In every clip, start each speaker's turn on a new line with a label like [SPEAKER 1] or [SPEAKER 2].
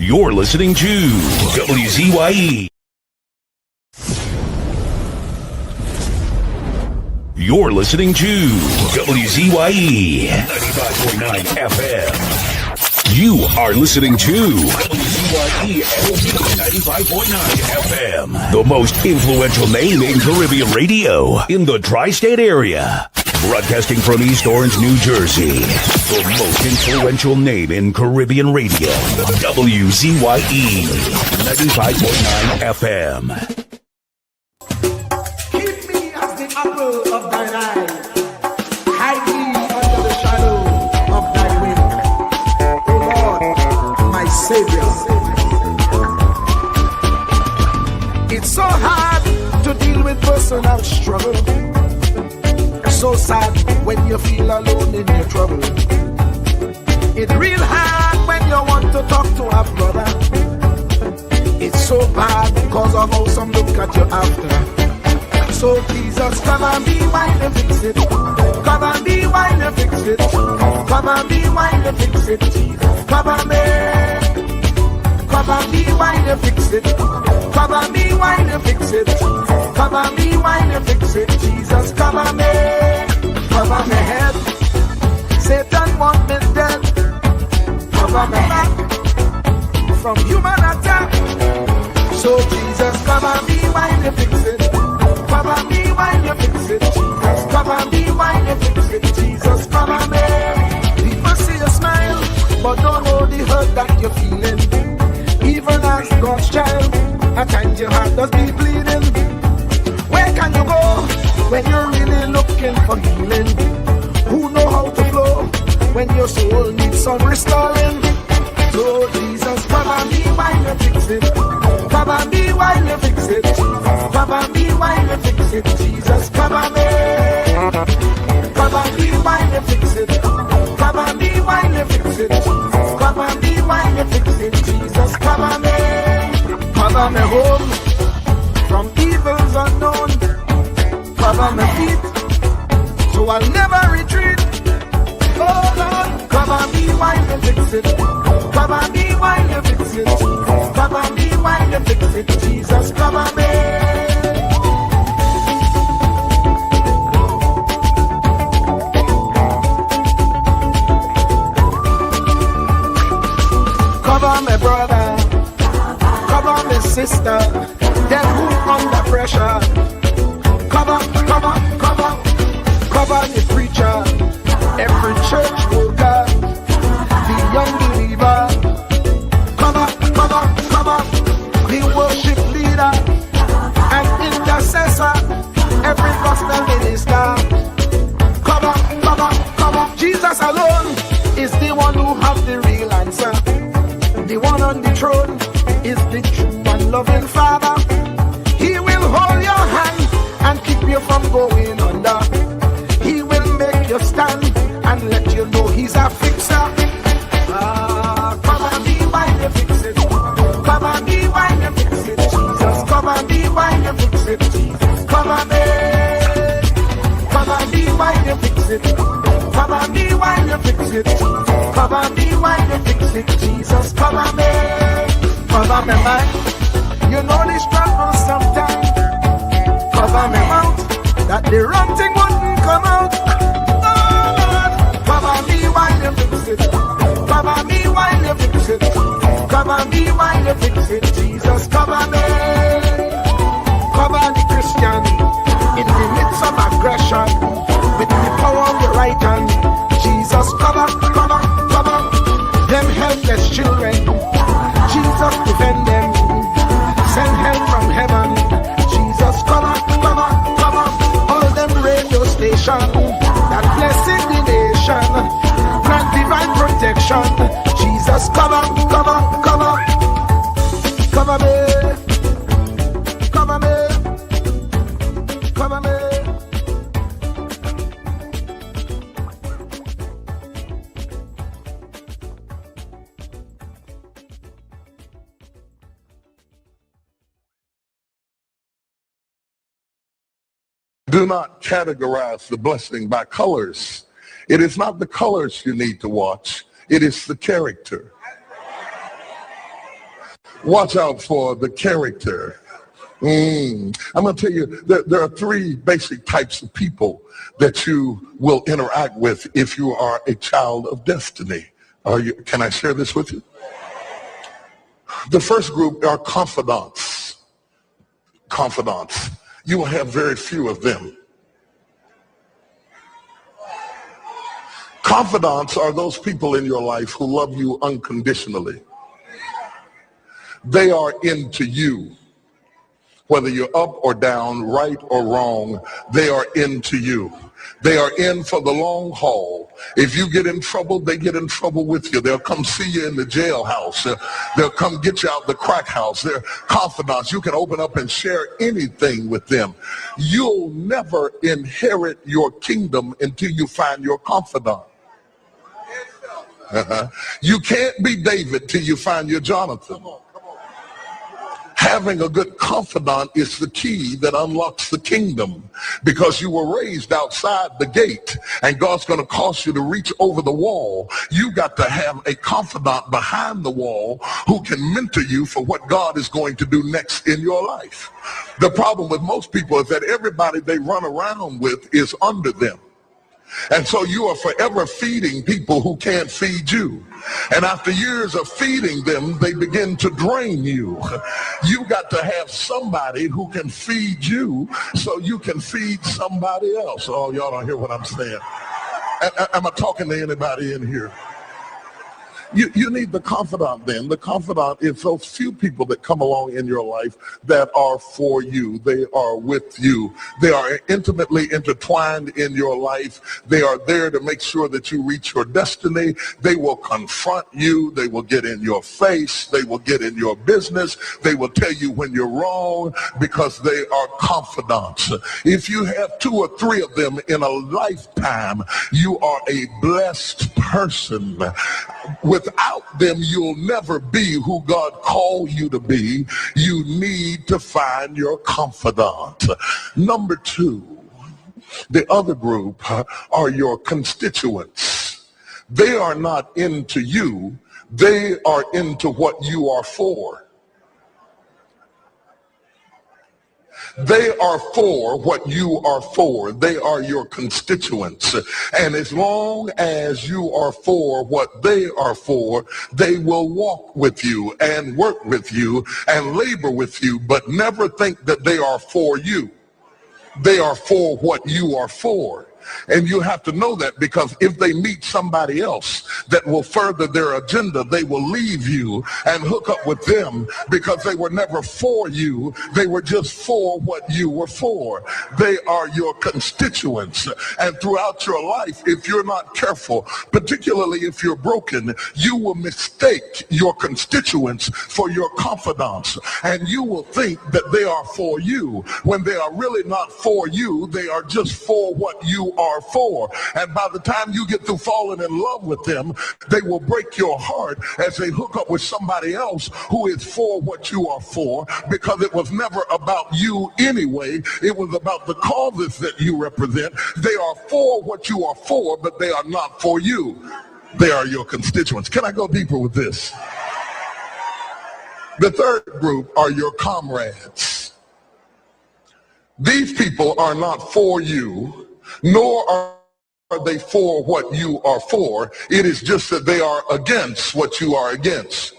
[SPEAKER 1] You're listening to WZYE. You're listening to WZYE 95.9 FM. You are listening to WZYE 95.9 FM, the most influential name in Caribbean radio in the tri-state area. Broadcasting from East Orange, New Jersey, the most influential name in Caribbean radio, WZYE 95.9 FM.
[SPEAKER 2] Keep me as the apple of thine eye. Hide me under the shadow of thy wing. O Lord, my Savior. It's so hard to deal with personal struggle. So sad when you feel alone in your trouble. It's real hard when you want to talk to a brother. It's so bad because of how some look at you after. So Jesus, come and be while you fix it. Come and be while you fix it. Come and be while you fix it. Jesus, come and be. Come and be while you fix it. Come and be while you fix it. Come and be while you fix it. Jesus, come and be. Cover my head. Satan want me dead. Cover my back from human attack. So Jesus, come and be while you fix it. Come and be while you fix it. Jesus, come and be while you fix it. Jesus, come and be. People see you smile, but don't know the hurt that you're feeling. Even as God's child, at times your heart does be bleeding. Where can you go when you're really looking for healing? Who know how to flow when your soul needs some restoring? So Jesus, come and be while you fix it. Come and be while you fix it. Come and be while you fix it. Jesus, come and be. Come and be while you fix it. Come and be while you fix it. Come and be while you fix it. Jesus, come and be. Cover me home from evils unknown. Cover my feet, so I'll never retreat. Oh Lord, cover me while you fix it. Cover me while you fix it. Cover me while you fix it. Jesus, cover me. Cover my brother, cover my sister, them who under pressure. Cover the preacher, every church worker, the young believer. Cover the worship leader and intercessor, every gospel minister. Cover. Jesus alone is the one who has the real answer. The one on the throne is the true and loving Father. He will hold your hand and keep you from going under. He will make you stand and let you know he's a fixer. Come and be while you fix it. Come and be while you fix it. Jesus, come and be while you fix it. Jesus, come and be. Come and be while you fix it. Come and be while you fix it. Come and be while you fix it. Jesus, come and be. Cover me mind. You know the struggle sometimes. Cover me mouth, that the wrong thing wouldn't come out. Oh Lord, cover me while you fix it. Cover me while you fix it. Cover me while you fix it. Jesus, cover me. Cover the Christian in the midst of aggression with the power of your right hand. Jesus, cover them helpless children. Jesus, defend them. Send help from heaven. Jesus, cover all them radio stations that blessing the nation. Grant divine protection. Jesus, cover me. Cover me.
[SPEAKER 3] Do not categorize the blessing by colors. It is not the colors you need to watch. It is the character. Watch out for the character. I'm going to tell you that there are three basic types of people that you will interact with if you are a child of destiny. Can I share this with you? The first group are confidants. Confidants. You will have very few of them. Confidants are those people in your life who love you unconditionally. They are into you. Whether you're up or down, right or wrong, they are into you. They are in for the long haul. If you get in trouble, they get in trouble with you. They'll come see you in the jailhouse. They'll come get you out the crack house. They're confidants. You can open up and share anything with them. You'll never inherit your kingdom until you find your confidant. You can't be David till you find your Jonathan. Having a good confidant is the key that unlocks the kingdom, because you were raised outside the gate and God's going to cause you to reach over the wall. You got to have a confidant behind the wall who can mentor you for what God is going to do next in your life. The problem with most people is that everybody they run around with is under them. And so you are forever feeding people who can't feed you. And after years of feeding them, they begin to drain you. You got to have somebody who can feed you so you can feed somebody else. Oh, y'all don't hear what I'm saying. Am I talking to anybody in here? You need the confidant then. The confidant is those few people that come along in your life that are for you. They are with you. They are intimately intertwined in your life. They are there to make sure that you reach your destiny. They will confront you. They will get in your face. They will get in your business. They will tell you when you're wrong because they are confidants. If you have 2 or 3 of them in a lifetime, you are a blessed person. Without them, you'll never be who God called you to be. You need to find your confidant. Number 2, the other group are your constituents. They are not into you. They are into what you are for. They are for what you are for. They are your constituents. And as long as you are for what they are for, they will walk with you and work with you and labor with you, but never think that they are for you. They are for what you are for. And you have to know that, because if they meet somebody else that will further their agenda, they will leave you and hook up with them, because they were never for you. They were just for what you were for. They are your constituents. And throughout your life, if you're not careful, particularly if you're broken, you will mistake your constituents for your confidants. And you will think that they are for you when they are really not for you. They are just for what you are for. And by the time you get through falling in love with them, they will break your heart as they hook up with somebody else who is for what you are for, because it was never about you anyway. It was about the causes that you represent. They are for what you are for, but they are not for you. They are your constituents. Can I go deeper with this? The third group are your comrades. These people are not for you, nor are they for what you are for. It is just that they are against what you are against.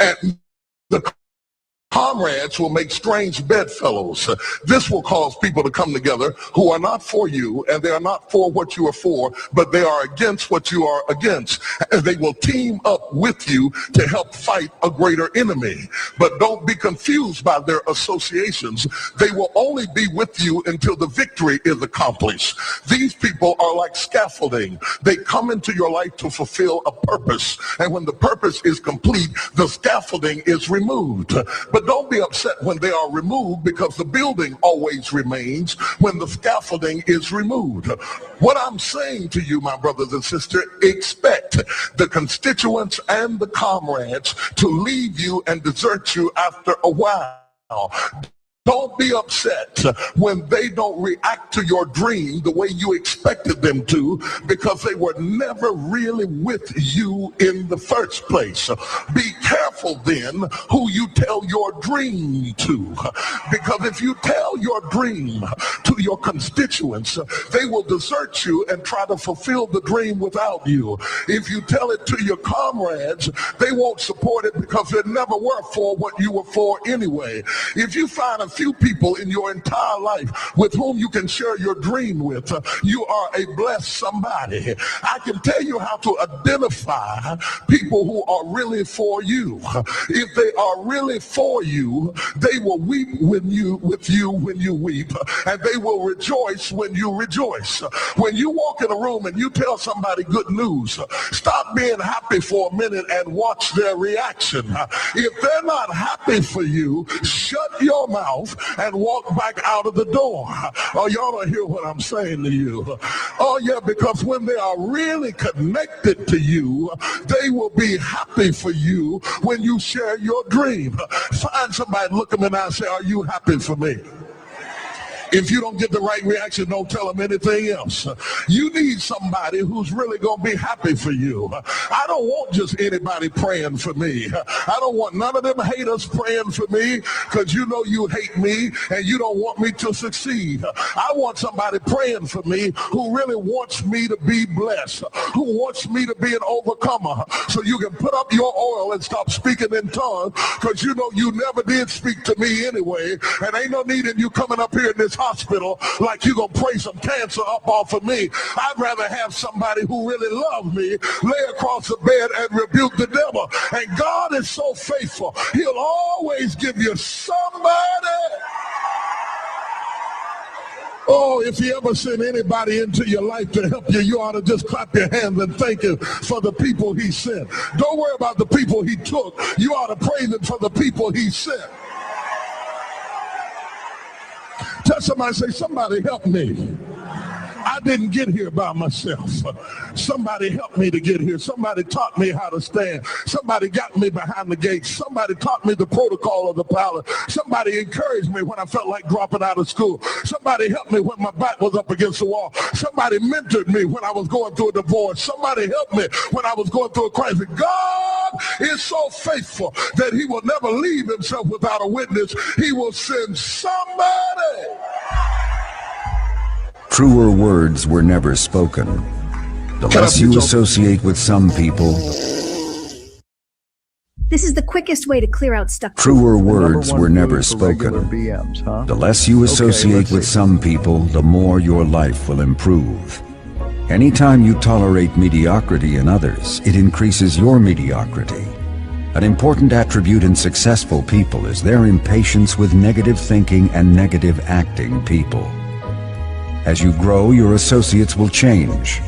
[SPEAKER 3] And the comrades will make strange bedfellows. This will cause people to come together who are not for you, and they are not for what you are for, but they are against what you are against. And they will team up with you to help fight a greater enemy. But don't be confused by their associations. They will only be with you until the victory is accomplished. These people are like scaffolding. They come into your life to fulfill a purpose. And when the purpose is complete, the scaffolding is removed. But don't be upset when they are removed, because the building always remains when the scaffolding is removed. What I'm saying to you, my brothers and sisters, expect the constituents and the comrades to leave you and desert you after a while. Don't be upset when they don't react to your dream the way you expected them to, because they were never really with you in the first place. Be careful then who you tell your dream to, because if you tell your dream to your constituents, they will desert you and try to fulfill the dream without you. If you tell it to your comrades, they won't support it because they never were for what you were for anyway. If you find a few people in your entire life with whom you can share your dream with, you are a blessed somebody. I can tell you how to identify people who are really for you. If they are really for you, they will weep with you when you weep, and they will rejoice when you rejoice. When you walk in a room and you tell somebody good news, stop being happy for a minute and watch their reaction. If they're not happy for you, shut your mouth and walk back out of the door. Oh, y'all don't hear what I'm saying to you. Oh, yeah, because when they are really connected to you, they will be happy for you when you share your dream. Find somebody, look them in the eye and say, are you happy for me? If you don't get the right reaction, don't tell them anything else. You need somebody who's really going to be happy for you. I don't want just anybody praying for me. I don't want none of them haters praying for me, because you know you hate me and you don't want me to succeed. I want somebody praying for me who really wants me to be blessed, who wants me to be an overcomer, so you can put up your oil and stop speaking in tongues, because you know you never did speak to me anyway, and ain't no need in you coming up here in this hospital like you gonna pray some cancer up off of me. I'd rather have somebody who really loves me lay across the bed and rebuke the devil. And God is so faithful, he'll always give you somebody. Oh, if he ever sent anybody into your life to help you, you ought to just clap your hands and thank him for the people he sent. Don't worry about the people he took. You ought to praise him for the people he sent. Tell somebody, say, somebody help me. I didn't get here by myself. Somebody helped me to get here. Somebody taught me how to stand. Somebody got me behind the gate. Somebody taught me the protocol of the palace. Somebody encouraged me when I felt like dropping out of school. Somebody helped me when my back was up against the wall. Somebody mentored me when I was going through a divorce. Somebody helped me when I was going through a crisis. God is so faithful that he will never leave himself without a witness. He will send somebody.
[SPEAKER 4] Truer words were never spoken. The less you associate with some people,
[SPEAKER 5] this is the quickest way to clear out stuck.
[SPEAKER 4] Truer words were never spoken. The less you associate with some people, the more your life will improve. Anytime you tolerate mediocrity in others, it increases your mediocrity. An important attribute in successful people is their impatience with negative thinking and negative acting people. As you grow, your associates will change.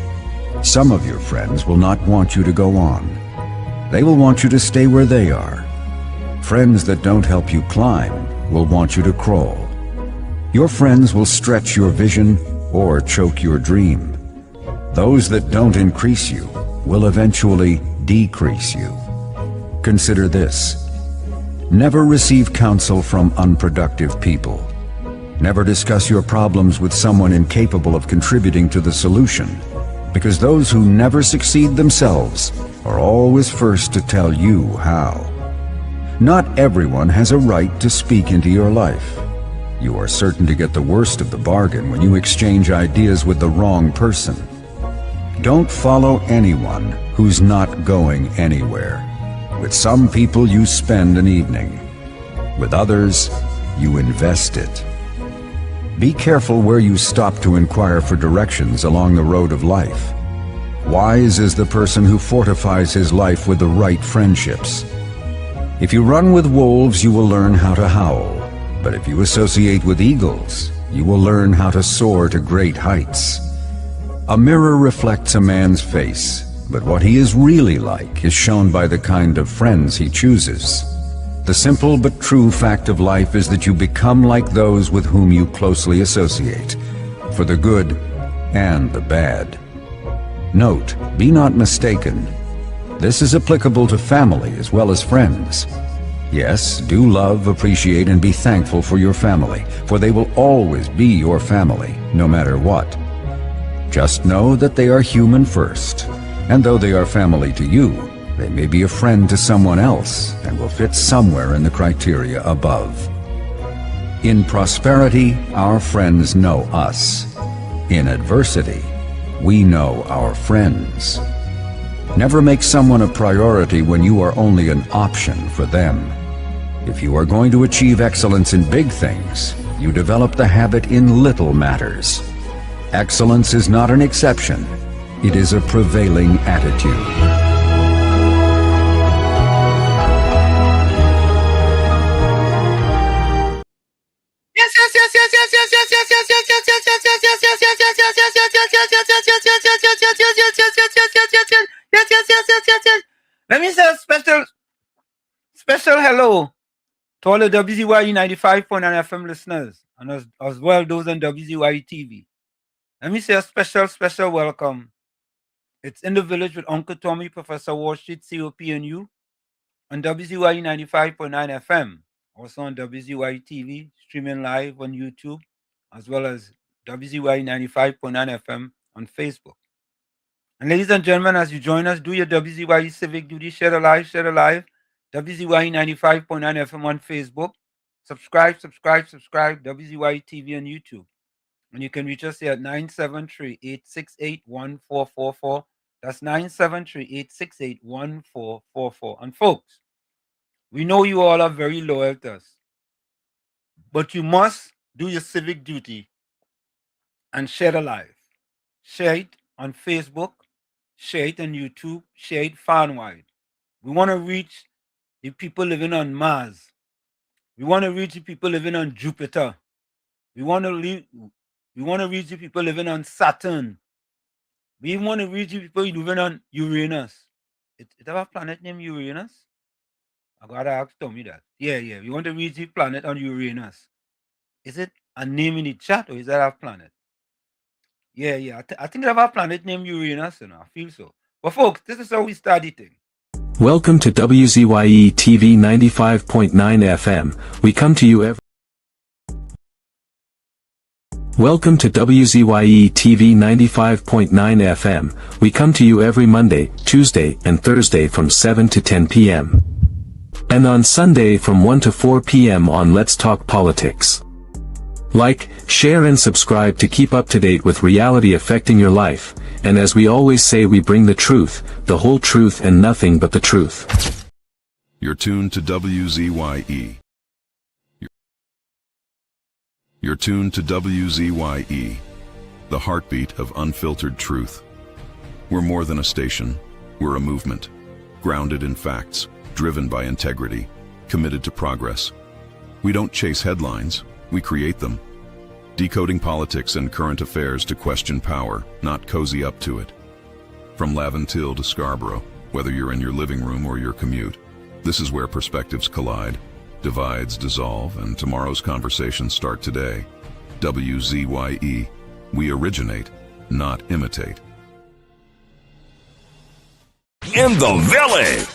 [SPEAKER 4] Some of your friends will not want you to go on. They will want you to stay where they are. Friends that don't help you climb will want you to crawl. Your friends will stretch your vision or choke your dream. Those that don't increase you will eventually decrease you. Consider this. Never receive counsel from unproductive people. Never discuss your problems with someone incapable of contributing to the solution, because those who never succeed themselves are always first to tell you how. Not everyone has a right to speak into your life. You are certain to get the worst of the bargain when you exchange ideas with the wrong person. Don't follow anyone who's not going anywhere. With some people you spend an evening. With others, you invest it. Be careful where you stop to inquire for directions along the road of life. Wise is the person who fortifies his life with the right friendships. If you run with wolves, you will learn how to howl. But if you associate with eagles, you will learn how to soar to great heights. A mirror reflects a man's face, but what he is really like is shown by the kind of friends he chooses. The simple but true fact of life is that you become like those with whom you closely associate, for the good and the bad. Note, be not mistaken. This is applicable to family as well as friends. Yes, do love, appreciate, and be thankful for your family, for they will always be your family, no matter what. Just know that they are human first, and though they are family to you, they may be a friend to someone else and will fit somewhere in the criteria above. In prosperity, our friends know us. In adversity, we know our friends. Never make someone a priority when you are only an option for them. If you are going to achieve excellence in big things, you develop the habit in little matters. Excellence is not an exception. It is a prevailing attitude.
[SPEAKER 6] Let me say a special hello to all the WZYE 95.9 FM listeners, and as well those on WZYE TV. Let me say a special welcome. It's In the Village with Uncle Tommy, Professor Wall Street, COP, and you on WZYE 95.9 FM, also on WZYE TV, streaming live on YouTube, as well as WZYE 95.9 FM on Facebook. And ladies and gentlemen, as you join us, do your WZYE civic duty, share the live, WZYE 95.9 FM on Facebook. Subscribe, WZYE TV on YouTube. And you can reach us here at 973-868-1444. That's 973-868-1444. And folks, we know you all are very loyal to us, but you must do your civic duty and share the live. Share it on Facebook, share it on YouTube, share it far and wide. We want to reach the people living on Mars. We want to reach the people living on Jupiter. We want to reach the people living on Saturn. We even want to reach the people living on Uranus. It have a planet named Uranus? I gotta ask Tommy that. Yeah. We want to reach the planet on Uranus. Is it a name in the chat, or is that a planet? Yeah. I think they have a planet named Uranus, I feel so. But folks, this is how we start the thing.
[SPEAKER 7] Welcome to WZYE TV 95.9 FM. We come to you every Welcome to WZYE TV 95.9 FM. We come to you every Monday, Tuesday, and Thursday from 7 to 10 p.m. and on Sunday from 1 to 4 p.m. on Let's Talk Politics. Like, share and subscribe to keep up to date with reality affecting your life, and as we always say, we bring the truth, the whole truth and nothing but the truth.
[SPEAKER 8] You're tuned to WZYE. You're tuned to WZYE, the heartbeat of unfiltered truth. We're more than a station, we're a movement, grounded in facts, driven by integrity, committed to progress. We don't chase headlines, we create them. Decoding politics and current affairs to question power, not cozy up to it. From Laventille to Scarborough, whether you're in your living room or your commute, this is where perspectives collide, divides dissolve, and tomorrow's conversations start today. WZYE, we originate, not imitate.
[SPEAKER 1] In the Village.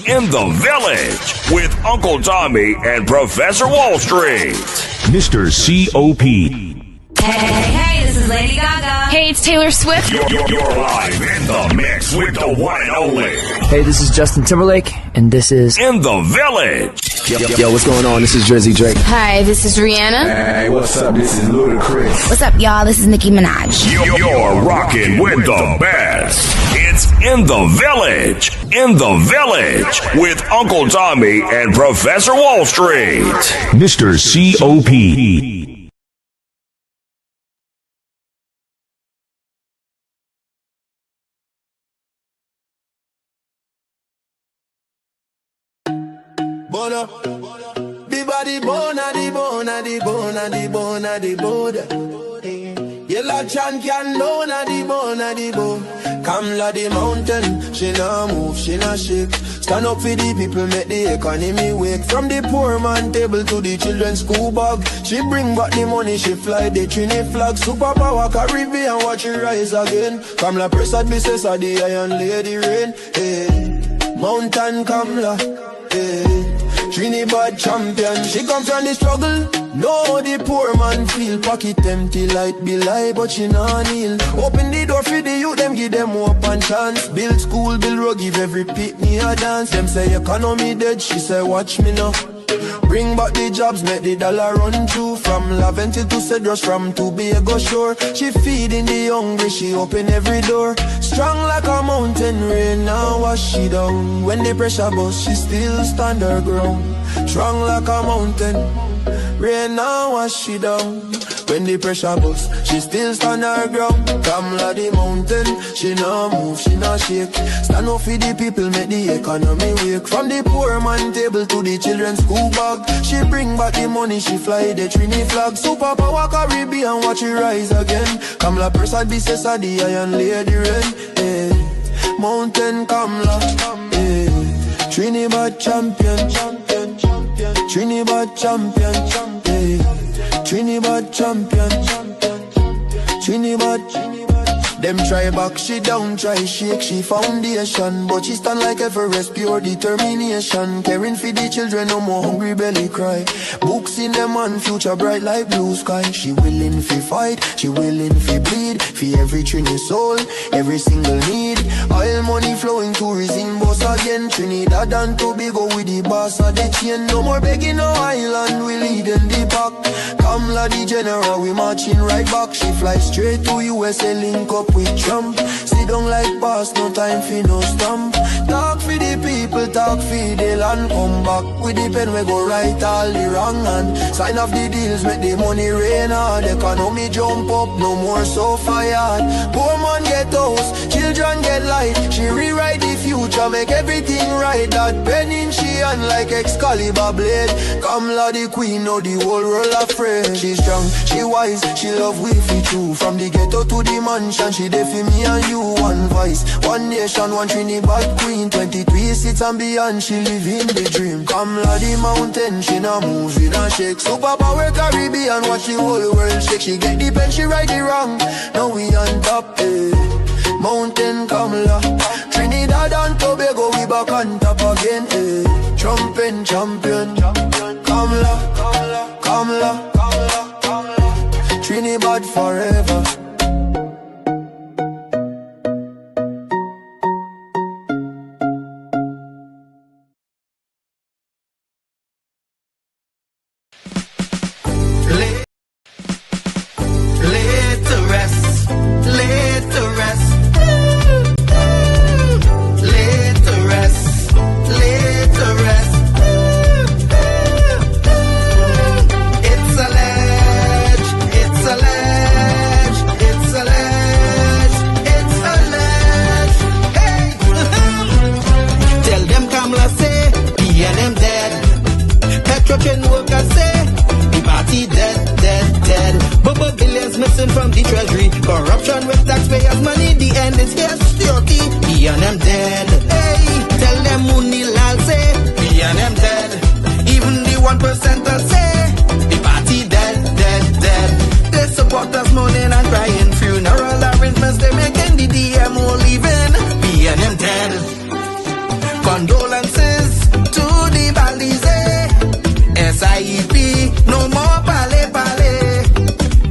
[SPEAKER 1] In the Village with Uncle Tommy and Professor Wall Street. Mr. COP.
[SPEAKER 9] Hey, this is Lady Gaga. Hey, it's Taylor Swift.
[SPEAKER 1] You're live in the mix with the one and only.
[SPEAKER 10] Hey, this is Justin Timberlake, and this is
[SPEAKER 1] In the Village.
[SPEAKER 10] Yo, what's going on? This is Drizzy Drake.
[SPEAKER 9] Hi, this is Rihanna.
[SPEAKER 11] Hey, what's up? This is Ludacris.
[SPEAKER 9] What's up, y'all? This is Nicki Minaj.
[SPEAKER 1] You're rocking with the best. It's In the Village. In the Village with Uncle Tommy and Professor Wall Street. Mr. COP.
[SPEAKER 2] Bona, body bona, di bona, di bona, di bona, di bona. Yella chan can lona di bona, di bona. Come la the mountain, she nah move, she nah shake. Stand up for the people, make the economy wake. From the poor man table to the children's school bag. She bring back the money, she fly the Trini flag. Superpower Caribbean, watch it rise again. Come la press at business of the iron lady rain. Hey.
[SPEAKER 12] Mountain Kamla, Trinidad champion. She come from the struggle. No, the poor man feel pocket empty like be lie, but she nah kneel. Open the door for the youth, them give them hope and chance. Build school, build road, give every pitney a dance. Them say economy dead, she say watch me now. Bring back the jobs, make the dollar run through. From Laventil to Cedros, from Tobago shore. She feeding the hungry, she open every door. Strong like a mountain, rain now wash she down. When the pressure bust, she still stand her ground. Strong like a mountain, rain now wash she down. When the pressure bust, she still stand her ground. Kamla the mountain, she no move, she no shake. Stand up for the people, make the economy wake. From the poor man table to the children's school bag. She bring back the money, she fly the Trini flag. Superpower Caribbean, watch it rise again. Kamla Persad be Cesar, the Iron Lady Rain. Mountain Kamla, Trinidad champion, Trinidad champion, Trinidad champion, Trinidad. Them try back, she down, try shake, she foundation. But she stand like Everest, pure determination. Caring for the children, no more hungry belly cry. Books in them and future bright like blue sky. She willing fi fight, she willing fi bleed. For every Trini soul, every single need. Oil money flowing, tourism boss again. Trinidad and Tobago with the boss of the chain. No more begging no island, we leading the pack. Kamla the general, we marching right back. She fly straight to USA, link up with Trump. Sit down like boss, no time for no stamp. Talk for the people, talk for the land. Come back with the pen, we go right all the wrong hand. Sign off the deals, make the money rain hard. Economy jump up, no more so fired. Poor man get house, children get light. She rewrite the future, make everything right. That pen in she hand like Excalibur blade. Kamla the queen, know the whole world afraid. She strong, she wise, she love we fi true. From the ghetto to the mansion, she there for me and you. One voice, one nation, one Trinidad queen. 23 seats and beyond, she living the dream. Kamla the mountain, she no move, she no shake. Superpower Caribbean, watch the whole world shake. She get the pen, she right the wrong. Now we on top, Mountain Kamla, Trinidad and Tobago, we back on top again, Trumpin' champion, Kamla, Kamla, Trinidad forever.
[SPEAKER 13] From the treasury, corruption with taxpayers' money, the end is here, security, me and them dead. Hey, tell them Munilal say, me and them dead. Even the 1% say, the party dead, dead, dead. They support us mourning and crying, funeral arrangements they making, the DMO leaving, me and them dead. Condolences to the Balize, SIEP, no more pale pale.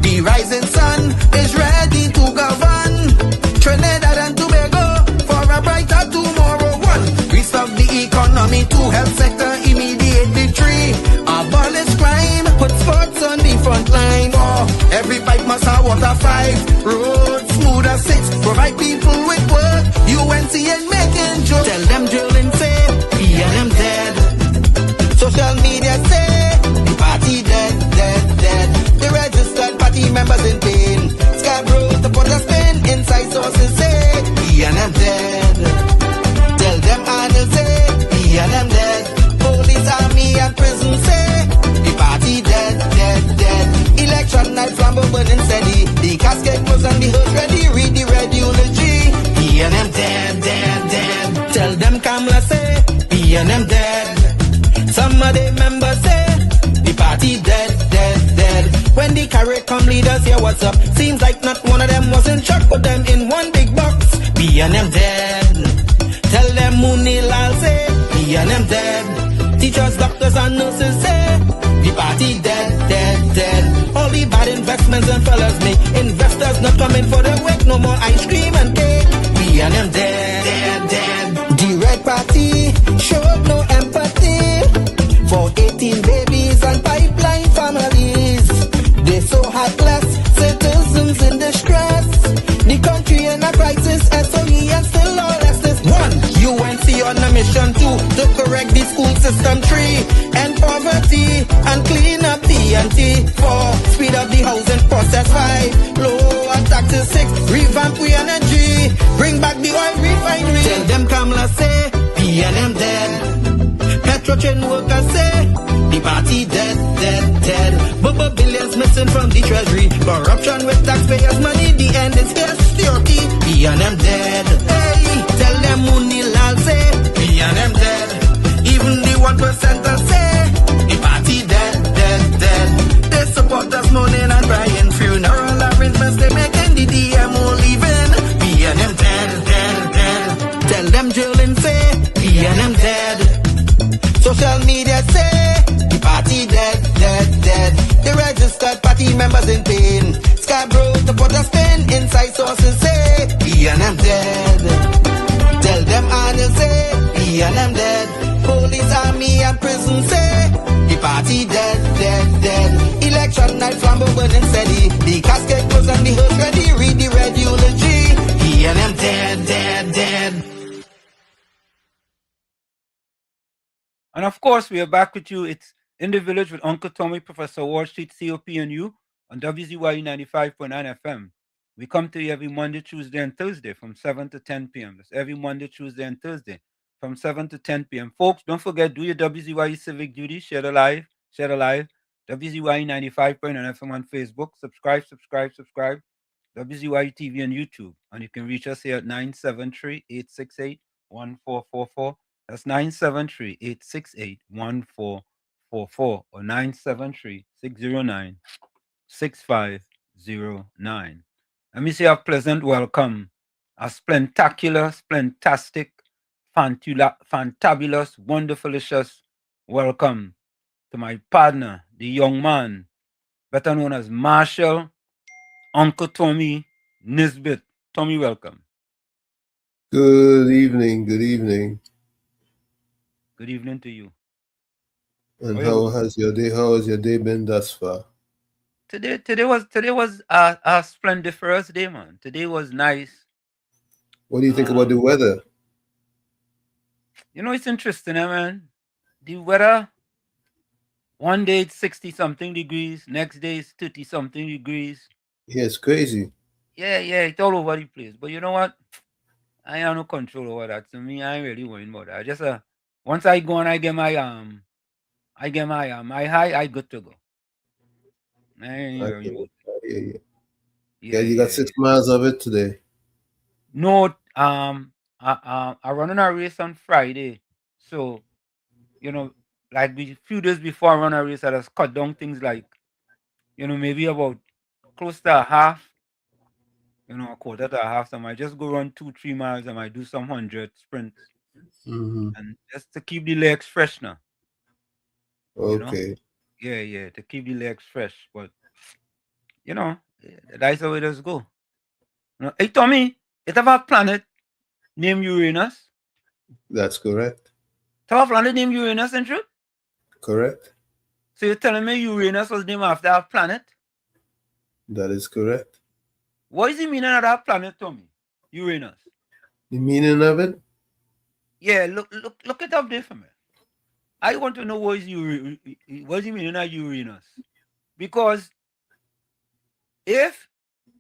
[SPEAKER 13] The rising sun is ready to govern Trinidad and Tobago for a brighter tomorrow. One, restart the economy, two, health sector, immediate victory. Abolish crime, put sports on the front line. Four, every pipe must have water. Five, roads smooth as six, provide people with work. UNC and making jokes. Tell them drilling say, we and them dead. Social media say, the party dead, dead, dead. The registered party members in pain. Scarborough to put a spin inside sources say, we and them dead. Tell them Arnold say, we and them dead. Police, army and prison say, the party dead, dead, dead. Election night flambeau burning steady. The casket closed and the hearse ready. Read the red eulogy. We and them dead, dead, dead. Tell them Kamla say, we and them dead. Some of the members say, the party dead, dead, dead. When the carrot come leaders hear what's up, seems like not one of them was in shock. Put them in one big box, be and them dead. Tell them Munilal say, we and them dead. Teachers, doctors, and nurses say, the party dead, dead, dead. All the bad investments and fellas make investors not coming for the work. No more ice cream and cake. We and them dead, dead, dead. The red party showed no empathy for 18 babies and pipeline families. They so heartless, citizens in distress. The country in a crisis, SOE and still all less. 1. UNC on a mission 2 to correct the school system. 3. End poverty and clean up TNT. 4. Speed up the housing process. 5. Lower taxes. 6. Revamp we energy. Bring back the oil refinery. Tell them Kamala say, PNM dead. Petro chain workers say, the party dead, dead, dead. But billions missing from the treasury. Corruption with taxpayers' money. The end is here. Security. PNM dead. Hey, tell them Munilal say, PNM dead. Even the 1% say, the party dead, dead, dead. They support us mourning and crying. Funeral arrangements they making. The DMO leaving. PNM dead, dead, dead. Tell them drilling say, PNM dead. Social media say, the party dead, dead, dead. The registered party members in pain. Scarborough to put a spin. Inside sources say, PNM dead. Tell them Arnold say, PNM dead. Police, army and prison say, the party dead, dead, dead. Election night flambeau burning steady. The casket closed and the hearse ready. Read the red eulogy. PNM dead, dead, dead.
[SPEAKER 6] And of course, we are back with you. It's In the Village with Uncle Tommy, Professor Wall Street, COP and you on WZYE 95.9 FM. We come to you every Monday, Tuesday, and Thursday from 7 to 10 p.m. That's every Monday, Tuesday, and Thursday from 7 to 10 p.m. Folks, don't forget, do your WZYE civic duty. Share the live. Share the live. WZYE 95.9 FM on Facebook. Subscribe. WZYE TV on YouTube. And you can reach us here at 973-868-1444. That's 973-868-1444 or 973-609-6509. Let me say a pleasant welcome, a splentacular, splentastic, fantabulous, wonderfulicious welcome to my partner, the young man, better known as Marshall, Uncle Tommy Nisbet. Tommy, welcome.
[SPEAKER 14] Good evening. Good evening.
[SPEAKER 6] Good evening to you.
[SPEAKER 14] And how has your day been thus far?
[SPEAKER 6] Today was a splendiferous day, man. Today was nice.
[SPEAKER 14] What do you think about the weather?
[SPEAKER 6] You know, it's interesting, man. The weather, one day it's 60-something degrees, next day it's 30-something degrees.
[SPEAKER 14] Yeah, it's crazy.
[SPEAKER 6] Yeah, it's all over the place. But you know what? I have no control over that. To me, I ain't really worrying about that. I just once I go and I get my my high, I good to go. I ain't worrying about it.
[SPEAKER 14] Yeah, you got 6 miles of it today.
[SPEAKER 6] No, I running a race on Friday. So, you know, like a few days before I run a race, I just cut down things like, you know, maybe about close to a half, you know, a quarter to a half. So I might just go run 2-3 miles. I might do some 100 sprints. And just to keep the legs fresh now.
[SPEAKER 14] Okay.
[SPEAKER 6] You know? Yeah, to keep the legs fresh. But, you know, that's how it does go. You know, hey, Tommy, it have a planet named Uranus?
[SPEAKER 14] That's correct.
[SPEAKER 6] It have a planet named Uranus, ain't true?
[SPEAKER 14] Correct.
[SPEAKER 6] So you're telling me Uranus was named after a planet?
[SPEAKER 14] That is correct.
[SPEAKER 6] What is the meaning of that planet, Tommy? Uranus.
[SPEAKER 14] The meaning of it?
[SPEAKER 6] Yeah, look it up there for me. I want to know what is the meaning of Uranus. Because if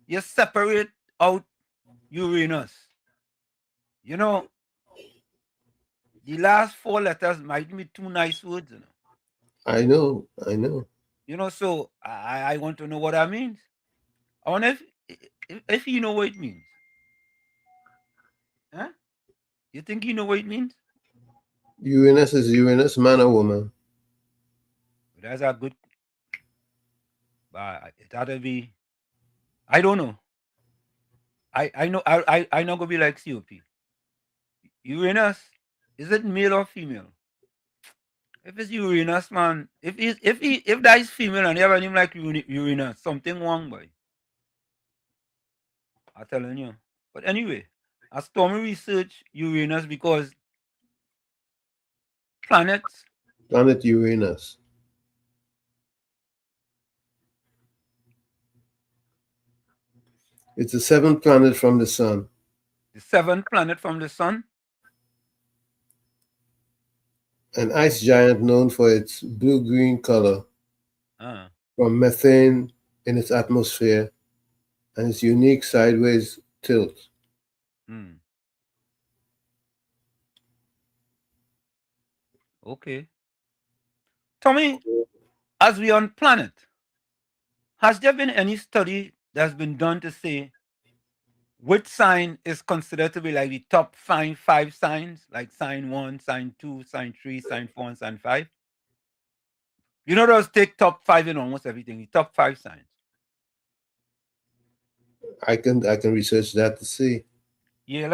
[SPEAKER 6] you separate out Uranus, you know, the last 4 letters might be 2 nice words, you know.
[SPEAKER 14] I know.
[SPEAKER 6] You know, so I want to know what that means. I wonder if you know what it means. Huh? You think you know what it means?
[SPEAKER 14] Uranus is Uranus, man or woman?
[SPEAKER 6] That's a good. But it ought to be. I don't know. I know. I not gonna be like COP. Uranus, is it male or female? If it's Uranus, man, if that is female and you have a name like Uranus, something wrong, boy. I'm telling you. But anyway, as Tommy research Uranus because planets.
[SPEAKER 14] Planet Uranus. It's the seventh planet from the sun.
[SPEAKER 6] The seventh planet from the sun?
[SPEAKER 14] An ice giant known for its blue-green color from methane in its atmosphere and its unique sideways tilt.
[SPEAKER 6] Okay. Tommy, as we on planet, has there been any study that's been done to say which sign is considered to be like the top five signs, like sign 1, sign 2, sign 3, sign 4, and sign 5? You know those take top 5 in almost everything, the top 5 signs.
[SPEAKER 14] I can research that to see.
[SPEAKER 6] Yeah,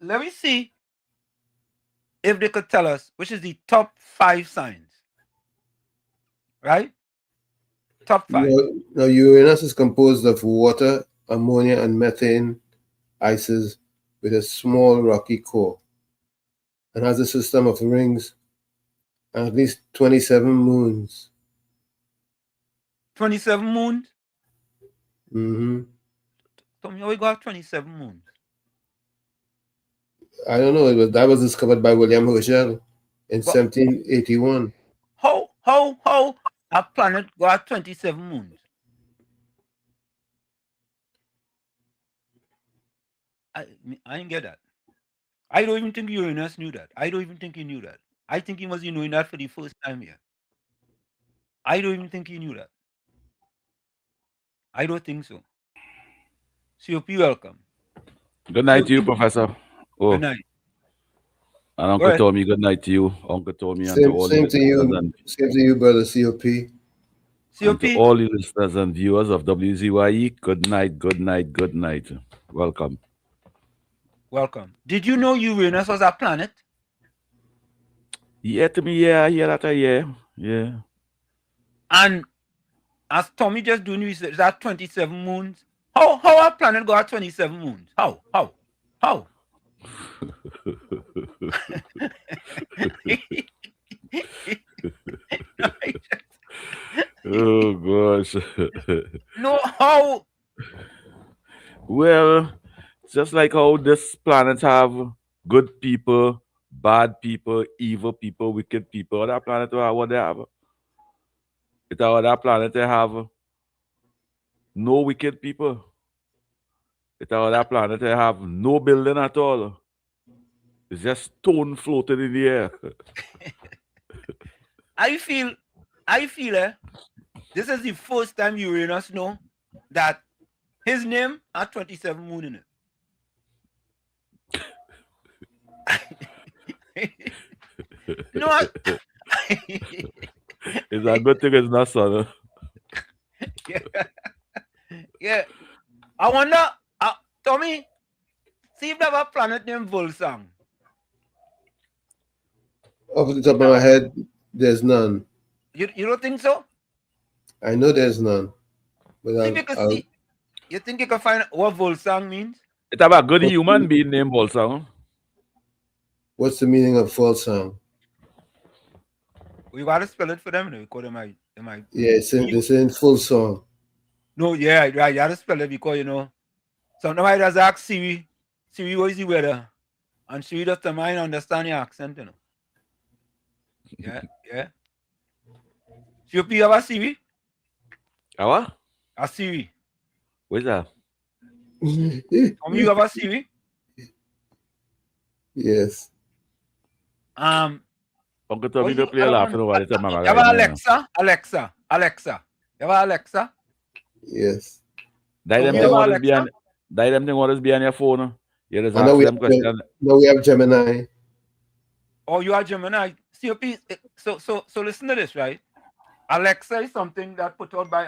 [SPEAKER 6] let me see if they could tell us which is the top 5 signs. Right? Top 5.
[SPEAKER 14] Now Uranus is composed of water, ammonia, and methane ices with a small rocky core and has a system of rings and at least 27 moons.
[SPEAKER 6] 27 moons?
[SPEAKER 14] Mm-hmm.
[SPEAKER 6] Tommy, how we got 27 moons?
[SPEAKER 14] I don't know. That was discovered by William Herschel in 1781.
[SPEAKER 6] How a planet got 27 moons? I didn't get that. I don't even think Uranus knew that. I don't even think he knew that. I think he must be knowing that for the first time here. I don't even think he knew that. I don't think so. COP, welcome.
[SPEAKER 15] Good night to you, Professor.
[SPEAKER 6] Good night.
[SPEAKER 15] And Uncle Tommy, good night to you. Uncle Tommy and to all
[SPEAKER 14] same to you. Same to you, brother COP.
[SPEAKER 15] And to all the listeners and viewers of WZYE, good night, good night, good night. Welcome.
[SPEAKER 6] Welcome. Did you know Uranus was a planet?
[SPEAKER 15] Yeah, to me, yeah, yeah.
[SPEAKER 6] And as Tommy just doing research, that 27 moons. How a planet got 27 moons? How?
[SPEAKER 15] Oh gosh.
[SPEAKER 6] No, how?
[SPEAKER 15] Well, just like how this planet have good people, bad people, evil people, wicked people, that planet will have what they have. It's that planet they have no wicked people. It's that planet they have no building at all. It's just stone floating in the air.
[SPEAKER 6] I feel this is the first time Uranus know that his name had 27 moon in it. No,
[SPEAKER 15] it's a good thing it's not sun.
[SPEAKER 6] Yeah. I wonder, Tommy, see if they have a planet named Volsang.
[SPEAKER 14] Off the top of my head, there's none.
[SPEAKER 6] You don't think so?
[SPEAKER 14] I know there's none. But
[SPEAKER 6] you think you can find what Volsang means?
[SPEAKER 15] It's about a good human being named Volsang.
[SPEAKER 14] What's the meaning of Volsang?
[SPEAKER 6] We gotta spell it for them because they might.
[SPEAKER 14] Yeah, it's in full song.
[SPEAKER 6] No, yeah, right. You gotta spell it because sometimes I just ask Siri, what is the weather? And Siri doesn't mind understand your accent, Yeah. COP, you have a Siri?
[SPEAKER 15] A what?
[SPEAKER 6] A Siri.
[SPEAKER 15] What's that?
[SPEAKER 6] You have a Siri?
[SPEAKER 14] Yes.
[SPEAKER 15] Uncle Tommy don't play laughing over the time.
[SPEAKER 6] You have Alexa? You have Alexa?
[SPEAKER 14] Yes.
[SPEAKER 15] Them thing always be on your phone. You just ask them questions.
[SPEAKER 14] No, we have Gemini.
[SPEAKER 6] Oh, you are Gemini. COP. So listen to this, right? Alexa is something that put out by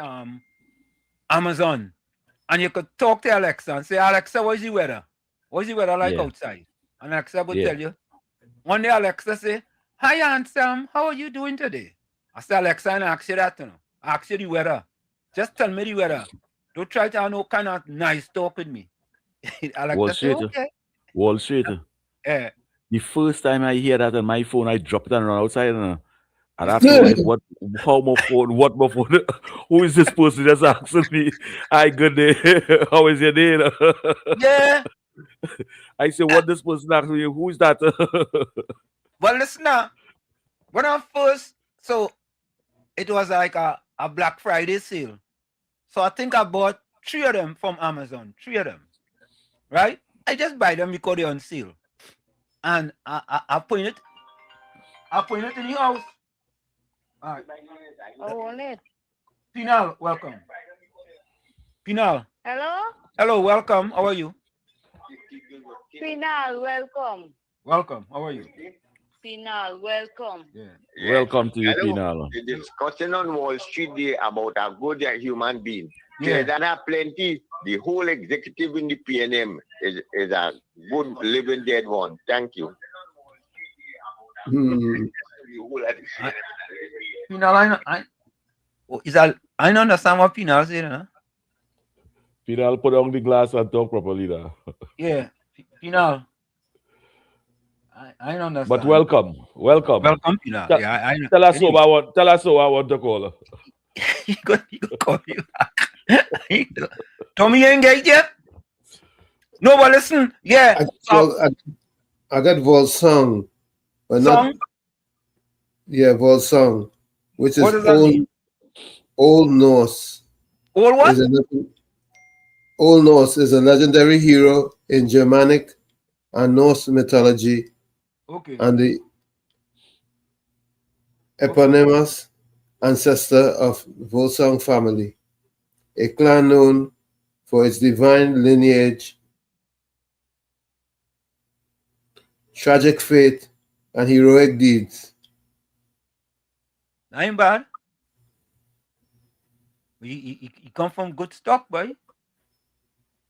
[SPEAKER 6] Amazon. And you could talk to Alexa and say, Alexa, what is the weather? What is the weather like outside? And Alexa will tell you. One day Alexa say, Hi, handsome. How are you doing today? I said, Alexa, and I ask you that, I ask you the weather. Just tell me the weather. Don't try to have no kind of nice talk with me.
[SPEAKER 15] Wall
[SPEAKER 6] Alexa say,
[SPEAKER 15] Street.
[SPEAKER 6] okay.
[SPEAKER 15] Wall Street.
[SPEAKER 6] Yeah.
[SPEAKER 15] The first time I hear that on my phone, I drop it and run outside. And after like, how my phone, what my phone, who is this person that's asking me? Hi, good day. How is your day?
[SPEAKER 6] Yeah.
[SPEAKER 15] I say, what this person asking me? Who is that?
[SPEAKER 6] Well, listen now. When I first, so it was like a Black Friday sale. So I think I bought 3 of them from Amazon. 3 of them. Right? I just buy them because they're on sale. And I put it in the house. All right.
[SPEAKER 16] Oh,
[SPEAKER 6] Pinal, welcome. Pinal.
[SPEAKER 16] hello?
[SPEAKER 6] Hello, welcome. How are you?
[SPEAKER 16] Pinal, welcome.
[SPEAKER 6] Welcome. How are you?
[SPEAKER 16] Pinal, welcome.
[SPEAKER 6] Yeah.
[SPEAKER 15] Welcome to you,
[SPEAKER 17] Hello.
[SPEAKER 15] Pinal.
[SPEAKER 17] The discussion on Wall Street there about a good human being.
[SPEAKER 6] Yeah.
[SPEAKER 17] There are plenty. The whole executive in the PNM is a good living dead one. Thank you.
[SPEAKER 6] Pinal, I don't understand what Pinal said, huh?
[SPEAKER 15] Pinal, put on the glass and talk properly now.
[SPEAKER 6] Yeah. Pinal. I don't understand.
[SPEAKER 15] But welcome. Welcome,
[SPEAKER 6] Pinal.
[SPEAKER 15] Tell us how I want to call her.
[SPEAKER 6] He go call you back. Tommy, you engaged yet? No, but listen, yeah.
[SPEAKER 14] I got Volsong, but
[SPEAKER 6] song?
[SPEAKER 14] not. Yeah, Volsong, which
[SPEAKER 6] What
[SPEAKER 14] is
[SPEAKER 6] does that mean?
[SPEAKER 14] Old Norse.
[SPEAKER 6] Old what?
[SPEAKER 14] Old Norse is a legendary hero in Germanic and Norse mythology.
[SPEAKER 6] Okay.
[SPEAKER 14] And the eponymous ancestor of Volsong family, a clan known for its divine lineage, tragic fate, and heroic deeds.
[SPEAKER 6] That ain't bad. He come from good stock, boy.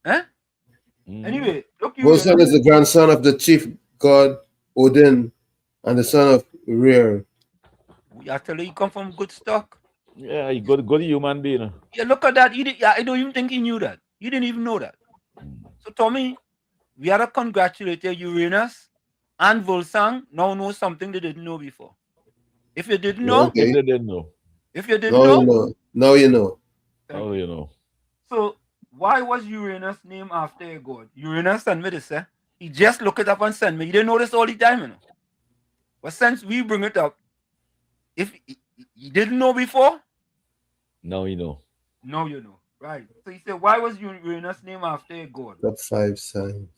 [SPEAKER 6] Huh? Anyway, look you.
[SPEAKER 14] Volsong is the grandson of the chief god Odin and the son of Rear.
[SPEAKER 6] I tell you, he come from good stock.
[SPEAKER 15] Yeah, he good human being.
[SPEAKER 6] Yeah, look at that. I don't even think he knew that. He didn't even know that. So Tommy, we had to congratulate Uranus and Volsang now know something they didn't know before. If you didn't know,
[SPEAKER 14] Okay.
[SPEAKER 15] If they didn't know.
[SPEAKER 6] If you didn't
[SPEAKER 14] Now
[SPEAKER 6] know,
[SPEAKER 14] you know. Now you know.
[SPEAKER 15] Oh, you know.
[SPEAKER 6] So why was Uranus named after a god? Uranus sent me this, eh? He just look it up and send me. You didn't know this all the time, you know. But since we bring it up, if you didn't know before,
[SPEAKER 15] now you know.
[SPEAKER 6] Now you know. Right. So he said, why was Uranus named after a god?
[SPEAKER 14] Top 5 signs.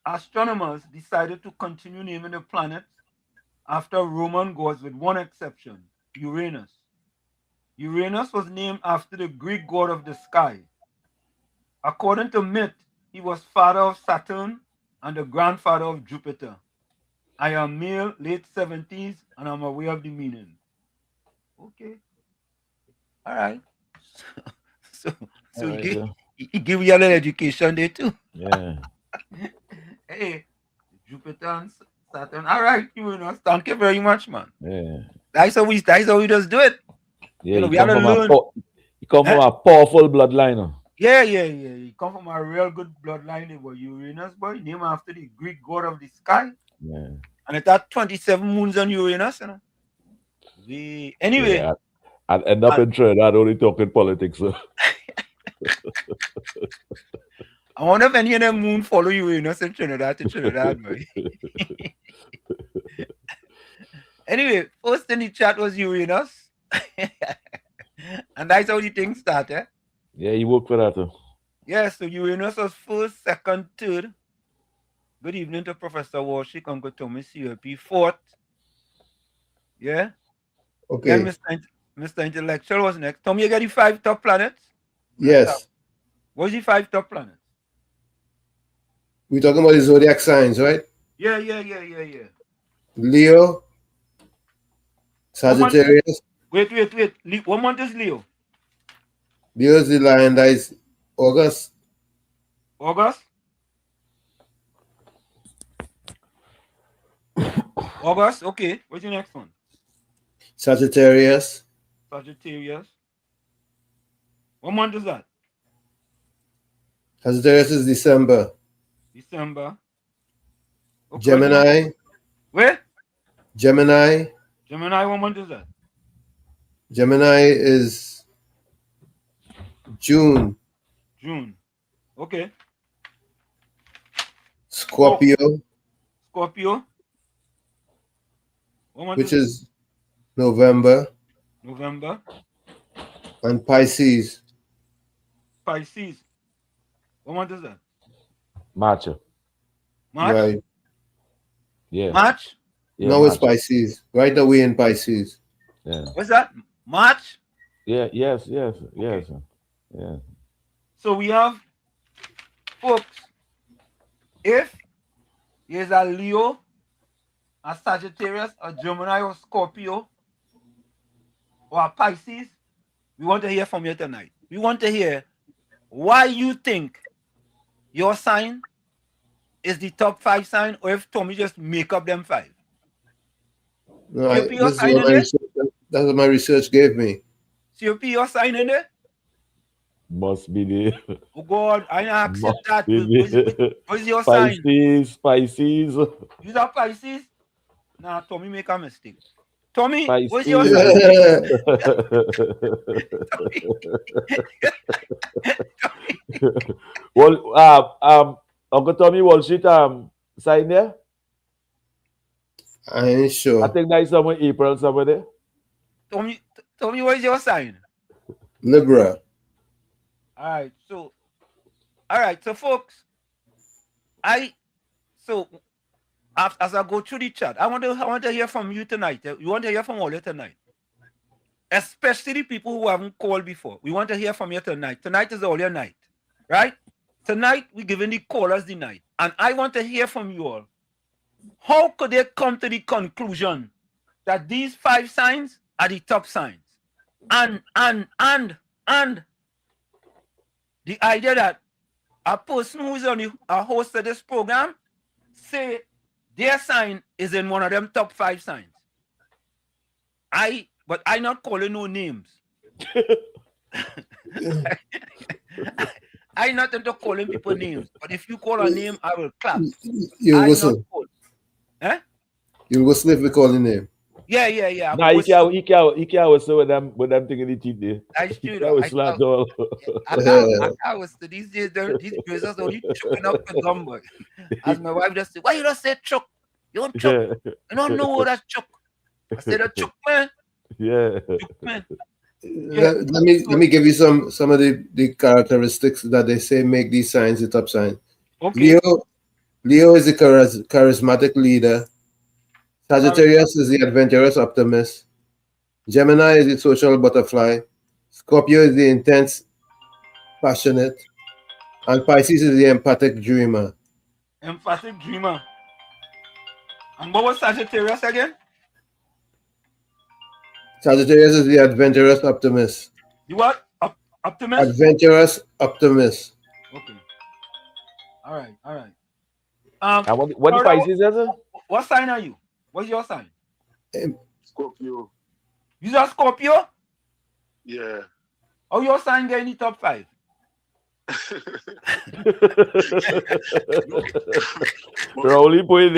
[SPEAKER 6] Astronomers decided to continue naming the planets after Roman gods with one exception, Uranus. Uranus was named after the Greek god of the sky. According to myth, he was father of Saturn and the grandfather of Jupiter. I am male, late 70s, and I'm aware of the meaning. Okay. All right. So
[SPEAKER 15] Right,
[SPEAKER 6] he give you a little education there too.
[SPEAKER 15] Yeah.
[SPEAKER 6] Hey, Jupiter and Saturn. All right, Uranus. Thank you very much, man.
[SPEAKER 15] Yeah.
[SPEAKER 6] That's how we just do it.
[SPEAKER 15] Yeah,
[SPEAKER 6] You know,
[SPEAKER 15] he
[SPEAKER 6] we have
[SPEAKER 15] come
[SPEAKER 6] to
[SPEAKER 15] from
[SPEAKER 6] learn.
[SPEAKER 15] he come from a powerful bloodline.
[SPEAKER 6] Yeah. He come from a real good bloodline. They were Uranus, boy, named after the Greek god of the sky.
[SPEAKER 15] Yeah.
[SPEAKER 6] And it had 27 moons on Uranus, you know. Anyway.
[SPEAKER 15] Yeah, I'd end up in Trinidad only talking politics.
[SPEAKER 6] I wonder if any of them moon follow Uranus in Trinidad to Trinidad, boy. Anyway, first in the chat was Uranus. And that's how the thing started.
[SPEAKER 15] Yeah, he worked for that.
[SPEAKER 6] Yeah, so Uranus was first, second, third. Good evening to Professor Walshik, Uncle Thomas, CLP, fourth. Yeah?
[SPEAKER 14] Okay.
[SPEAKER 6] Then Mr. Intellectual was next. Tommy, you got the 5 top planets?
[SPEAKER 14] Yes.
[SPEAKER 6] What's the 5 top planets?
[SPEAKER 14] We're talking about the zodiac signs, right?
[SPEAKER 6] Yeah.
[SPEAKER 14] Leo, Sagittarius.
[SPEAKER 6] Wait. What month is Leo?
[SPEAKER 14] Leo is the lion, that is August.
[SPEAKER 6] August? August, okay. What's your next one?
[SPEAKER 14] Sagittarius.
[SPEAKER 6] Sagittarius. What month is that?
[SPEAKER 14] Sagittarius is December.
[SPEAKER 6] December. Okay,
[SPEAKER 14] Gemini.
[SPEAKER 6] Where?
[SPEAKER 14] Gemini.
[SPEAKER 6] Gemini, what month is that?
[SPEAKER 14] Gemini is June.
[SPEAKER 6] June. Okay.
[SPEAKER 14] Scorpio.
[SPEAKER 6] Scorpio. What month
[SPEAKER 14] which is November.
[SPEAKER 6] November.
[SPEAKER 14] And Pisces.
[SPEAKER 6] Pisces. What month is that?
[SPEAKER 15] March.
[SPEAKER 6] March?
[SPEAKER 14] Right.
[SPEAKER 15] Yeah.
[SPEAKER 6] March?
[SPEAKER 15] Yeah,
[SPEAKER 14] no,
[SPEAKER 15] March.
[SPEAKER 14] it's Pisces. Right away in Pisces.
[SPEAKER 15] Yeah.
[SPEAKER 6] What's that? March?
[SPEAKER 15] Yeah, yes. Yeah.
[SPEAKER 6] So we have, folks, if there's a Leo, a Sagittarius, a Gemini, or Scorpio, or a Pisces, we want to hear from you tonight. We want to hear why you think your sign is the top 5 sign, or if Tommy just make up them 5.
[SPEAKER 14] No,
[SPEAKER 6] So you put your sign in there?
[SPEAKER 14] That's what my research gave me.
[SPEAKER 6] So you put your sign in there?
[SPEAKER 15] Must be there.
[SPEAKER 6] Oh God, I don't accept that. What's your
[SPEAKER 15] Pisces,
[SPEAKER 6] sign?
[SPEAKER 15] Pisces.
[SPEAKER 6] You are Pisces? Nah, Tommy make a mistake. Tommy,
[SPEAKER 15] Pisces.
[SPEAKER 6] what's your sign?
[SPEAKER 15] Well, Uncle Tommy Wall Street sign there?
[SPEAKER 14] I ain't sure.
[SPEAKER 15] I think that is somewhere April somewhere there.
[SPEAKER 6] Tommy, what is your sign?
[SPEAKER 14] Libra.
[SPEAKER 6] All right, so folks, as I go through the chat, I want to hear from you tonight. You want to hear from all you tonight, especially the people who haven't called before. We want to hear from you tonight. Tonight is all your night, right? Tonight we're giving the callers the night, and I want to hear from you all. How could they come to the conclusion that these 5 signs are the top signs, and the idea that a person who is on a host of this program say their sign is in one of them top 5 signs. But I not calling no names. I not into calling people names. But if you call a name, I will clap.
[SPEAKER 14] You whistle.
[SPEAKER 6] Eh?
[SPEAKER 14] You whistle if we call the name.
[SPEAKER 6] Yeah.
[SPEAKER 15] Nah, he can't whistle with them thinking the teeth there.
[SPEAKER 6] That's true.
[SPEAKER 15] I
[SPEAKER 6] can't whistle. These days, these girls only choking up the gum, boy. As my wife just say, why you don't say choke? You don't choke. You don't know what that's choke. I said a choke, man.
[SPEAKER 15] Yeah.
[SPEAKER 6] Choke, man.
[SPEAKER 14] Let me give you some of the characteristics that they say make these signs the top sign.
[SPEAKER 6] Okay.
[SPEAKER 14] Leo is the charismatic leader. Sagittarius is the adventurous optimist. Gemini is the social butterfly. Scorpio is the intense, passionate. And Pisces is the empathic dreamer.
[SPEAKER 6] Empathic dreamer. And what was Sagittarius again?
[SPEAKER 14] Sagittarius is the adventurous optimist.
[SPEAKER 6] You what? Optimist?
[SPEAKER 14] Adventurous optimist.
[SPEAKER 6] Okay. All right.
[SPEAKER 15] What Pisces is?
[SPEAKER 6] What sign are you? What's your sign?
[SPEAKER 3] Scorpio.
[SPEAKER 6] You are Scorpio?
[SPEAKER 3] Yeah.
[SPEAKER 6] Oh, your sign get in the top 5.
[SPEAKER 15] Rowley point.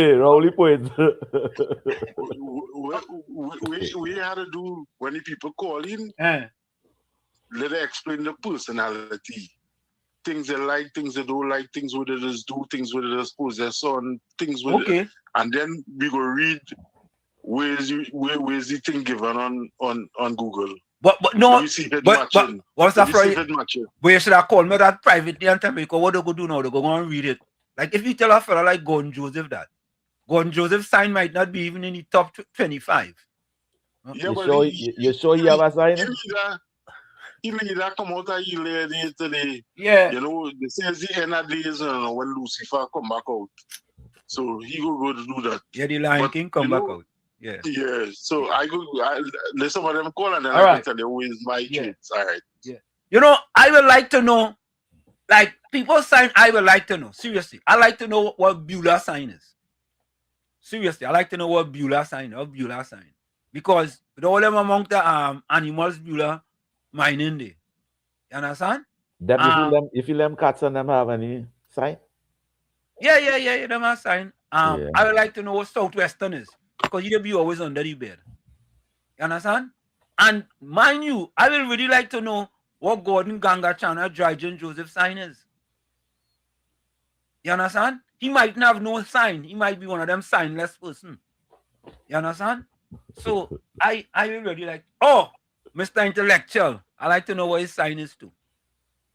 [SPEAKER 3] We had to do when the people call in. Let them explain the personality. Things they like, things they don't like, things where they just do, things where they just possess on, things where
[SPEAKER 6] okay.
[SPEAKER 3] And then we go read where's the thing given on Google.
[SPEAKER 6] But no,
[SPEAKER 3] but
[SPEAKER 6] what's that for you? But you should have called me that privately and tell me, what they go do now? They go and read it. Like if you tell a fella like Gordon Joseph that, Gordon Joseph's sign might not be even in the top 25.
[SPEAKER 3] Yeah,
[SPEAKER 15] you sure he have a sign?
[SPEAKER 3] Even that come out of today.
[SPEAKER 6] Yeah.
[SPEAKER 3] You know, they say it's the end of days when Lucifer come back out. So he go to do that.
[SPEAKER 6] Yeah, the Lion King come back out. Yeah.
[SPEAKER 3] Yeah. So I let some of them call and then
[SPEAKER 6] all
[SPEAKER 3] I
[SPEAKER 6] right.
[SPEAKER 3] can tell you who is my kids. All right.
[SPEAKER 6] Yeah. You know, I would like to know, like people sign, I would like to know. Seriously. I like to know what Beulah's sign is. seriously, I like to know what Beulah sign, because with all them among the animals Beulah mining there. You understand?
[SPEAKER 15] Them if you them cats and them have any sign?
[SPEAKER 6] Yeah, them have sign.
[SPEAKER 15] Yeah.
[SPEAKER 6] I would like to know what Southwestern is, because you'll be always under the bed. You understand? And mind you, I will really like to know what Gordon Ganga Chana Dryden Joseph sign is. You understand? He might not have no sign. He might be one of them signless person. You understand? So I will really like, oh, Mr. Intellectual, I like to know what his sign is too.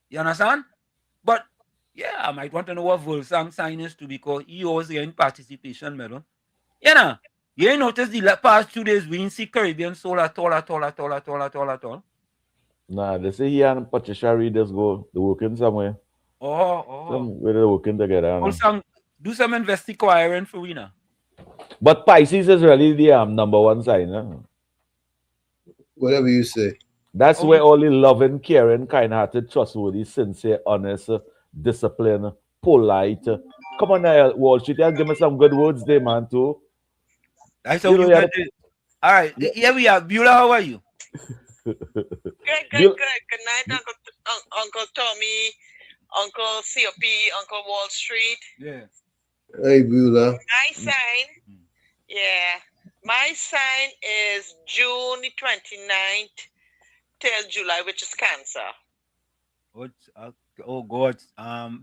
[SPEAKER 6] You understand? But yeah, I might want to know what Volsang sign is too, because he always getting participation medal. You know, you ain't noticed the past 2 days we didn't see Caribbean soul at all.
[SPEAKER 15] Nah, they say he and Patricia Reed just go they working somewhere. Where they working together.
[SPEAKER 6] Volsang, do some investigating for we now.
[SPEAKER 15] But Pisces is really the number one sign. Huh?
[SPEAKER 14] Whatever you say.
[SPEAKER 15] That's where all the loving, caring, kind-hearted, trustworthy, sincere, honest, disciplined, polite. Come on now, Wall Street, give me some good words there, man, too.
[SPEAKER 6] That's how you get it. All right, here we are. Beulah, how are you?
[SPEAKER 18] Good. Good night, Uncle Tommy, Uncle COP, Uncle Wall Street.
[SPEAKER 6] Yeah.
[SPEAKER 14] Hey, Beulah.
[SPEAKER 18] My sign, my sign is June 29th till July, which is Cancer.
[SPEAKER 6] Oh God,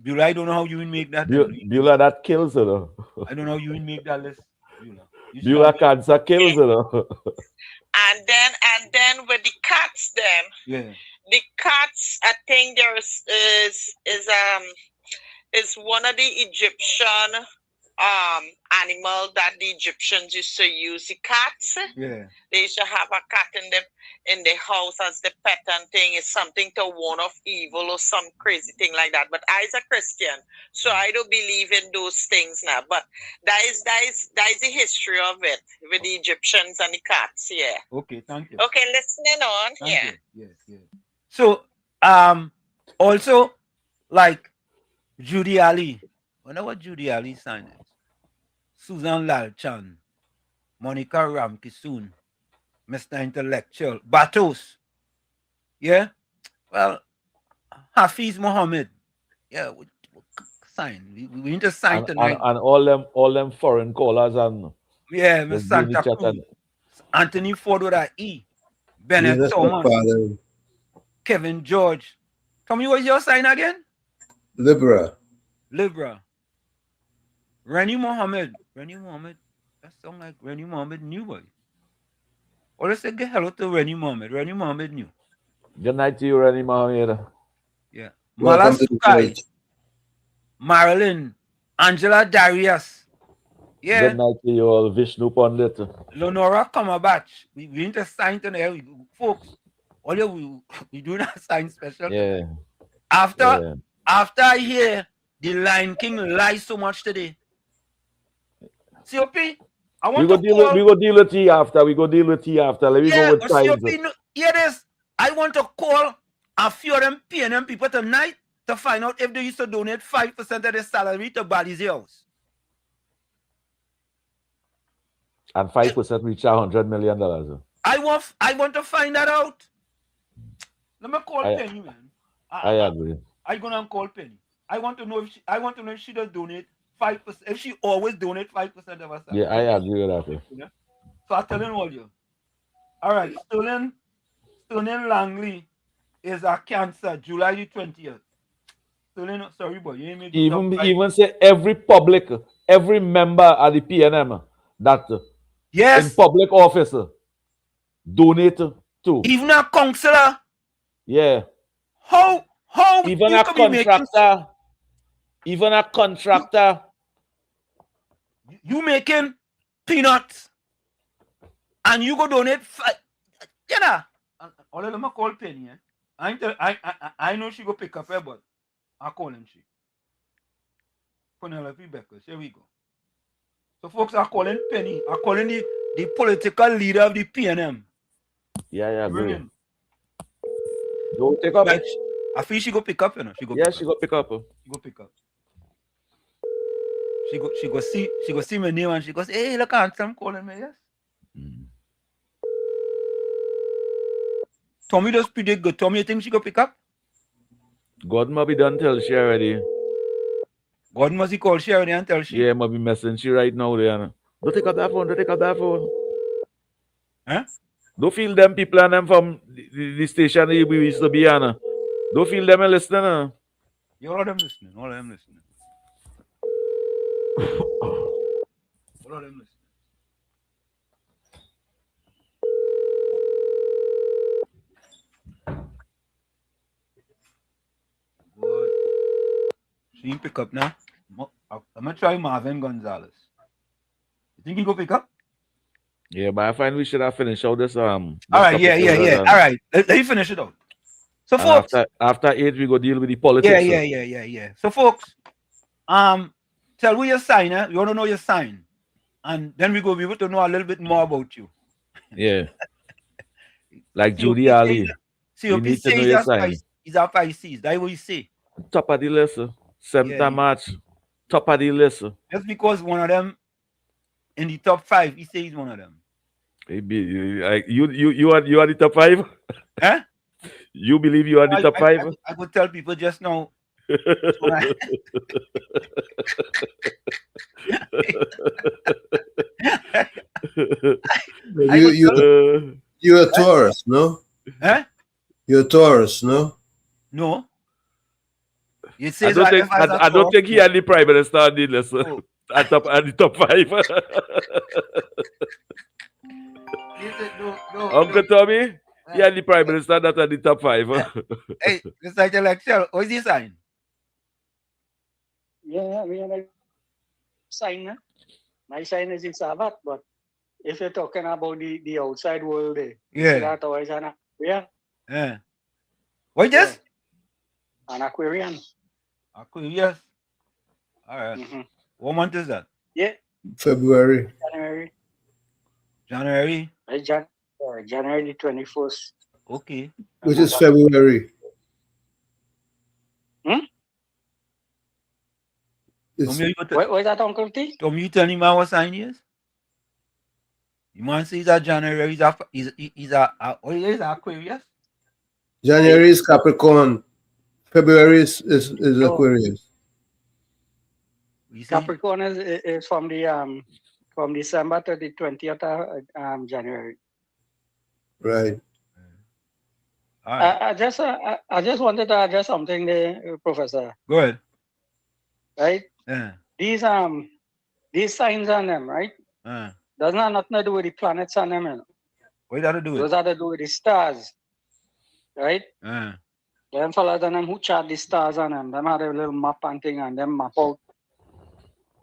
[SPEAKER 6] Beulah, I don't know how you will make that.
[SPEAKER 15] Beulah, that kills her, though.
[SPEAKER 6] I don't know how you will make that list, Beulah.
[SPEAKER 15] Beulah Cancer kills her, though.
[SPEAKER 18] And then with the cats, the cats, I think there is one of the Egyptian animal that the Egyptians used to use. The cats.
[SPEAKER 6] Yeah.
[SPEAKER 18] They used to have a cat in the house as the pet and thing. Is something to warn of evil or some crazy thing like that. But I is a Christian, so I don't believe in those things now. But that is the history of it with the Egyptians and the cats. Yeah.
[SPEAKER 6] Okay, thank you.
[SPEAKER 18] Okay, listening on.
[SPEAKER 6] Thank you. Yes. So also like Judy Ali. I wonder what Judy Ali sign is. Susan Lalchan, Monica Ramkisoon, Mr. Intellectual, Batos. Yeah? Well, Hafiz Mohammed. Yeah, we sign. We need to sign tonight.
[SPEAKER 15] And all them foreign callers and
[SPEAKER 6] Miss Santa Cruz. Anthony Ford with an E. Bennett Thomas. Kevin George. Tommy, what's your sign again?
[SPEAKER 14] Libra.
[SPEAKER 6] Rennie Mohammed. That sounds like Rennie Mohammed new boy. Or let's say get hello to Rennie Mohammed. Rennie Mohammed new.
[SPEAKER 15] Good night to you, Rennie Mohammed.
[SPEAKER 6] Yeah. Malasukai. Marilyn. Angela Darius. Yeah.
[SPEAKER 15] Good night to you all, Vishnu Pandit.
[SPEAKER 6] Lenora Cumberbatch. We need to sign tonight. Folks, all we do not sign special.
[SPEAKER 15] Yeah.
[SPEAKER 6] After I hear the Lion King lie so much today. COP, I want
[SPEAKER 15] we go deal with tea after. Let me go with
[SPEAKER 6] COP, hear this. I want to call a few of them PNM people tonight to find out if they used to donate 5% of their salary to Bali's house.
[SPEAKER 15] And 5% reach $100 million.
[SPEAKER 6] I want to find that out. Let me call Penny, man.
[SPEAKER 15] I agree.
[SPEAKER 6] I'm gonna call Penny. I want to know if she does donate 5%. If she always donate 5% of her salary.
[SPEAKER 15] Yeah, I agree with that.
[SPEAKER 6] Yeah? So I'm telling all you. All right, Sterling Langley is a Cancer, July the 20th. Sterling, sorry, boy, you ain't made
[SPEAKER 15] even say every member of the PNM that in public office donate to.
[SPEAKER 6] Even a councillor.
[SPEAKER 15] Yeah.
[SPEAKER 6] How
[SPEAKER 15] even a contractor. Even a contractor.
[SPEAKER 6] You making peanuts and you go donate let me call Penny. I know she go pick up her, but I call him she. Penelope Beckers. Here we go. So folks are calling Penny. Are calling the political leader of the PNM.
[SPEAKER 15] Yeah, I agree. Don't take up.
[SPEAKER 6] I feel she go pick up, you know. She go pick up.
[SPEAKER 15] She go pick up.
[SPEAKER 6] She go see my name and she goes, hey, look, handsome calling me, yes. Tommy does pretty good. Tommy, you think she go pick up?
[SPEAKER 15] God must be done tell she already.
[SPEAKER 6] God must he call she already and tell she?
[SPEAKER 15] Yeah, must be messaging she right now there. Don't take up that phone, don't take up that phone.
[SPEAKER 6] Huh?
[SPEAKER 15] Don't feel them people and them from the station we used to be on. Don't feel them and listening.
[SPEAKER 6] You all of them listening. All of them listening. All of them listening. Good. She ain't pick up now. I'm gonna try Marvin Gonzalez. You think he go pick up?
[SPEAKER 15] Yeah, but I find we should have finished all this
[SPEAKER 6] All right, yeah. All right. Let me finish it out. So folks,
[SPEAKER 15] after 8 we go deal with the politics.
[SPEAKER 6] Yeah. So folks, tell we your sign, we want to know your sign. And then we go be able to know a little bit more about you.
[SPEAKER 15] Yeah. Like Judy Ali.
[SPEAKER 6] You need to know your sign. He's a Pisces. That's what you say.
[SPEAKER 15] Top of the list. 7th March. Top of the list.
[SPEAKER 6] Just because one of them in the top 5, he says he's one of them.
[SPEAKER 15] You are the top 5?
[SPEAKER 6] Huh?
[SPEAKER 15] You believe you are the top 5?
[SPEAKER 6] I could tell people just now.
[SPEAKER 14] You're a Taurus, no?
[SPEAKER 6] Huh?
[SPEAKER 14] You're a Taurus, no?
[SPEAKER 6] No.
[SPEAKER 15] I don't think he had the prime minister on the list. At the top 5. Uncle Tommy, he had the prime minister not at the top 5.
[SPEAKER 6] Hey, it's like election. What's the sign?
[SPEAKER 19] Yeah, we have a sign. My sign is in Sabbath, but if you're talking about the outside world, that's always an Aquarian.
[SPEAKER 6] Yeah. What is?
[SPEAKER 19] An Aquarian.
[SPEAKER 6] Aquarius. All right. Mm-hmm. What month is that?
[SPEAKER 19] Yeah.
[SPEAKER 14] February.
[SPEAKER 6] January.
[SPEAKER 19] January the 21st.
[SPEAKER 6] Okay.
[SPEAKER 14] Which is February.
[SPEAKER 19] What is that, Uncle T?
[SPEAKER 6] Tommy, you tell him what sign he is? You man say he's a January, he's a Aquarius?
[SPEAKER 14] January is Capricorn. February is Aquarius.
[SPEAKER 19] Capricorn is from December to the 20th of January.
[SPEAKER 14] Right.
[SPEAKER 19] I just wanted to address something there, Professor.
[SPEAKER 6] Go ahead.
[SPEAKER 19] Right?
[SPEAKER 6] Yeah.
[SPEAKER 19] These signs on them, right? Does not nothing to do with the planets on them. You know?
[SPEAKER 6] What does that do with?
[SPEAKER 19] Those are to do with the stars. Right? Them fellas on them who chart the stars on them have a little map and thing and them map out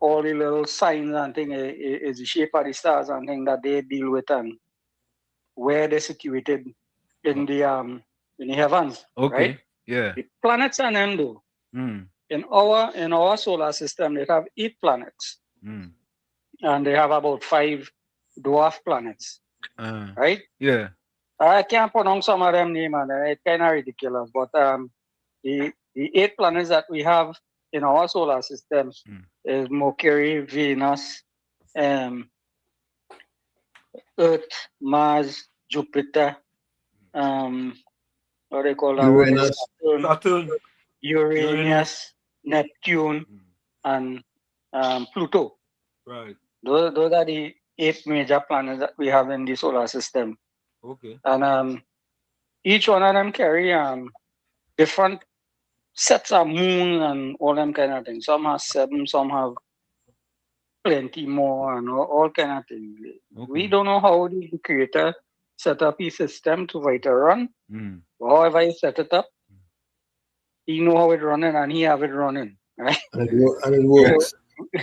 [SPEAKER 19] all the little signs and thing is the shape of the stars and thing that they deal with and where they're situated in the heavens.
[SPEAKER 6] Okay.
[SPEAKER 19] Right?
[SPEAKER 6] Yeah.
[SPEAKER 19] The planets on them though. In our solar system, they have 8 planets. And they have about 5 dwarf planets. Right?
[SPEAKER 6] Yeah.
[SPEAKER 19] I can't pronounce some of them names, and it's kind of ridiculous. But the 8 planets that we have in our solar system is Mercury, Venus, Earth, Mars, Jupiter, what they call that?
[SPEAKER 6] Saturn.
[SPEAKER 19] Uranus, Neptune, and Pluto.
[SPEAKER 6] Right.
[SPEAKER 19] Those are the 8 major planets that we have in the solar system.
[SPEAKER 6] Okay.
[SPEAKER 19] And each one of them carry different sets of moons and all them kind of things. Some have 7, some have plenty more, and all kind of things. Okay. We don't know how the creator set up his system to write a run. However he set it up, he know how it's running and he have it running. Right?
[SPEAKER 14] And it works.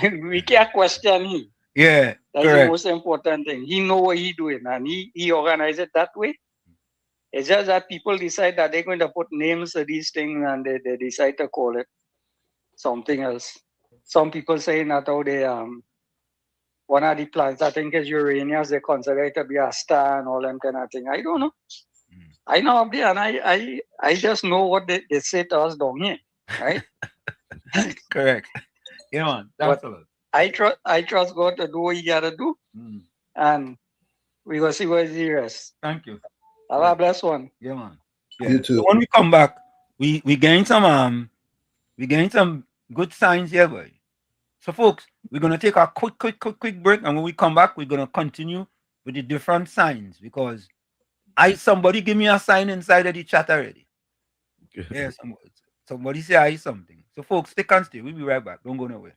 [SPEAKER 19] We can't question him.
[SPEAKER 6] Yeah.
[SPEAKER 19] That's the most important thing. He know what he doing and he organize it that way. It's just that people decide that they're going to put names to these things and they decide to call it something else. Some people saying that how they one of the planets, I think is Uranus, they consider it to be a star and all them kind of thing. I don't know. I know up there and I just know what they say to us down here. Right?
[SPEAKER 6] Correct. You know, that's
[SPEAKER 19] I trust God to do what He gotta do, and we gonna see where the rest.
[SPEAKER 6] Thank you.
[SPEAKER 19] Have a blessed one.
[SPEAKER 6] Yeah, man. Yeah.
[SPEAKER 14] You too.
[SPEAKER 6] So when we come back, we gain some good signs here, boy. So folks, we're gonna take a quick break, and when we come back, we're gonna continue with the different signs because somebody give me a sign inside of the chat already. Yeah, somebody say I something. So folks, stay and stay. We'll be right back. Don't go nowhere.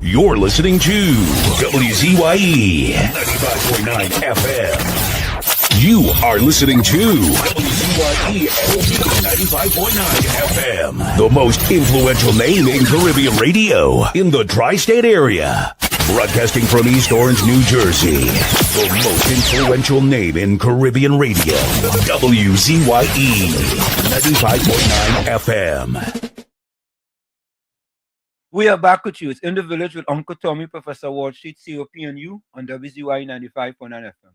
[SPEAKER 1] You're listening to WZYE 95.9 FM. You are listening to WZYE 95.9 FM, the most influential name in Caribbean radio in the tri-state area. Broadcasting from East Orange, New Jersey, the most influential name in Caribbean radio, WZYE 95.9 FM.
[SPEAKER 6] We are back with you. It's In the Village with Uncle Tommy, Professor Wall Street, COPNU on WZYE 95.9 FM.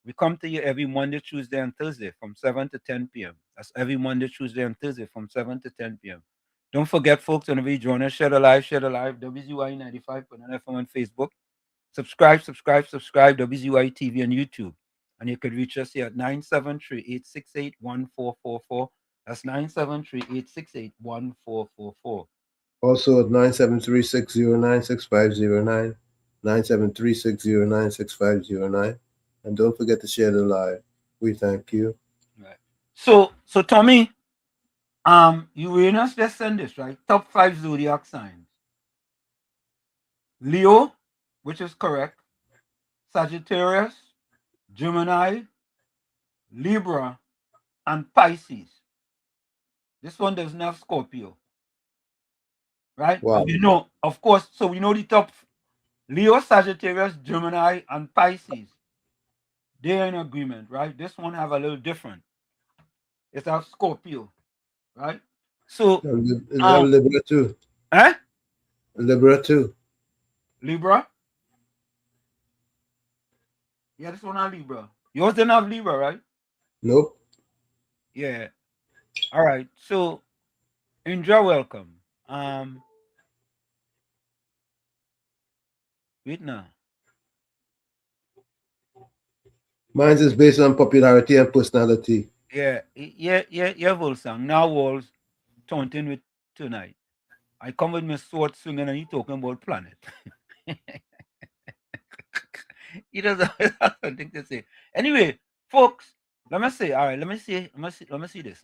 [SPEAKER 6] We come to you every Monday, Tuesday, and Thursday from 7 to 10 p.m. That's every Monday, Tuesday, and Thursday from 7 to 10 p.m. Don't forget, folks, whenever you join us, share the live, WZYE 95.9 FM on Facebook. Subscribe, WZYE TV on YouTube. And you can reach us here at 973-868-1444. That's 973-868-1444.
[SPEAKER 14] Also at 973-609-6509, 973-609-6509. And don't forget to share the live. We thank you.
[SPEAKER 6] Right. So Tommy, Uranus just sent this, right? Top 5 zodiac signs. Leo, which is correct. Sagittarius, Gemini, Libra, and Pisces. This one doesn't have Scorpio. Right?
[SPEAKER 14] Wow.
[SPEAKER 6] You know, of course, so we know the top Leo, Sagittarius, Gemini, and Pisces. They're in agreement, right? This one have a little different. It's a Scorpio, right? So
[SPEAKER 14] Libra too.
[SPEAKER 6] Eh?
[SPEAKER 14] Libra too.
[SPEAKER 6] Libra? Yeah, this one have Libra. Yours didn't have Libra, right?
[SPEAKER 14] Nope.
[SPEAKER 6] Yeah. All right. So Indra, welcome. Wait now.
[SPEAKER 14] Mine is based on popularity and personality.
[SPEAKER 6] Yeah, Volsang. Now Walls taunting with tonight. I come with my sword swinging and he talking about planet. He doesn't have something to say. Anyway, folks, let me see this.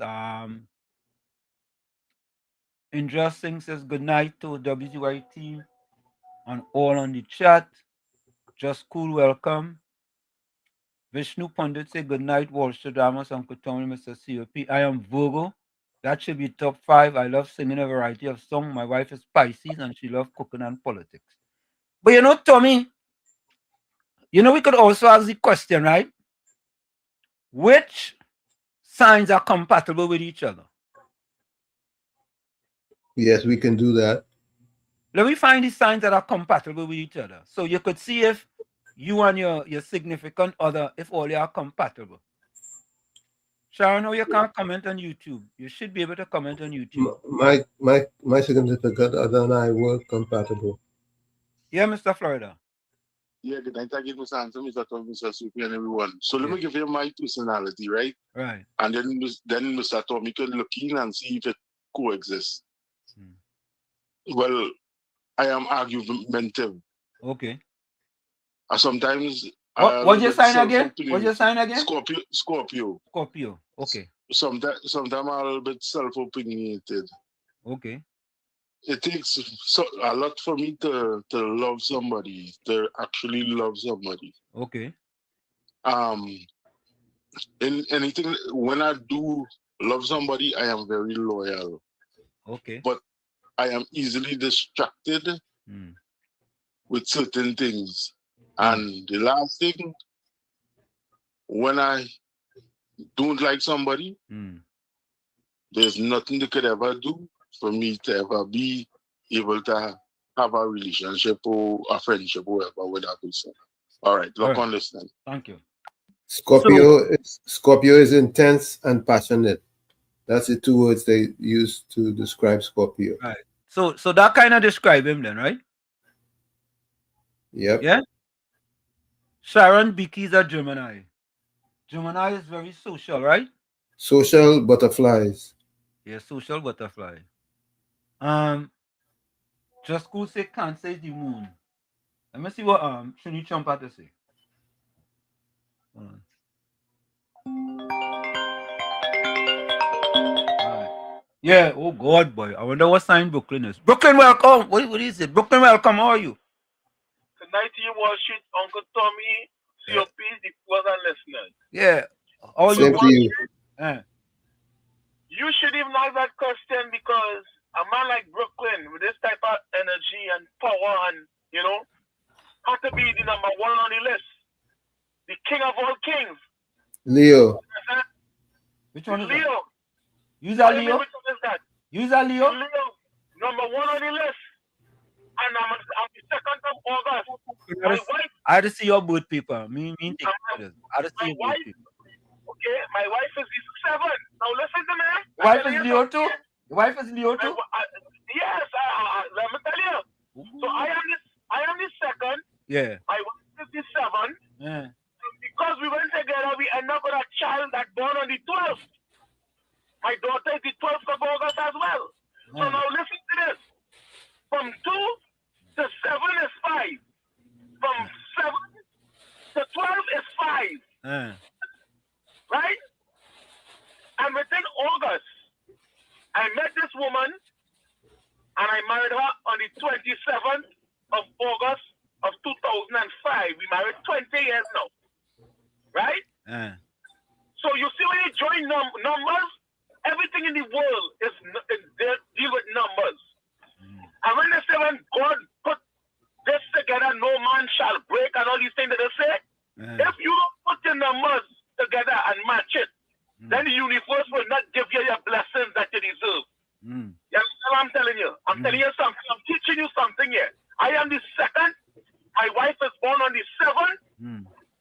[SPEAKER 6] Indra Singh says good night to WZYE team and all on the chat. Just cool, welcome. Vishnu Pandit say good night, Wall Street Dramas, Uncle Tommy, Mr. COP. I am Virgo. That should be top 5. I love singing a variety of songs. My wife is Pisces and she loves cooking and politics. But you know, Tommy, you know, we could also ask the question, right? Which signs are compatible with each other?
[SPEAKER 14] Yes, we can do that.
[SPEAKER 6] Let me find the signs that are compatible with each other. So you could see if you and your significant other, if all you are compatible. Sharon, no, you can't comment on YouTube. You should be able to comment on YouTube.
[SPEAKER 14] My significant other and I were compatible.
[SPEAKER 6] Yeah, Mr. Florida.
[SPEAKER 20] Yeah, good night. Thank you, Mr. Anthony, Mr. Tom, Mr. Supi, and everyone. So let me give you my personality, right?
[SPEAKER 6] Right.
[SPEAKER 20] And then Mr. Tommy can look in and see if it coexists. Well, I am argumentative.
[SPEAKER 6] Okay.
[SPEAKER 20] Sometimes.
[SPEAKER 6] What's your sign again? What's your sign again?
[SPEAKER 20] Scorpio.
[SPEAKER 6] Scorpio. Okay.
[SPEAKER 20] Sometimes I'm a little bit self-opinionated.
[SPEAKER 6] Okay.
[SPEAKER 20] It takes a lot for me to love somebody, to actually love somebody.
[SPEAKER 6] Okay.
[SPEAKER 20] In anything, when I do love somebody, I am very loyal.
[SPEAKER 6] Okay.
[SPEAKER 20] But I am easily distracted with certain things. And the last thing, when I don't like somebody, there's nothing they could ever do for me to ever be able to have a relationship or a friendship or whatever with that person. All right, look on this then.
[SPEAKER 6] Thank you.
[SPEAKER 14] Scorpio is intense and passionate. That's the two words they use to describe Scorpio.
[SPEAKER 6] Right. So that kind of describe him then, right?
[SPEAKER 14] Yep.
[SPEAKER 6] Yeah. Sharon Beakey is a Gemini. Gemini is very social, right?
[SPEAKER 14] Social butterflies.
[SPEAKER 6] Yeah, social butterfly. Just cool say Cancer is the moon. Let me see what Trini Trump had to say. Yeah, oh God, boy. I wonder what sign Brooklyn is. Brooklyn, welcome. What is it? Brooklyn, welcome. How are you?
[SPEAKER 21] Tonight you Wall Street, Uncle Tommy, COP, the wasn't listeners.
[SPEAKER 6] Yeah. How are
[SPEAKER 14] Same
[SPEAKER 6] you?
[SPEAKER 14] to you.
[SPEAKER 21] You should even ask that question because a man like Brooklyn with this type of energy and power and, you know, had to be the number one on the list. The king of all kings.
[SPEAKER 14] Leo.
[SPEAKER 6] Which one is
[SPEAKER 21] Leo.
[SPEAKER 6] that? Use a Leo?
[SPEAKER 21] Which one is that?
[SPEAKER 6] Use a Leo?
[SPEAKER 21] Leo, number one on the list. And I'm the 2nd of August.
[SPEAKER 6] I had to see your birth paper. Me take pictures. I had to see your birth paper.
[SPEAKER 21] Okay, my wife is the 7th. Now listen to me.
[SPEAKER 6] Your wife is Leo too? Your wife is Leo too?
[SPEAKER 21] Yes, let me tell you. So I am the 2nd.
[SPEAKER 6] Yeah.
[SPEAKER 21] My wife is the 7th.
[SPEAKER 6] Yeah.
[SPEAKER 21] Because we went together, we end up with a child that born on the 12th. My daughter is the 12th of August as well. So now listen to this. From 2 to 7 is 5. From 7 to 12 is 5. Right? And within August, I met this woman and I married her on the 27th of August of 2005. We married 20 years now. Right? So you see when you join numbers, everything in the world is deal with numbers. And when they say when God put this together, no man shall break and all these things that they say, if you don't put your numbers together and match it, then the universe will not give you your blessings that you deserve. You understand what I'm telling you? I'm telling you something. I'm teaching you something here. I am the 2nd. My wife is born on the 7th.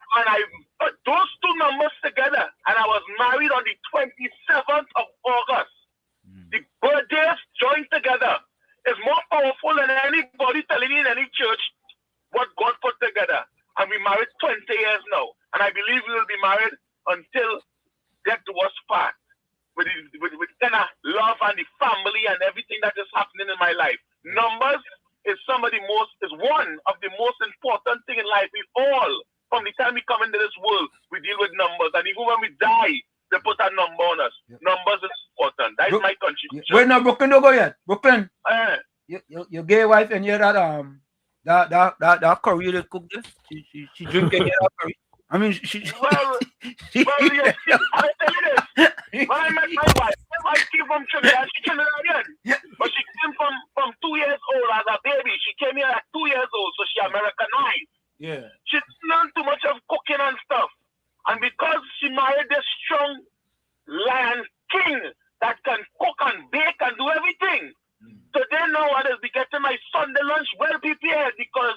[SPEAKER 21] And I put those two numbers together and I was married on the 27th of August. The birthdays joined together is more powerful than anybody telling you in any church what God put together. And we married 20 years now. And I believe we will be married until death do us part. With kind of love and the family and everything that is happening in my life. Numbers is one of the most important thing in life. We all, from the time we come into this world, we deal with numbers. And even when we die, they put a number on us. Numbers is important. That is my contribution.
[SPEAKER 6] Wait, no, Brooklyn, don't go yet. Brooklyn, your gay wife and you that curry you cook this? She drinking that curry. I mean,
[SPEAKER 21] well, yes, I tell you this. When I met my wife came from Trinidad. She's Trinidadian, but she came from 2 years old as a baby. She came here at 2 years old, so she Americanized.
[SPEAKER 6] Yeah.
[SPEAKER 21] She didn't learn too much of cooking and stuff, and because she married this strong lion king that can cook and bake and do everything. Today nowadays we getting my Sunday lunch well prepared because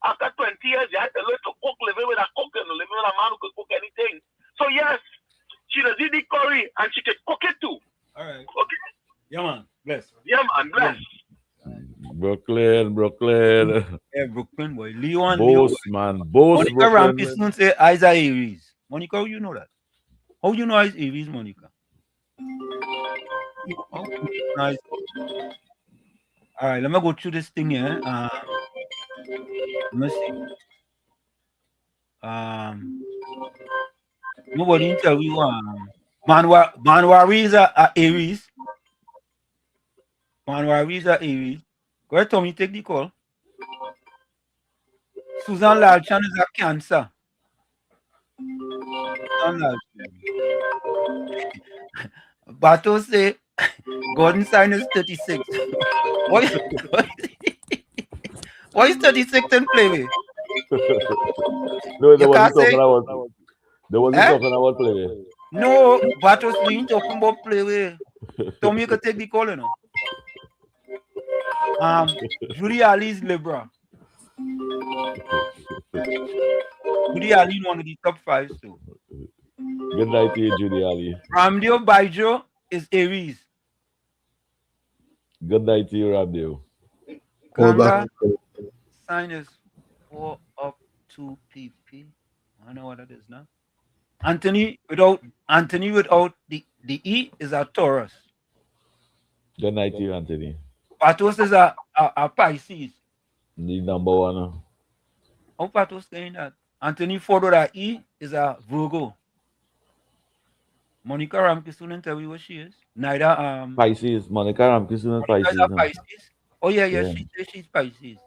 [SPEAKER 21] after 20 years you had to learn to cook, living with a cook and living with a man who could cook anything. So yes, she does eat the curry and she can cook it too.
[SPEAKER 6] All right.
[SPEAKER 21] Okay.
[SPEAKER 6] Yeah, man. Bless.
[SPEAKER 21] Yeah, man. Bless.
[SPEAKER 15] Brooklyn.
[SPEAKER 6] Yeah, Brooklyn, boy. Leon.
[SPEAKER 15] Boss, man. Boss,
[SPEAKER 6] Monica Rampison say eyes are Aries. Monica, how you know that? How you know eyes Aries, Monica? Nice. All right, let me go through this thing here. Let me see. Nobody tell you Manwaris are Aries. Manwaris are Aries. Go ahead, Tommy, take the call. Susan Lalchan is a Cancer. Susan Lalchan. Bato say Gordon sign is 36. Why is 36 and play with?
[SPEAKER 15] No, they wasn't talking about play with.
[SPEAKER 6] No, Bato ain't talking about play with. Tommy, you can take the call, Judy Ali is Libra. Judy Ali one of the top 5 too.
[SPEAKER 15] Good night to you, Judy Ali.
[SPEAKER 6] Ramdio Baijo is Aries.
[SPEAKER 15] Good night to you, Ramdale.
[SPEAKER 14] Hold back.
[SPEAKER 6] Cancer sign is 4 up 2 PP. I know what that is now. Anthony without the E is a Taurus.
[SPEAKER 15] Good night to you, Anthony.
[SPEAKER 6] Patos is a Pisces.
[SPEAKER 15] The number one.
[SPEAKER 6] How Patos saying that? Anthony Ford with a E is a Virgo. Monica Ramkis didn't tell you what she is. Neither
[SPEAKER 15] Pisces. Monica Ramkis is
[SPEAKER 6] Monica is
[SPEAKER 15] Pisces.
[SPEAKER 6] a
[SPEAKER 15] No?
[SPEAKER 6] Pisces. Oh yeah,
[SPEAKER 15] Yeah.
[SPEAKER 6] she says she's Pisces.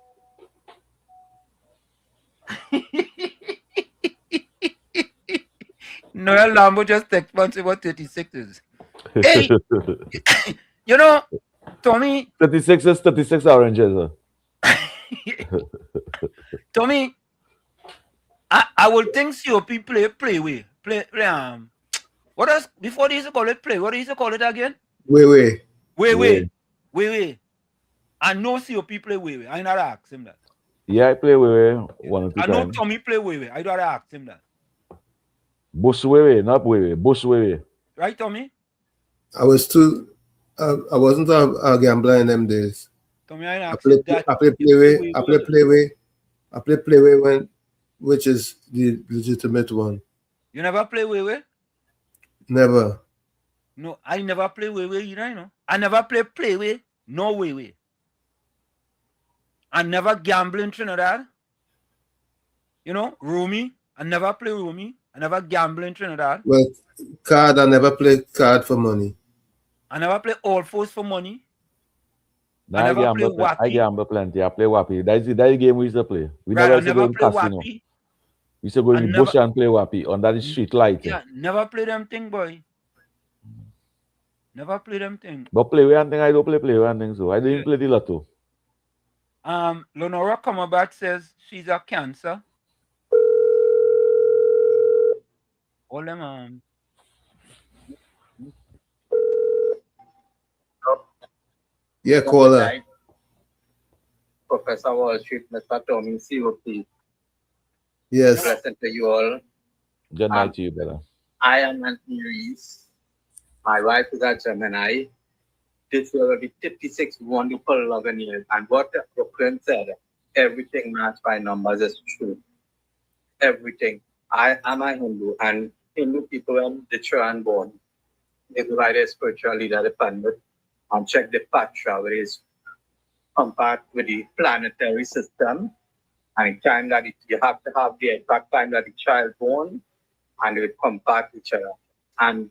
[SPEAKER 6] Noel Lambo just text once about 36s. Hey, you know, Tommy.
[SPEAKER 15] 36 is 36 oranges.
[SPEAKER 6] Tommy, I will think COP play what else before they used to call it play? What they used to call it again?
[SPEAKER 14] Wait.
[SPEAKER 6] I know COP play way. I never asked him that.
[SPEAKER 15] Yeah, I play way one or two
[SPEAKER 6] I know
[SPEAKER 15] times.
[SPEAKER 6] Tommy play way. I gotta ask him that.
[SPEAKER 15] Bush way, not way. Bush way.
[SPEAKER 6] Right, Tommy?
[SPEAKER 14] I wasn't a gambler in them days.
[SPEAKER 6] Tommy, I
[SPEAKER 14] play playway which is the legitimate one.
[SPEAKER 6] You never play way?
[SPEAKER 14] Never.
[SPEAKER 6] No, I never play way, you know. I never play way, no way. I never gamble in Trinidad. You know, Rumi. I never play Rumi. I never gamble in Trinidad.
[SPEAKER 14] Well, I never play card for money.
[SPEAKER 6] I never play all fours for money.
[SPEAKER 15] No, I gamble plenty. I play Wappy. That's the game we used to play. We never go in casino. We used to go in the bush and play Wappy under the street light.
[SPEAKER 6] Yeah, never play them thing, boy. Never play them thing.
[SPEAKER 15] But play and thing, I don't play and thing, so I didn't play the lotto.
[SPEAKER 6] Lenora Comerback says she's a Cancer. All them
[SPEAKER 14] Yeah, caller.
[SPEAKER 5] Professor Wall Street, Mr. Tommy COP.
[SPEAKER 14] Yes.
[SPEAKER 5] Blessed to you all.
[SPEAKER 15] Good night to you, brother.
[SPEAKER 5] I am an Aries. My wife is a Gemini. This will be 56 wonderful loving years. And what Brooklyn said, everything matched by numbers is true. Everything. I am a Hindu, and Hindu people are literal and born. They provide a spiritual leader dependent and check the patra, where is compared with the planetary system. And the time that you have to have the exact time that the child born, and it compact each other. And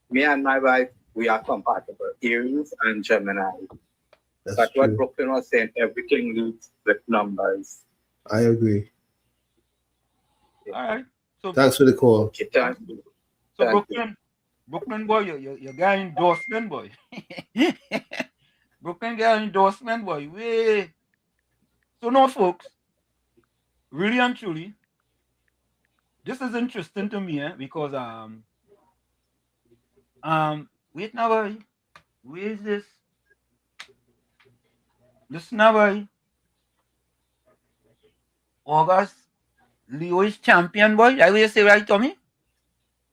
[SPEAKER 5] me and my wife, we are compatible, Aries and Gemini. But what Brooklyn was saying, everything leads with numbers.
[SPEAKER 14] I agree.
[SPEAKER 6] All right. So
[SPEAKER 14] thanks for the call.
[SPEAKER 5] Okay, thank you.
[SPEAKER 6] So Brooklyn boy, you got endorsement, boy. Brooklyn got endorsement, boy. Wait. So no, folks, really and truly, this is interesting to me, because wait now, boy. Where is this? Listen now, boy. August, Leo is champion, boy. I will say right, Tommy.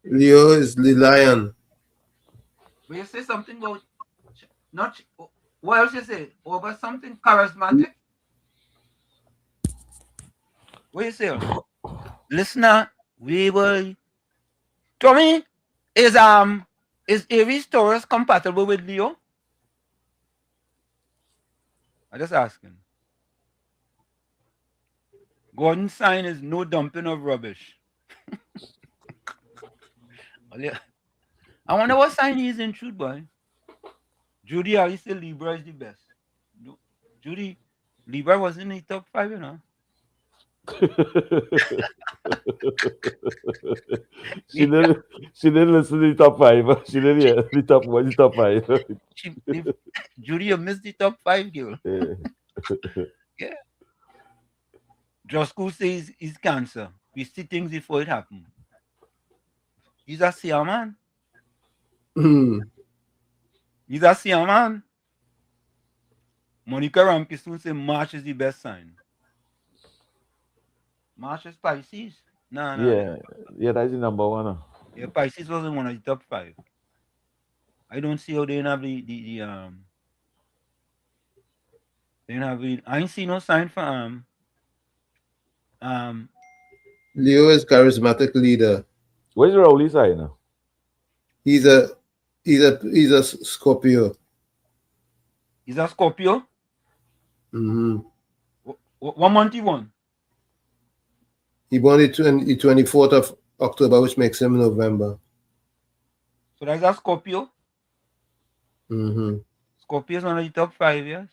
[SPEAKER 14] Leo is the lion.
[SPEAKER 6] Will you say something about not what else you say? August something charismatic? What you say? Listener, we will. Tommy, is Aries Taurus compatible with Leo? I'm just asking. Gordon's sign is no dumping of rubbish. I wonder what sign he is in truth, boy. Judy, I say Libra is the best. Judy, Libra was in the top 5, you know.
[SPEAKER 15] She didn't listen to the top 5. She didn't hear the top 1, the top 5.
[SPEAKER 6] Judy, you missed the top 5, girl. Yeah. Josco says he's Cancer. We see things before it happens. He's a seer man. He's a seer man. Monica Ramkis say March is the best sign. March is Pisces. No.
[SPEAKER 15] Yeah, that's the number 1.
[SPEAKER 6] Yeah, Pisces wasn't one of the top 5. I don't see how they have the they have the, I ain't see no sign for um
[SPEAKER 14] Leo is charismatic leader.
[SPEAKER 15] Where's Rowley sign?
[SPEAKER 14] He's a he's a Scorpio.
[SPEAKER 6] He's a Scorpio.
[SPEAKER 14] Mm-hmm.
[SPEAKER 6] What month he born?
[SPEAKER 14] He born the 24th of October, which makes him November.
[SPEAKER 6] So that's a Scorpio.
[SPEAKER 14] Mm-hmm.
[SPEAKER 6] Scorpio's one of the top 5 years.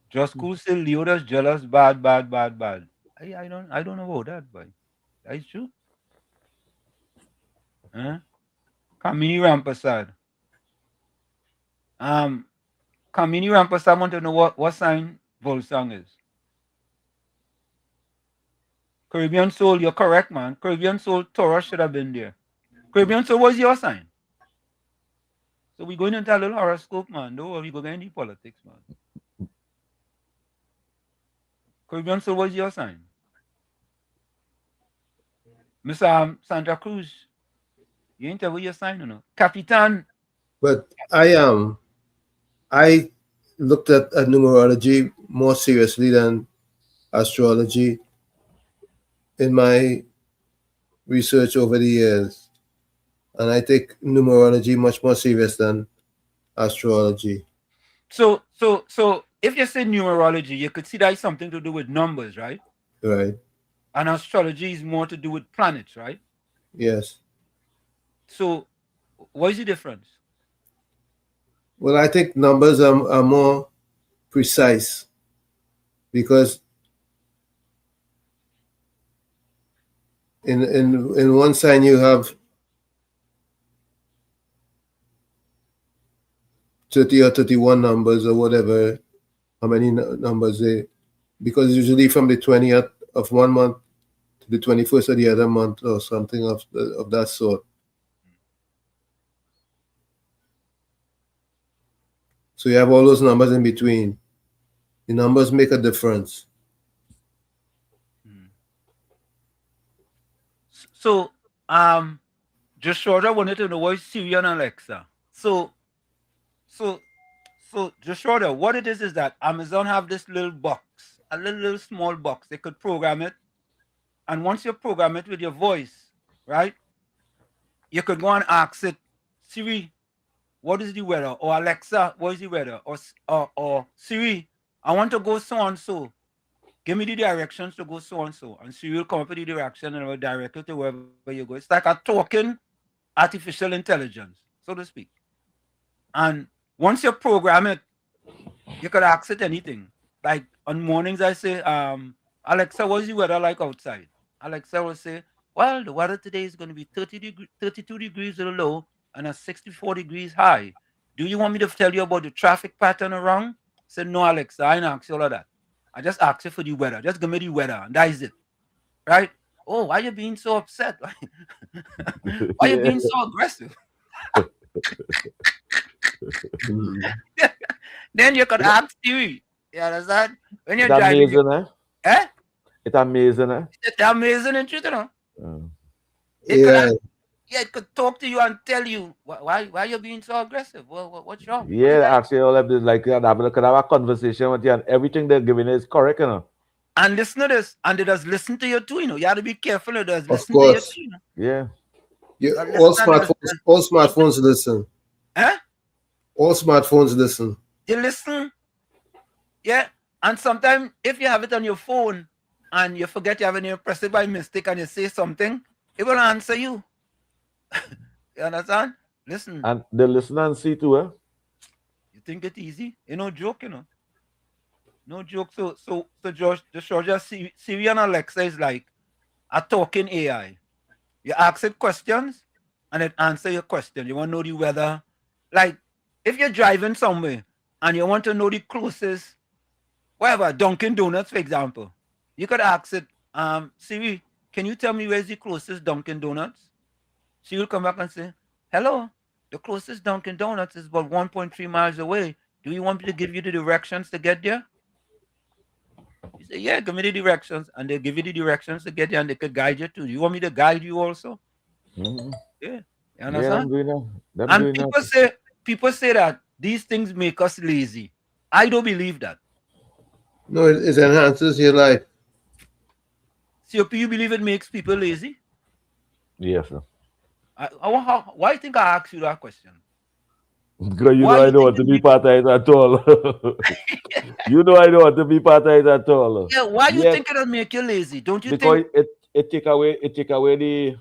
[SPEAKER 6] Just cool still Leo that's jealous, bad. I don't know about that, boy. That is true. Huh? Kamini Rampasad. Kamini Rampasad want to know what sign Volsang is. Caribbean Soul, you're correct, man. Caribbean Soul, Taurus should have been there. Caribbean Soul, what's your sign? So we're going into a little horoscope, man. Don't worry, we're going into politics, man. Caribbean Soul, what's your sign? Miss Santa Cruz, you ain't tell what your sign, you know. Capitan.
[SPEAKER 14] But I looked at numerology more seriously than astrology in my research over the years, and I take numerology much more serious than astrology.
[SPEAKER 6] So if you say numerology, you could see that is something to do with numbers, right?
[SPEAKER 14] Right.
[SPEAKER 6] And astrology is more to do with planets, right?
[SPEAKER 14] Yes.
[SPEAKER 6] So what is the difference?
[SPEAKER 14] Well, I think numbers are more precise because in one sign you have 30 or 31 numbers or whatever, how many numbers they, because usually from the 20th of one month to the 21st of the other month or something of that sort. So you have all those numbers in between. The numbers make a difference.
[SPEAKER 6] So just short, I wanted to know what is Siri and Alexa. So just shorter, what it is that Amazon have this little box, a little small box. They could program it, and once you program it with your voice, right, you could go and ask it, Siri, what is the weather? Or Alexa, what is the weather? Or Siri, I want to go so and so. Give me the directions to go so and so, and Siri will come up with the direction and will direct you to wherever you go. It's like a talking artificial intelligence, so to speak. And once you program it, you could ask it anything. Like on mornings, I say, Alexa, what's the weather like outside? Alexa will say, well, the weather today is going to be 32 degrees low and a 64 degrees high. Do you want me to tell you about the traffic pattern around? I said, no, Alexa, I didn't ask you all of that. I just asked you for the weather. Just give me the weather, and that is it. Right? Oh, why are you being so upset? Why are you being so aggressive? Then you could ask Siri. You understand? When you're
[SPEAKER 15] It's
[SPEAKER 6] driving.
[SPEAKER 15] amazing, eh?
[SPEAKER 6] Eh?
[SPEAKER 15] It's amazing, eh?
[SPEAKER 6] It's amazing and truth, you know. It could talk to you and tell you why are you being so aggressive? What's wrong?
[SPEAKER 15] Yeah, actually, all of this, like, could have a conversation with you, and everything they're giving is correct, you know.
[SPEAKER 6] And listen to this, and they just listen to you too, you know. You have to be careful. They just listen
[SPEAKER 14] to
[SPEAKER 6] you too, you know.
[SPEAKER 15] Yeah.
[SPEAKER 14] All smartphones listen.
[SPEAKER 6] Huh?
[SPEAKER 14] All smartphones listen.
[SPEAKER 6] They listen. Yeah. And sometimes if you have it on your phone and you forget you have it, you press it by mistake and you say something, it will answer you. You understand? Listen.
[SPEAKER 15] And they listen and see too, eh?
[SPEAKER 6] You think it's easy? You know, joke, you know. No joke. So Georgia, Siri and Alexa is like a talking AI. You ask it questions and it answer your question. You want to know the weather? Like if you're driving somewhere and you want to know the closest, whatever, Dunkin' Donuts, for example, you could ask it, Siri, can you tell me where's the closest Dunkin' Donuts? She will come back and say, hello, the closest Dunkin' Donuts is about 1.3 miles away. Do you want me to give you the directions to get there? You say, yeah, give me the directions. And they give you the directions to get there and they could guide you too. You want me to guide you also?
[SPEAKER 15] Mm-hmm.
[SPEAKER 6] Yeah. You understand?
[SPEAKER 15] Them
[SPEAKER 6] people say that these things make us lazy. I don't believe that.
[SPEAKER 14] No, it enhances your life.
[SPEAKER 6] COP, you believe it makes people lazy?
[SPEAKER 15] Yes, sir.
[SPEAKER 6] Why think I asked you that question?
[SPEAKER 15] Because you know I don't want to be part of it at all. You know I don't want to be part of it at all.
[SPEAKER 6] Yeah, why you think it'll make you lazy? Don't you
[SPEAKER 15] because
[SPEAKER 6] think?
[SPEAKER 15] it take away the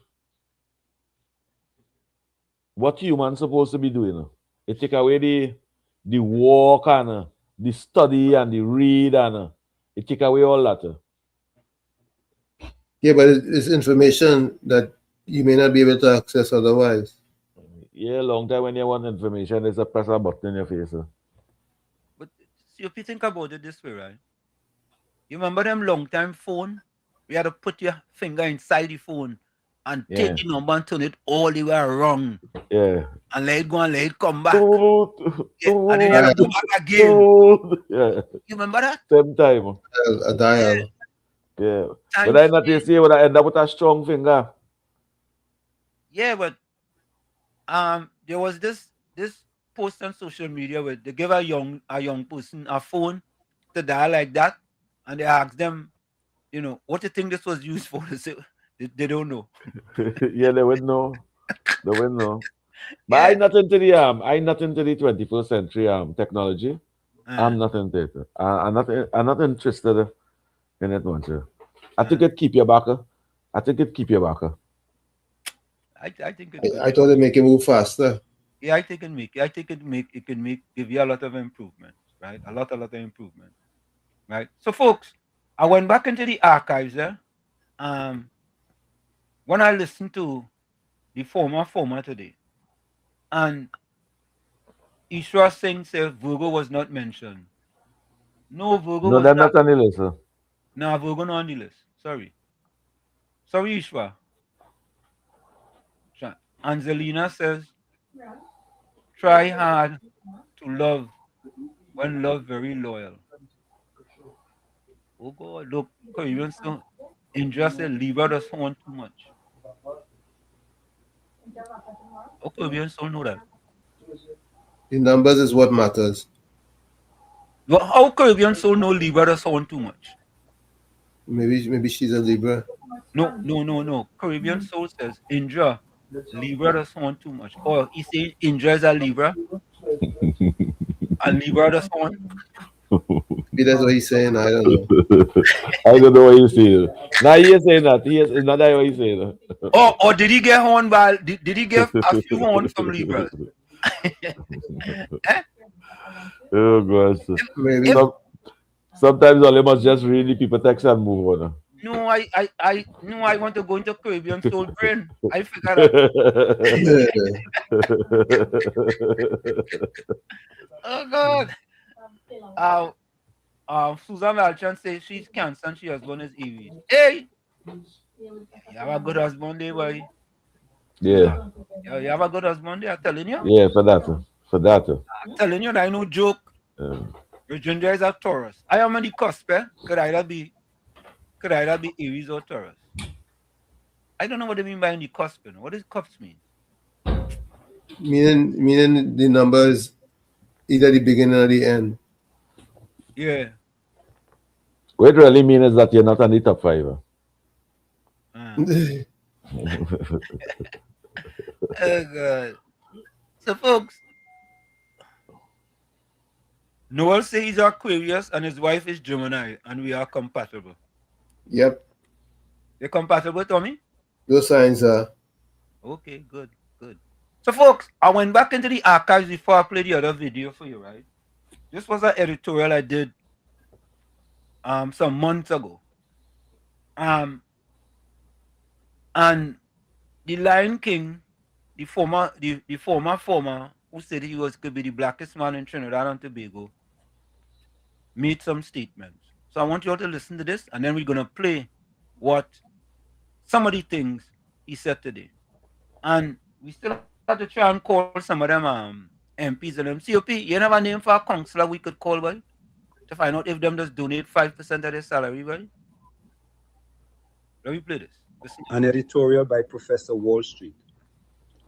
[SPEAKER 15] what humans supposed to be doing. It take away the work and the study and the read and it take away all that.
[SPEAKER 14] Yeah, but it's information that you may not be able to access otherwise.
[SPEAKER 15] Yeah, long time when you want information, there's a press a button in your face.
[SPEAKER 6] But see, if you think about it this way, right? You remember them long time phone? We had to put your finger inside the phone and take the number and turn it all the way around.
[SPEAKER 15] Yeah.
[SPEAKER 6] And let it go and let it come back. Yeah, and then you have to go back again.
[SPEAKER 15] Yeah.
[SPEAKER 6] You remember that?
[SPEAKER 15] Same time.
[SPEAKER 14] A dial.
[SPEAKER 15] Yeah. But I not see when I end up with a strong finger.
[SPEAKER 6] Yeah, but there was this post on social media where they give a young person a phone to dial like that, and they ask them, what do you think this was used for? They say they don't know.
[SPEAKER 15] Yeah, they wouldn't know. They wouldn't know. But I'm not into the 21st century technology. I'm not into it. I'm not interested in it much. I think it keep you back. I think it keep you back.
[SPEAKER 6] I think
[SPEAKER 14] I thought it make you move faster.
[SPEAKER 6] Yeah, I think it can give you a lot of improvements, right? A lot of improvement, right? So, folks, I went back into the archives there. When I listened to the former today, and Ishwar Singh said Virgo was not mentioned. No, Virgo was
[SPEAKER 15] they're
[SPEAKER 6] not.
[SPEAKER 15] not on the list.
[SPEAKER 6] No, Virgo not on the list. Sorry, Ishwar. Angelina says, try hard to love when love very loyal. Oh God, look, Caribbean so Indra said Libra does want too much. Oh, Caribbean soul know that.
[SPEAKER 14] The numbers is what matters.
[SPEAKER 6] Well, how Caribbean soul know Libra does want too much?
[SPEAKER 14] Maybe she's a Libra.
[SPEAKER 6] No. Caribbean soul says Indra, Libra does want too much. Or he saying Indra is a Libra. And Libra does want.
[SPEAKER 14] Maybe that's what he's saying. I don't know.
[SPEAKER 15] I don't know what he's saying. Now he is saying that. It's not that what he's saying.
[SPEAKER 6] Or did he get horn by? Did he get a few horns from Libras?
[SPEAKER 15] Oh gosh. Maybe. Sometimes all must just really people text and move on.
[SPEAKER 6] No, I want to go into Caribbean soul brain. I figure that. Oh God. Susan Alchan says she's Cancer and she husband is Aries. Hey, you have a good husband there, boy.
[SPEAKER 15] Yeah.
[SPEAKER 6] You have a good husband there, I'm telling you.
[SPEAKER 15] Yeah, for that.
[SPEAKER 6] I'm telling you, I no joke. Virginia is a Taurus. I am on the cusp. Could either be Aries or Taurus. I don't know what they mean by on the cusp. What does cusp mean?
[SPEAKER 14] Meaning the numbers either the beginning or the end.
[SPEAKER 6] Yeah.
[SPEAKER 15] What it really means is that you're not on the top 5.
[SPEAKER 6] Oh God. So folks, Noel says he's Aquarius and his wife is Gemini and we are compatible.
[SPEAKER 14] Yep.
[SPEAKER 6] You're compatible, Tommy?
[SPEAKER 14] Those signs are.
[SPEAKER 6] Okay, good. So folks, I went back into the archives before I played the other video for you, right? This was an editorial I did some months ago. And the Lion King, the former who said he could be the blackest man in Trinidad and Tobago, made some statements. So I want you all to listen to this, and then we're gonna play what some of the things he said today. And we still have to try and call some of them MPs and them. COP, you have a name for a counselor we could call, boy? To find out if them just donate 5% of their salary, boy? Let me play this.
[SPEAKER 4] An editorial by Professor Wall Street.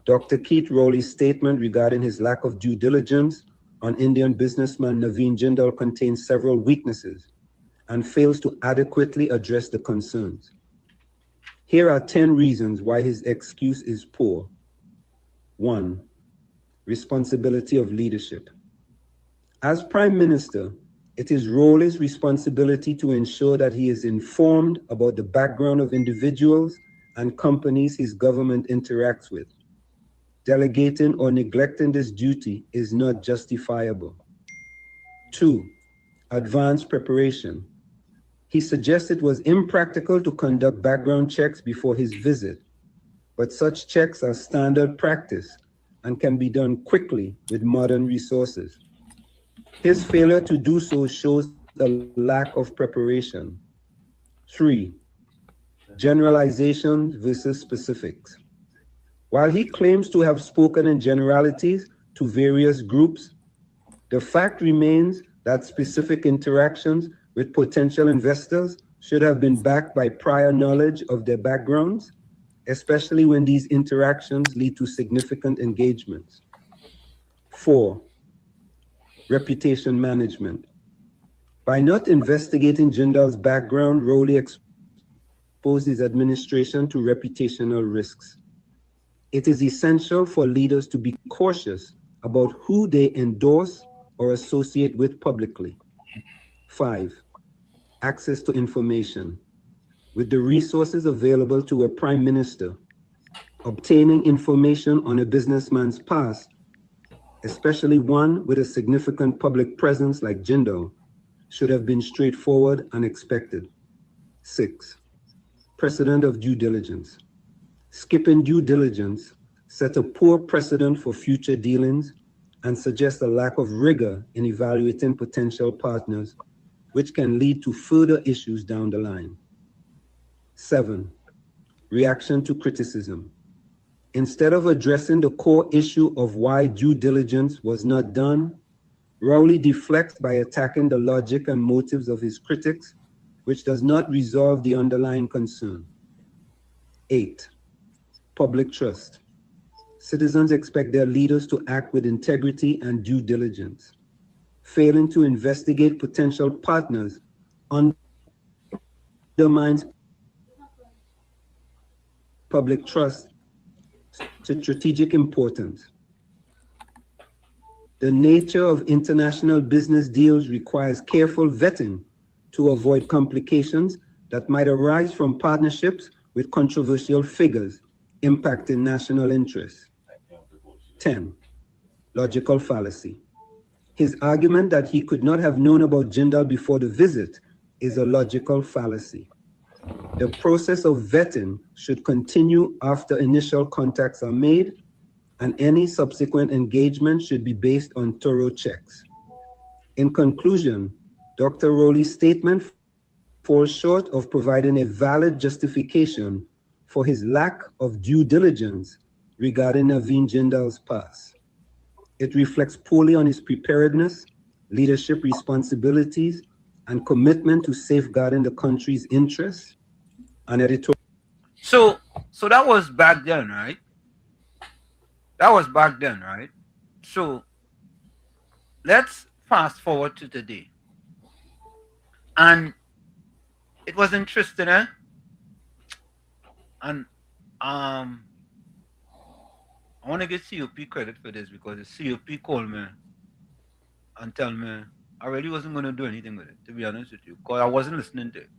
[SPEAKER 4] Dr. Keith Rowley's statement regarding his lack of due diligence on Indian businessman Naveen Jindal contains several weaknesses and fails to adequately address the concerns. Here are 10 reasons why his excuse is poor. 1. Responsibility of leadership. As Prime Minister, it is Rowley's responsibility to ensure that he is informed about the background of individuals and companies his government interacts with. Delegating or neglecting this duty is not justifiable. 2. Advanced preparation. He suggests it was impractical to conduct background checks before his visit, but such checks are standard practice and can be done quickly with modern resources. His failure to do so shows a lack of preparation. 3. Generalizations versus specifics. While he claims to have spoken in generalities to various groups, the fact remains that specific interactions with potential investors should have been backed by prior knowledge of their backgrounds, especially when these interactions lead to significant engagements. 4. Reputation management. By not investigating Jindal's background, Rowley exposed his administration to reputational risks. It is essential for leaders to be cautious about who they endorse or associate with publicly. 5. Access to information. With the resources available to a prime minister, obtaining information on a businessman's past, especially one with a significant public presence like Jindal, should have been straightforward and expected. 6. Precedent of due diligence. Skipping due diligence set a poor precedent for future dealings and suggests a lack of rigor in evaluating potential partners, which can lead to further issues down the line. 7. Reaction to criticism. Instead of addressing the core issue of why due diligence was not done, Rowley deflects by attacking the logic and motives of his critics, which does not resolve the underlying concern. 8. Public trust. Citizens expect their leaders to act with integrity and due diligence. Failing to investigate potential partners undermines public trust to strategic importance. The nature of international business deals requires careful vetting to avoid complications that might arise from partnerships with controversial figures impacting national interests. 10. Logical fallacy. His argument that he could not have known about Jindal before the visit is a logical fallacy. The process of vetting should continue after initial contacts are made, and any subsequent engagement should be based on thorough checks. In conclusion, Dr. Rowley's statement falls short of providing a valid justification for his lack of due diligence regarding Naveen Jindal's past. It reflects poorly on his preparedness, leadership responsibilities, and commitment to safeguarding the country's interests and editorial.
[SPEAKER 6] So that was back then, right? So let's fast forward to today. And it was interesting, eh? And I want to give COP credit for this because the COP called me and tell me I really wasn't going to do anything with it, to be honest with you, because I wasn't listening to it.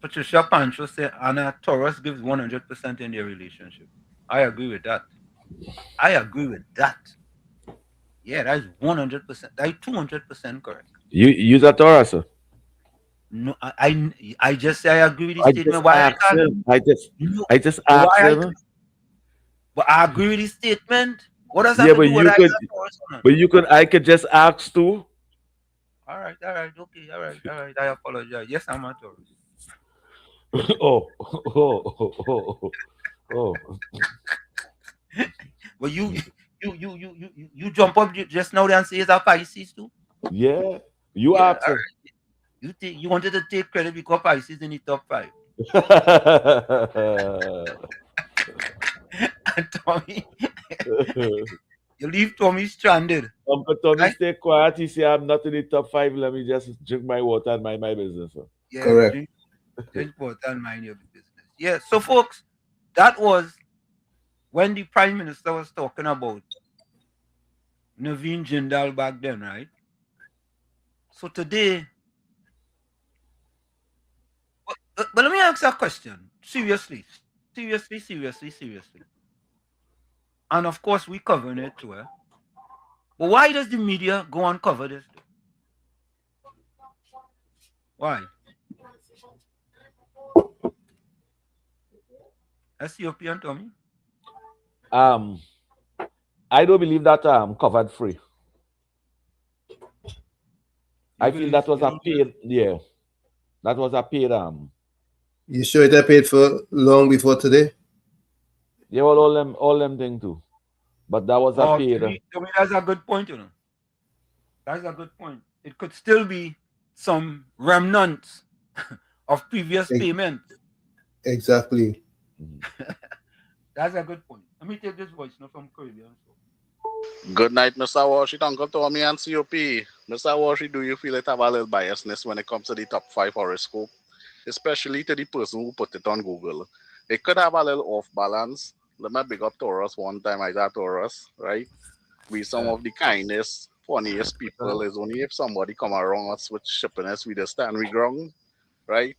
[SPEAKER 6] Patricia Pancho said Anna Torres gives 100% in their relationship. I agree with that. Yeah, that is 100%. That is 200% correct.
[SPEAKER 15] You use a Torres, sir?
[SPEAKER 6] No, I just say I agree with the statement.
[SPEAKER 15] I just asked him.
[SPEAKER 6] But I agree with the statement. What does that
[SPEAKER 15] Yeah,
[SPEAKER 6] do with
[SPEAKER 15] I could just ask too.
[SPEAKER 6] All right, okay, all right. I apologize. Yes, I'm a Taurus.
[SPEAKER 15] Oh.
[SPEAKER 6] Well, you jump up just now and say it's a Pisces too.
[SPEAKER 15] Yeah, you asked.
[SPEAKER 6] Right. You wanted to take credit because Pisces in the top 5. Tommy, you leave Tommy stranded.
[SPEAKER 15] Uncle Tommy
[SPEAKER 6] Right?
[SPEAKER 15] stay quiet. He say, I'm not in the top 5. Let me just drink my water and mind my business.
[SPEAKER 6] Yeah,
[SPEAKER 14] Correct.
[SPEAKER 6] drink water and mind your business. Yeah, so folks, that was when the Prime Minister was talking about Naveen Jindal back then, right? So today, but let me ask a question. Seriously. And of course, we covering it too. But why does the media go and cover this? Why? Ethiopian Tommy?
[SPEAKER 15] I don't believe that covered free. I feel that was a paid, yeah. That was a paid
[SPEAKER 14] You sure it paid for long before today?
[SPEAKER 15] Yeah, well, all them thing too. But that was a paid.
[SPEAKER 6] To me, that's a good point, you know. That's a good point. It could still be some remnants of previous payments.
[SPEAKER 14] Exactly.
[SPEAKER 6] That's a good point. Let me take this voice now from Caribbean.
[SPEAKER 7] Good night, Mr. Washi, Uncle Tommy and COP. Mr. Washi, do you feel it have a little biasness when it comes to the top 5 horoscope? Especially to the person who put it on Google. It could have a little off balance. Let me big up Taurus one time. I got Taurus, right? We some of the kindest, funniest people is only if somebody come around us with shippiness, we just stand we ground, right?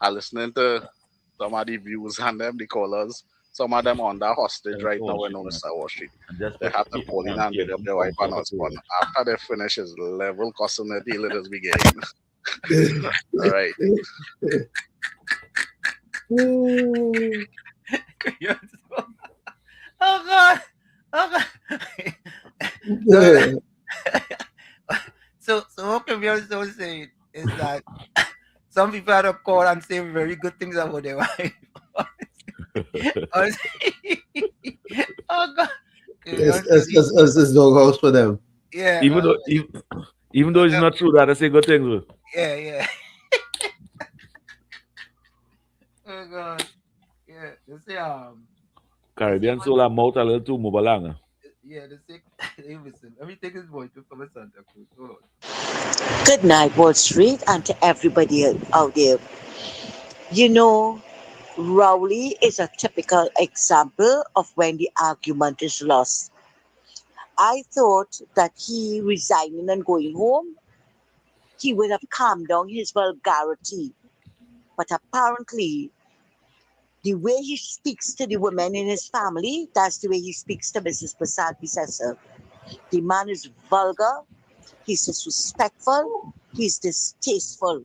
[SPEAKER 7] I listening to some of the views and them, the callers. Some of them under hostage right now when on Mr. Washi. They have to call in and big up their wife and husband. After they finish his level customer the deal, let us begin. All right.
[SPEAKER 6] Oh God! Oh God! So what Caribbean so saying is that some people had to call and say very good things about their wife. Oh God!
[SPEAKER 14] It's doghouse for them.
[SPEAKER 6] Yeah.
[SPEAKER 15] Even though it's not true that I say good things.
[SPEAKER 6] Yeah. Oh God. Yeah. They say
[SPEAKER 15] Caribbean soul and mouth a little too mubalanga.
[SPEAKER 6] Yeah, they say listen, let me take his voice from Santa Cruz. Oh.
[SPEAKER 22] Good night, Wall Street, and to everybody out there. You know, Rowley is a typical example of when the argument is lost. I thought that he resigning and going home, he would have calmed down his vulgarity. But apparently, the way he speaks to the women in his family, that's the way he speaks to Mrs. Prasad Bissessar. The man is vulgar, he's disrespectful, he's distasteful.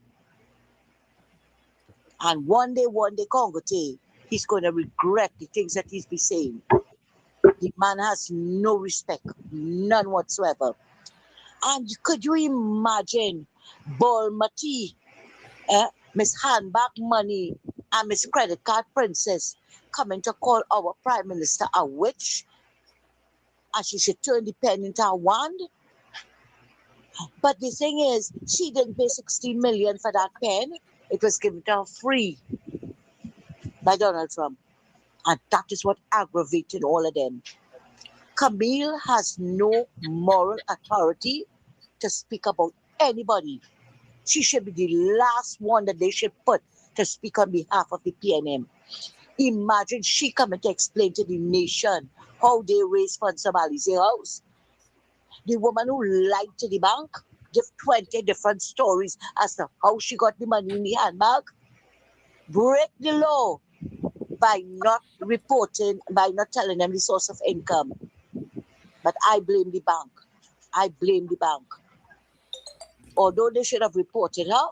[SPEAKER 22] And one day, Congote, he's going to regret the things that he's been saying. The man has no respect, none whatsoever. And could you imagine Bolmati, Miss Handbag Money, and Miss Credit Card Princess coming to call our Prime Minister a witch? And she should turn the pen into a wand? But the thing is, she didn't pay 16 million for that pen. It was given to her free by Donald Trump. And that is what aggravated all of them. Camille has no moral authority to speak about anybody. She should be the last one that they should put to speak on behalf of the PNM. Imagine she coming to explain to the nation how they raise funds from Alice House. The woman who lied to the bank, give 20 different stories as to how she got the money in the handbag. Break the law by not reporting, by not telling them the source of income. But I blame the bank. Although they should have reported her,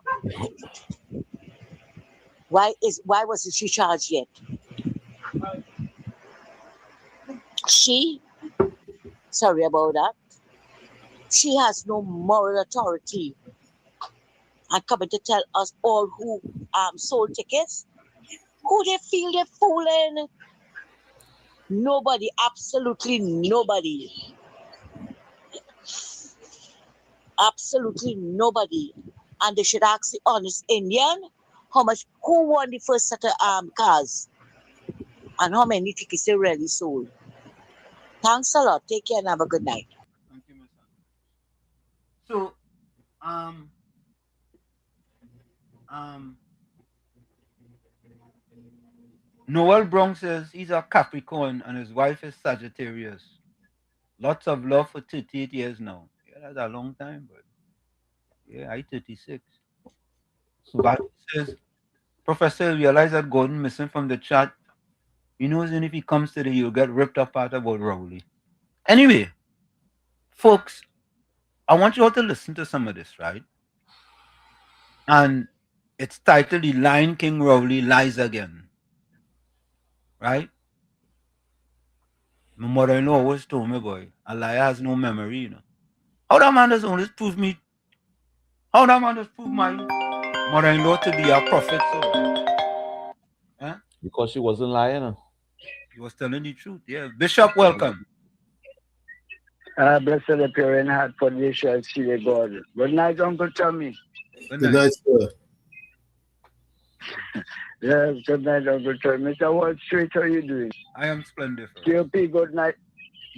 [SPEAKER 22] why wasn't she charged yet? Sorry about that. She has no moral authority. And coming to tell us all who sold tickets, who they feel they're fooling. Nobody, absolutely nobody. Absolutely nobody. And they should ask the honest Indian who won the first set of cars. and how many tickets they really sold. Thanks a lot. Take care and have a good night.
[SPEAKER 6] Thank you, Miss Ann. So, um, Noel Brown says he's a Capricorn and his wife is Sagittarius. Lots of love for 38 years now. Yeah, that's a long time, but yeah, I 36. But says, Professor realized that Gordon missing from the chat. He knows even if he comes today, he'll get ripped apart about Rowley. Anyway, folks, I want you all to listen to some of this, right? And it's titled The Lion King Rowley Lies Again. Right? My mother-in-law always told me, boy, a liar has no memory, you know. How that man does always prove me? How that man does prove my mother-in-law to be a prophet? So, huh?
[SPEAKER 15] Because she wasn't lying.
[SPEAKER 6] He was telling the truth. Yeah. Bishop, welcome.
[SPEAKER 8] Blessed appearing heart for this shall see the God. Good night, Uncle Tommy.
[SPEAKER 14] Good night, sir.
[SPEAKER 8] Yes, good night, Uncle Tommy. Mr. Wall Street, how are you doing?
[SPEAKER 6] I am splendid.
[SPEAKER 8] TOP, good night.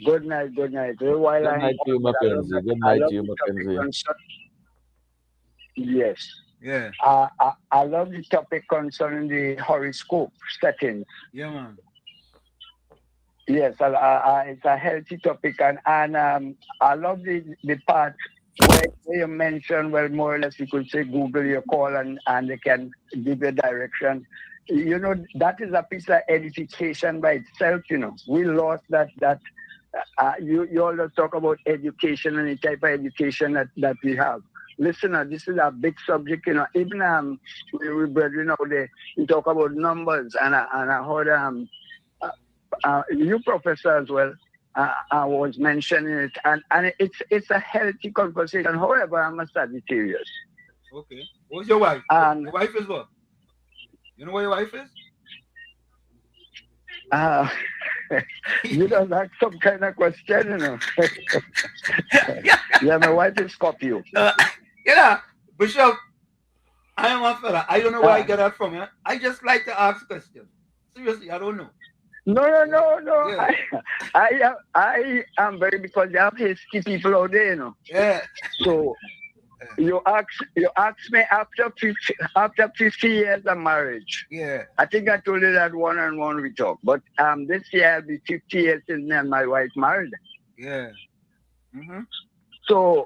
[SPEAKER 8] Good night, good night. While
[SPEAKER 15] Good night to you, Mackenzie. Good night to you, Mackenzie.
[SPEAKER 8] Yes.
[SPEAKER 6] Yeah.
[SPEAKER 8] I love the topic concerning the horoscope settings.
[SPEAKER 6] Yeah, man.
[SPEAKER 8] Yes, it's a healthy topic, and I love the part where you mentioned, well, more or less you could say Google your call and they can give you direction. You know, that is a piece of edification by itself, you know. We lost that you always talk about education and the type of education that we have. Listen, this is a big subject, you know. Even we brethren out there, you talk about numbers, and I heard you professor as well. I was mentioning it, and it's a healthy conversation. However, I'm a Sagittarius.
[SPEAKER 6] Okay. Who's your wife?
[SPEAKER 8] And
[SPEAKER 6] your wife is what? You know where your wife is?
[SPEAKER 8] You don't ask some kind of question, you know. Yeah, my wife is Scorpio.
[SPEAKER 6] Yeah, Bishop, I am a fella. I don't know where I get that from. I just like to ask questions. Seriously, I don't know.
[SPEAKER 8] No.
[SPEAKER 6] Yeah.
[SPEAKER 8] I am very, because you have hasty people out there, you know.
[SPEAKER 6] Yeah.
[SPEAKER 8] So you ask me after 50 years of marriage.
[SPEAKER 6] Yeah.
[SPEAKER 8] I think I told you that one-on-one we talk. But this year I'll be 50 years since me and my wife married.
[SPEAKER 6] Yeah. Mm-hmm.
[SPEAKER 8] So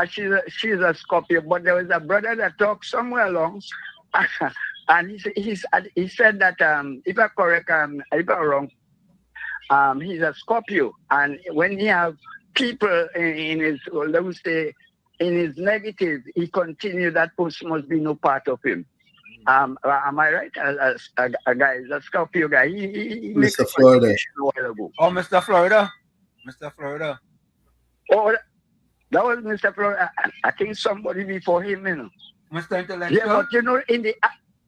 [SPEAKER 8] she's a Scorpio, but there was a brother that talked somewhere along. And he said that if I'm correct, if I'm wrong, he's a Scorpio, and when he have people in his, let me say, in his negative, he continue that person must be no part of him. Am I right? A guy, a Scorpio guy. He makes
[SPEAKER 14] Mr. Florida.
[SPEAKER 8] A while ago.
[SPEAKER 6] Oh, Mr. Florida. Mr. Florida.
[SPEAKER 8] Oh, that was Mr. Florida. I think somebody before him, you know.
[SPEAKER 6] Mr. Intellectual.
[SPEAKER 8] Yeah, but you know, in the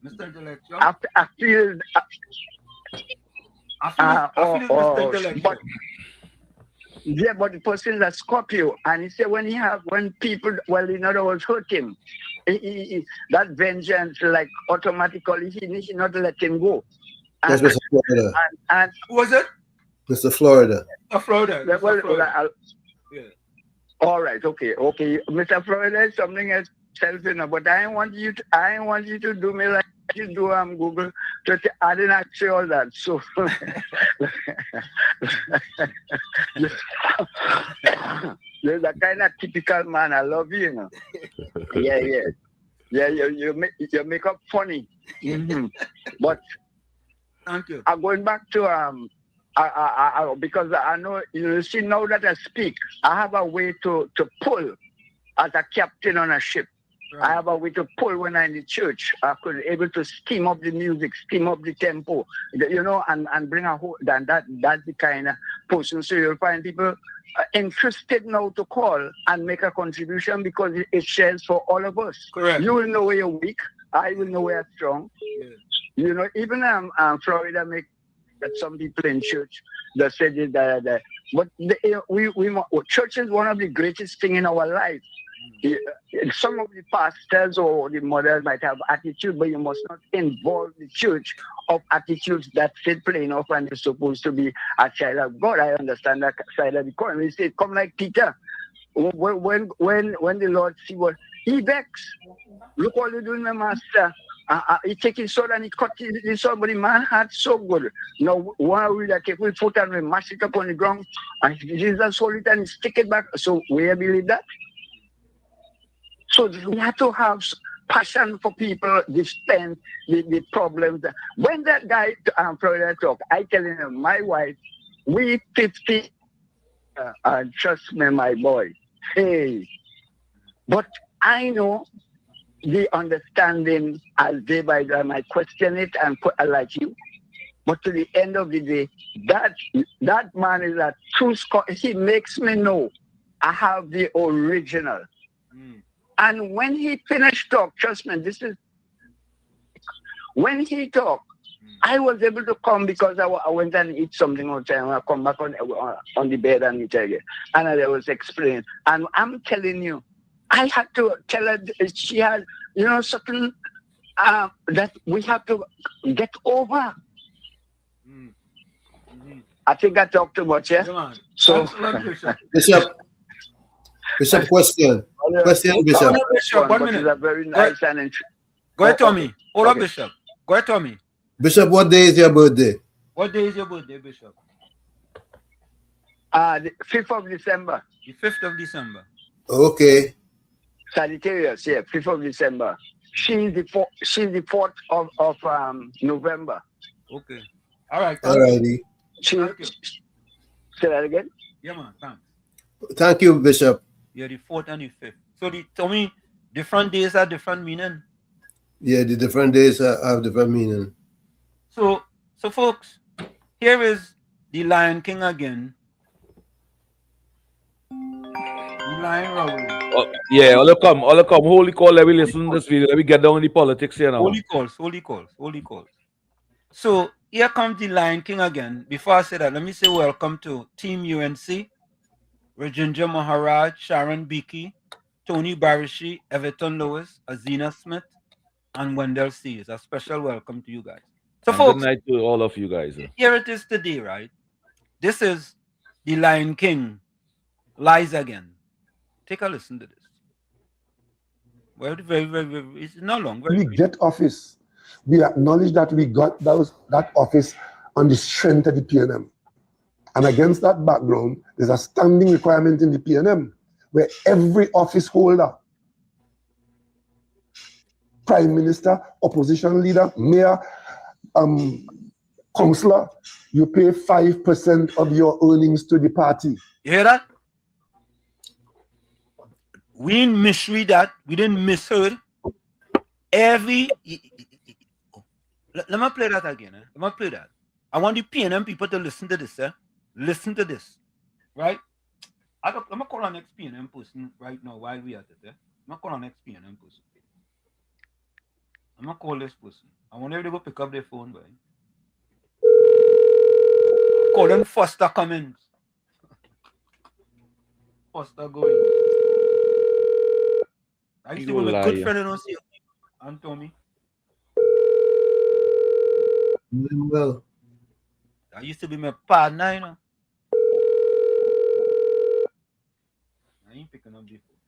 [SPEAKER 6] Mr. Intellectual.
[SPEAKER 8] I feel
[SPEAKER 6] Mr. Intellectual.
[SPEAKER 8] Yeah, but the person is a Scorpio, and he said when people, well, in other words, hurt him, that vengeance, like automatically, he needs not to let him go.
[SPEAKER 14] That's Mr. Florida.
[SPEAKER 8] And
[SPEAKER 6] who was it?
[SPEAKER 14] Mr. Florida.
[SPEAKER 6] Florida.
[SPEAKER 8] Well,
[SPEAKER 6] Florida. Yeah.
[SPEAKER 8] All right, okay. Mr. Florida is something else, you know, but I want you to do me like you do Google. I didn't ask you all that, so you're the kind of typical man. I love you, you know. Yeah. You make up funny, but
[SPEAKER 6] thank you.
[SPEAKER 8] I'm going back to I because I know, you see, now that I speak, I have a way to pull as a captain on a ship. Right. I have a way to pull when I'm in the church. I could be able to steam up the music, steam up the tempo, you know, and bring a whole, that's the kind of person. So you'll find people interested now to call and make a contribution because it shares for all of us.
[SPEAKER 6] Correct.
[SPEAKER 8] You will know where you're weak. I will know where you're strong. Yeah. You know, even Florida make that some people in church that said that, but church is one of the greatest thing in our life. some of the pastors or the mothers might have attitude, but you must not involve the church of attitudes that fit plain off and is supposed to be a child of God. I understand that side of the coin. We say, come like Peter. When the Lord see what he vexed. Look what you doing, my master. He take his sword and he cut his sword, but the man had so good. Now, one we take his foot and we mash it up on the ground, and Jesus hold it and stick it back. So, we believe that? So, we have to have passion for people, dispense the problems. When that guy, Florida talk, I telling him, my wife, we 50, trust me, my boy. Hey, but I know the understanding as day by day. I might question it and like you, but to the end of the day, that man is a true scholar. He makes me know I have the original. And when he finished talk, trust me, this is when he talked. I was able to come because I went and eat something all the time. I come back on the bed and eat again. And I was explaining. And I'm telling you, I had to tell her she had, something that we have to get over. I think I talked too much, yeah? So,
[SPEAKER 14] Bishop, question. Question, Bishop.
[SPEAKER 6] Bishop, 1 minute.
[SPEAKER 8] Is a very nice and
[SPEAKER 6] Go ahead, Tommy. Hold on, Bishop. Go ahead, Tommy.
[SPEAKER 14] Bishop, what day is your birthday?
[SPEAKER 6] What day is your birthday, Bishop?
[SPEAKER 8] The 5th of December.
[SPEAKER 6] The 5th of December.
[SPEAKER 14] Okay.
[SPEAKER 8] Sagittarius, yeah, 5th of December. She's the 4th of November.
[SPEAKER 6] Okay. All right.
[SPEAKER 14] All righty.
[SPEAKER 8] Say that again?
[SPEAKER 6] Yeah, man. Thanks.
[SPEAKER 14] Thank you, Bishop.
[SPEAKER 6] Yeah, the 4th and the 5th. So tell me, different days have different meaning.
[SPEAKER 14] Yeah, the different days have different meaning.
[SPEAKER 6] So folks, here is the Lion King again. The Lion Roll.
[SPEAKER 15] Yeah, all come. Holy call, let me listen to this video. Let me get down in the politics here now.
[SPEAKER 6] Holy calls. So here comes the Lion King again. Before I say that, let me say welcome to Team UNC, Rajendra Maharaj, Sharon Beakey, Tony Barishi, Everton Lewis, Azina Smith, and Wendell Sears. A special welcome to you guys. So, folks,
[SPEAKER 15] good night to all of you guys.
[SPEAKER 6] Here it is today, right? This is the Lion King lies again. Take a listen to this. Well, it's not long.
[SPEAKER 10] We get office. We acknowledge that we got that office on the strength of the PNM. And against that background, there's a standing requirement in the PNM where every office holder, prime minister, opposition leader, mayor, councillor, you pay 5% of your earnings to the party.
[SPEAKER 6] You hear that? We didn't misread that. We didn't misheard. Let me play that again. Let me play that. I want the PNM people to listen to this. Listen to this. Right? Let me call our next PNM person right now while we are at it. Let me call our next PNM person. I'm going to call this person. I want everybody to go pick up their phone, right? Call them Foster Cummins. Foster going. I used to be my good friend in OC. And Tommy.
[SPEAKER 14] Well.
[SPEAKER 6] I used to be my partner, you know. I ain't picking up the phone.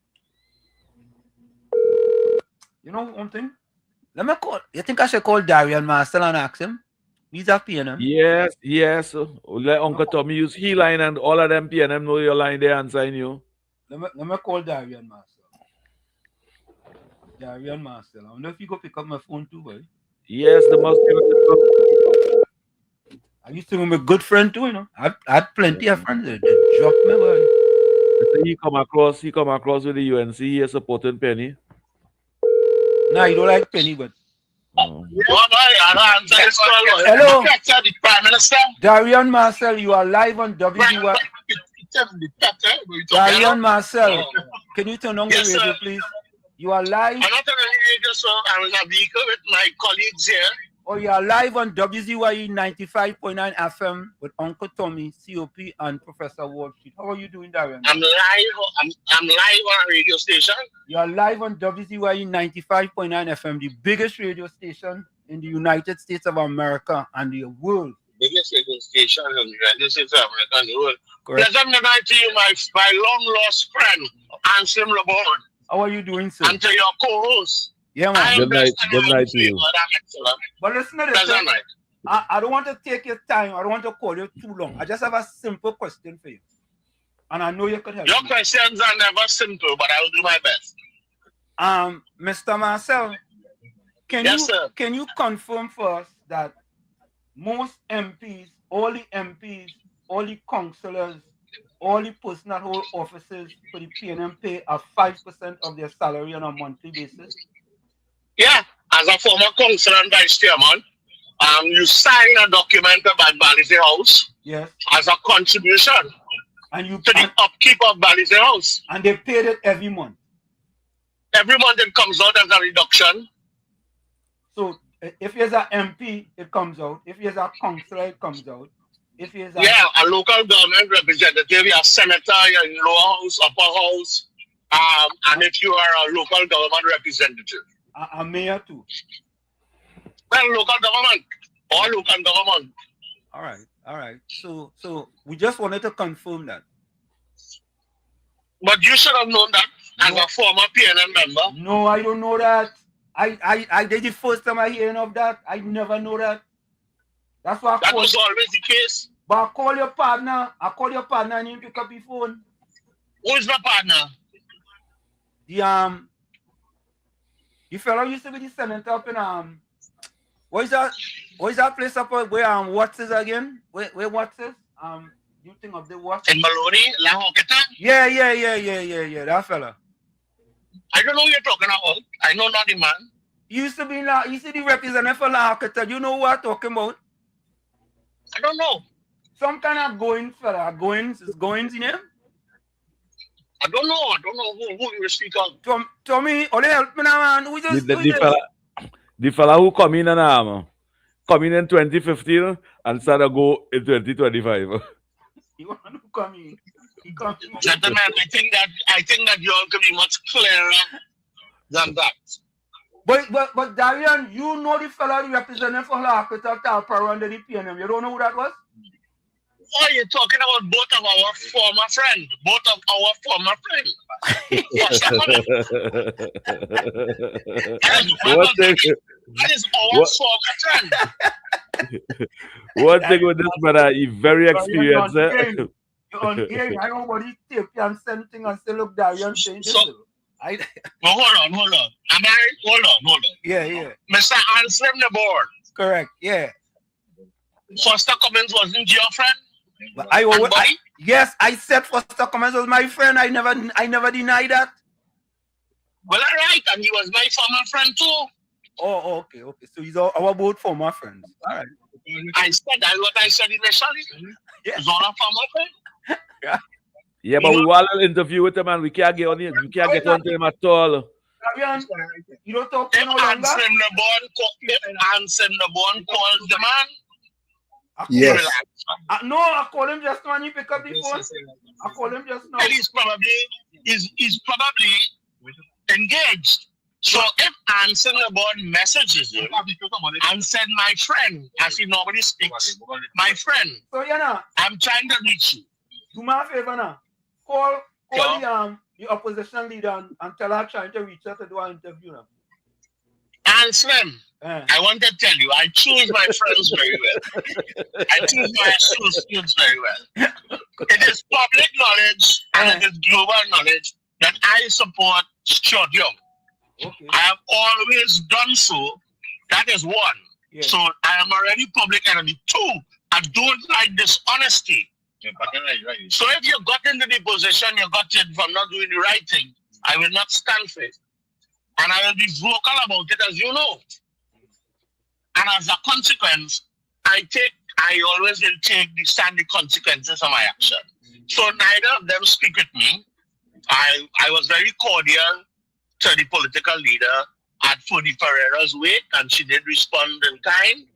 [SPEAKER 6] You know one thing? Let me call. You think I should call Darian Marcel and ask him? He's a PNM.
[SPEAKER 15] Yes. Let Uncle Tommy use he line and all of them PNM know your line there and sign you.
[SPEAKER 6] Let me call Darian Marcel. Darian Marcel. I wonder if you go pick up my phone too, boy.
[SPEAKER 15] Yes, the most.
[SPEAKER 6] I used to be my good friend too, you know. I had plenty of friends. They dropped me, boy.
[SPEAKER 15] He come across with the UNC. He is supporting Penny.
[SPEAKER 6] Nah, you don't like Penny, but.
[SPEAKER 15] Oh.
[SPEAKER 6] Hello, Prime Minister. Darian Marcel, you are live on WZYE. Darian Marcel, can you turn on the radio, please? You are live.
[SPEAKER 21] I'm not on the radio, so I'm in a vehicle with my colleagues here.
[SPEAKER 6] Oh, you are live on WZYE 95.9 FM with Uncle Tommy, COP, and Professor Wall Street. How are you doing, Darren?
[SPEAKER 21] I'm live on a radio station.
[SPEAKER 6] You are live on WZYE 95.9 FM, the biggest radio station in the United States of America and the world.
[SPEAKER 21] Biggest radio station in the United States of America and the world.
[SPEAKER 6] Correct.
[SPEAKER 21] Pleasant night to you, my long lost friend, Anselm LeBon.
[SPEAKER 6] How are you doing, sir?
[SPEAKER 21] And to your co-host.
[SPEAKER 6] Yeah, man.
[SPEAKER 15] Good night to you.
[SPEAKER 6] But listen to this. I don't want to take your time. I don't want to call you too long. I just have a simple question for you. And I know you could help
[SPEAKER 21] Your
[SPEAKER 6] me.
[SPEAKER 21] questions are never simple, but I will do my best.
[SPEAKER 6] Mr. Marcel, can you confirm for us that most MPs, all the councillors, all the person that hold offices for the PNM pay a 5% of their salary on a monthly basis?
[SPEAKER 21] Yeah, as a former councillor and vice chairman, you sign a document about Bally's House.
[SPEAKER 6] Yes.
[SPEAKER 21] As a contribution
[SPEAKER 6] and you
[SPEAKER 21] to the upkeep of Bally's House.
[SPEAKER 6] And they paid it every month.
[SPEAKER 21] Every month it comes out as a reduction.
[SPEAKER 6] So if there's an MP, it comes out. If there's a councillor, it comes out. If there's
[SPEAKER 21] a local government representative, you're a senator, you're in lower house, upper house, and if you are a local government representative.
[SPEAKER 6] A mayor too.
[SPEAKER 21] Well, local government. All local government.
[SPEAKER 6] All right. So we just wanted to confirm that.
[SPEAKER 21] But you should have known that as a former PNM member.
[SPEAKER 6] No, I don't know that. I did the first time I hearing of that. I never know that. That's why
[SPEAKER 21] that was always the case.
[SPEAKER 6] But I call your partner and you pick up the phone.
[SPEAKER 21] Who is my partner?
[SPEAKER 6] The fellow used to be the senator up in what is that place up where Watts is again? Where Watts is? You think of the Watts?
[SPEAKER 21] In Maloney, La Hoqueta?
[SPEAKER 6] Yeah, that fella.
[SPEAKER 21] I don't know who you're talking about. I know not the man.
[SPEAKER 6] He used to be the representative for La Hoqueta. You know what I'm talking about?
[SPEAKER 21] I don't know.
[SPEAKER 6] Some kind of Goins fella. Goins in him?
[SPEAKER 21] I don't know who you speak of.
[SPEAKER 6] Tommy, only help me now, man. Who just
[SPEAKER 15] the fella who come in and come in 2015 and started go in 2025.
[SPEAKER 6] You want to come in?
[SPEAKER 21] Gentlemen, I think that you all can be much clearer than that.
[SPEAKER 6] But Darian, you know the fella representing for La Hoqueta Talpa under the PNM. You don't know who that was?
[SPEAKER 21] Oh, you're talking about both of our former friends. That is our former friend.
[SPEAKER 15] One thing with this brother, he's very experienced.
[SPEAKER 6] You're on game. I don't want to tape and send thing and say, look, Darian saying this.
[SPEAKER 21] Hold on. Hold on.
[SPEAKER 6] Yeah.
[SPEAKER 21] Mr. Anselm LeBon.
[SPEAKER 6] Correct, yeah.
[SPEAKER 21] Foster Cummins wasn't your friend?
[SPEAKER 6] But yes, I said Foster Cummins was my friend. I never denied that.
[SPEAKER 21] Well, all right, and he was my former friend too.
[SPEAKER 6] Oh, okay. So he's our both former friends. All right.
[SPEAKER 21] I said that what I said initially. Yeah. He's on a former friend.
[SPEAKER 15] Yeah, but we want to interview with him and we can't get on him. We can't get on to him at all.
[SPEAKER 6] You don't talk to no longer?
[SPEAKER 21] If Anselm LeBon calls the man,
[SPEAKER 10] yes.
[SPEAKER 6] No, I call him just now and he pick up the phone. I call him just now.
[SPEAKER 21] And he's probably engaged. So if Anselm LeBon messages him and said, my friend, as he normally speaks, my friend,
[SPEAKER 6] so
[SPEAKER 21] I'm trying to reach you.
[SPEAKER 6] Do me a favor now. Call the opposition leader and tell her trying to reach her to do an interview now.
[SPEAKER 21] Anselm, I want to tell you, I choose my friends very well. I choose my associates very well. It is public knowledge and it is global knowledge that I support Stuart Young. Okay. I have always done so. That is one. Yeah. So I am already public enemy. Two, I don't like dishonesty. So if you got into the position you got it from not doing the right thing, I will not stand for it. And I will be vocal about it, as you know. And as a consequence, I always will stand the consequences of my action. So neither of them speak with me. I was very cordial to the political leader for the Ferreira's wake, and she did respond in kind.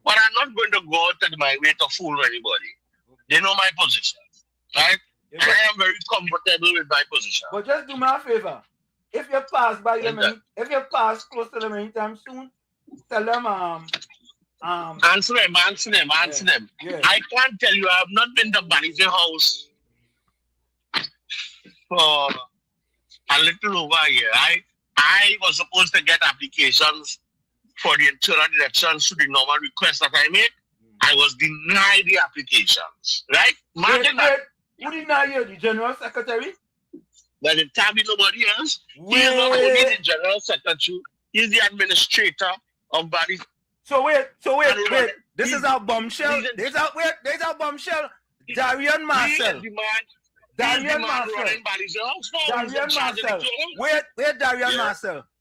[SPEAKER 21] But I'm not going to go out of my way to fool anybody. They know my position, right? And I am very comfortable with my position.
[SPEAKER 6] But just do me a favor. If you pass by them, if you pass close to them anytime soon, tell them
[SPEAKER 21] answer them. Yeah. I can't tell you, I have not been to Barry's house for a little over a year. I was supposed to get applications for the internal elections to the normal request that I made. I was denied the applications, right?
[SPEAKER 6] Who denied you? The General Secretary?
[SPEAKER 21] By the time nobody else, he is not only the General Secretary, he's the administrator of Barry's.
[SPEAKER 6] So wait. This is our bombshell. There's our bombshell. Darian Marcel.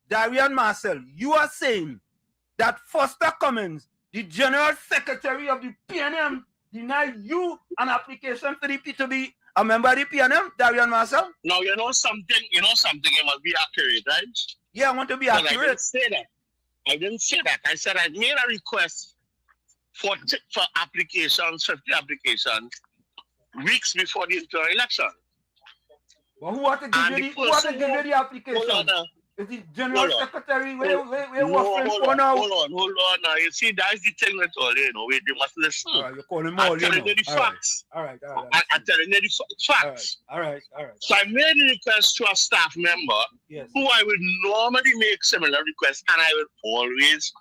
[SPEAKER 6] Darian Marcel. You are saying that Foster Cummins, the General Secretary of the PNM, denied you an application for to be a member of the PNM, Darian Marcel?
[SPEAKER 21] Now you know something. It must be accurate, right?
[SPEAKER 6] Yeah, I want to be accurate.
[SPEAKER 21] I didn't say that. I said I made a request for applications, 50 applications, weeks before the internal election.
[SPEAKER 6] Well, who want to give you the application? Is the General Secretary
[SPEAKER 21] Hold on now. You see, that's the thing with all, you know, they must listen.
[SPEAKER 6] You're calling
[SPEAKER 21] I'm telling you the facts.
[SPEAKER 6] All right.
[SPEAKER 21] I'm telling you the facts.
[SPEAKER 6] All right.
[SPEAKER 21] So I made a request to a staff member who I would normally make similar requests, and I would always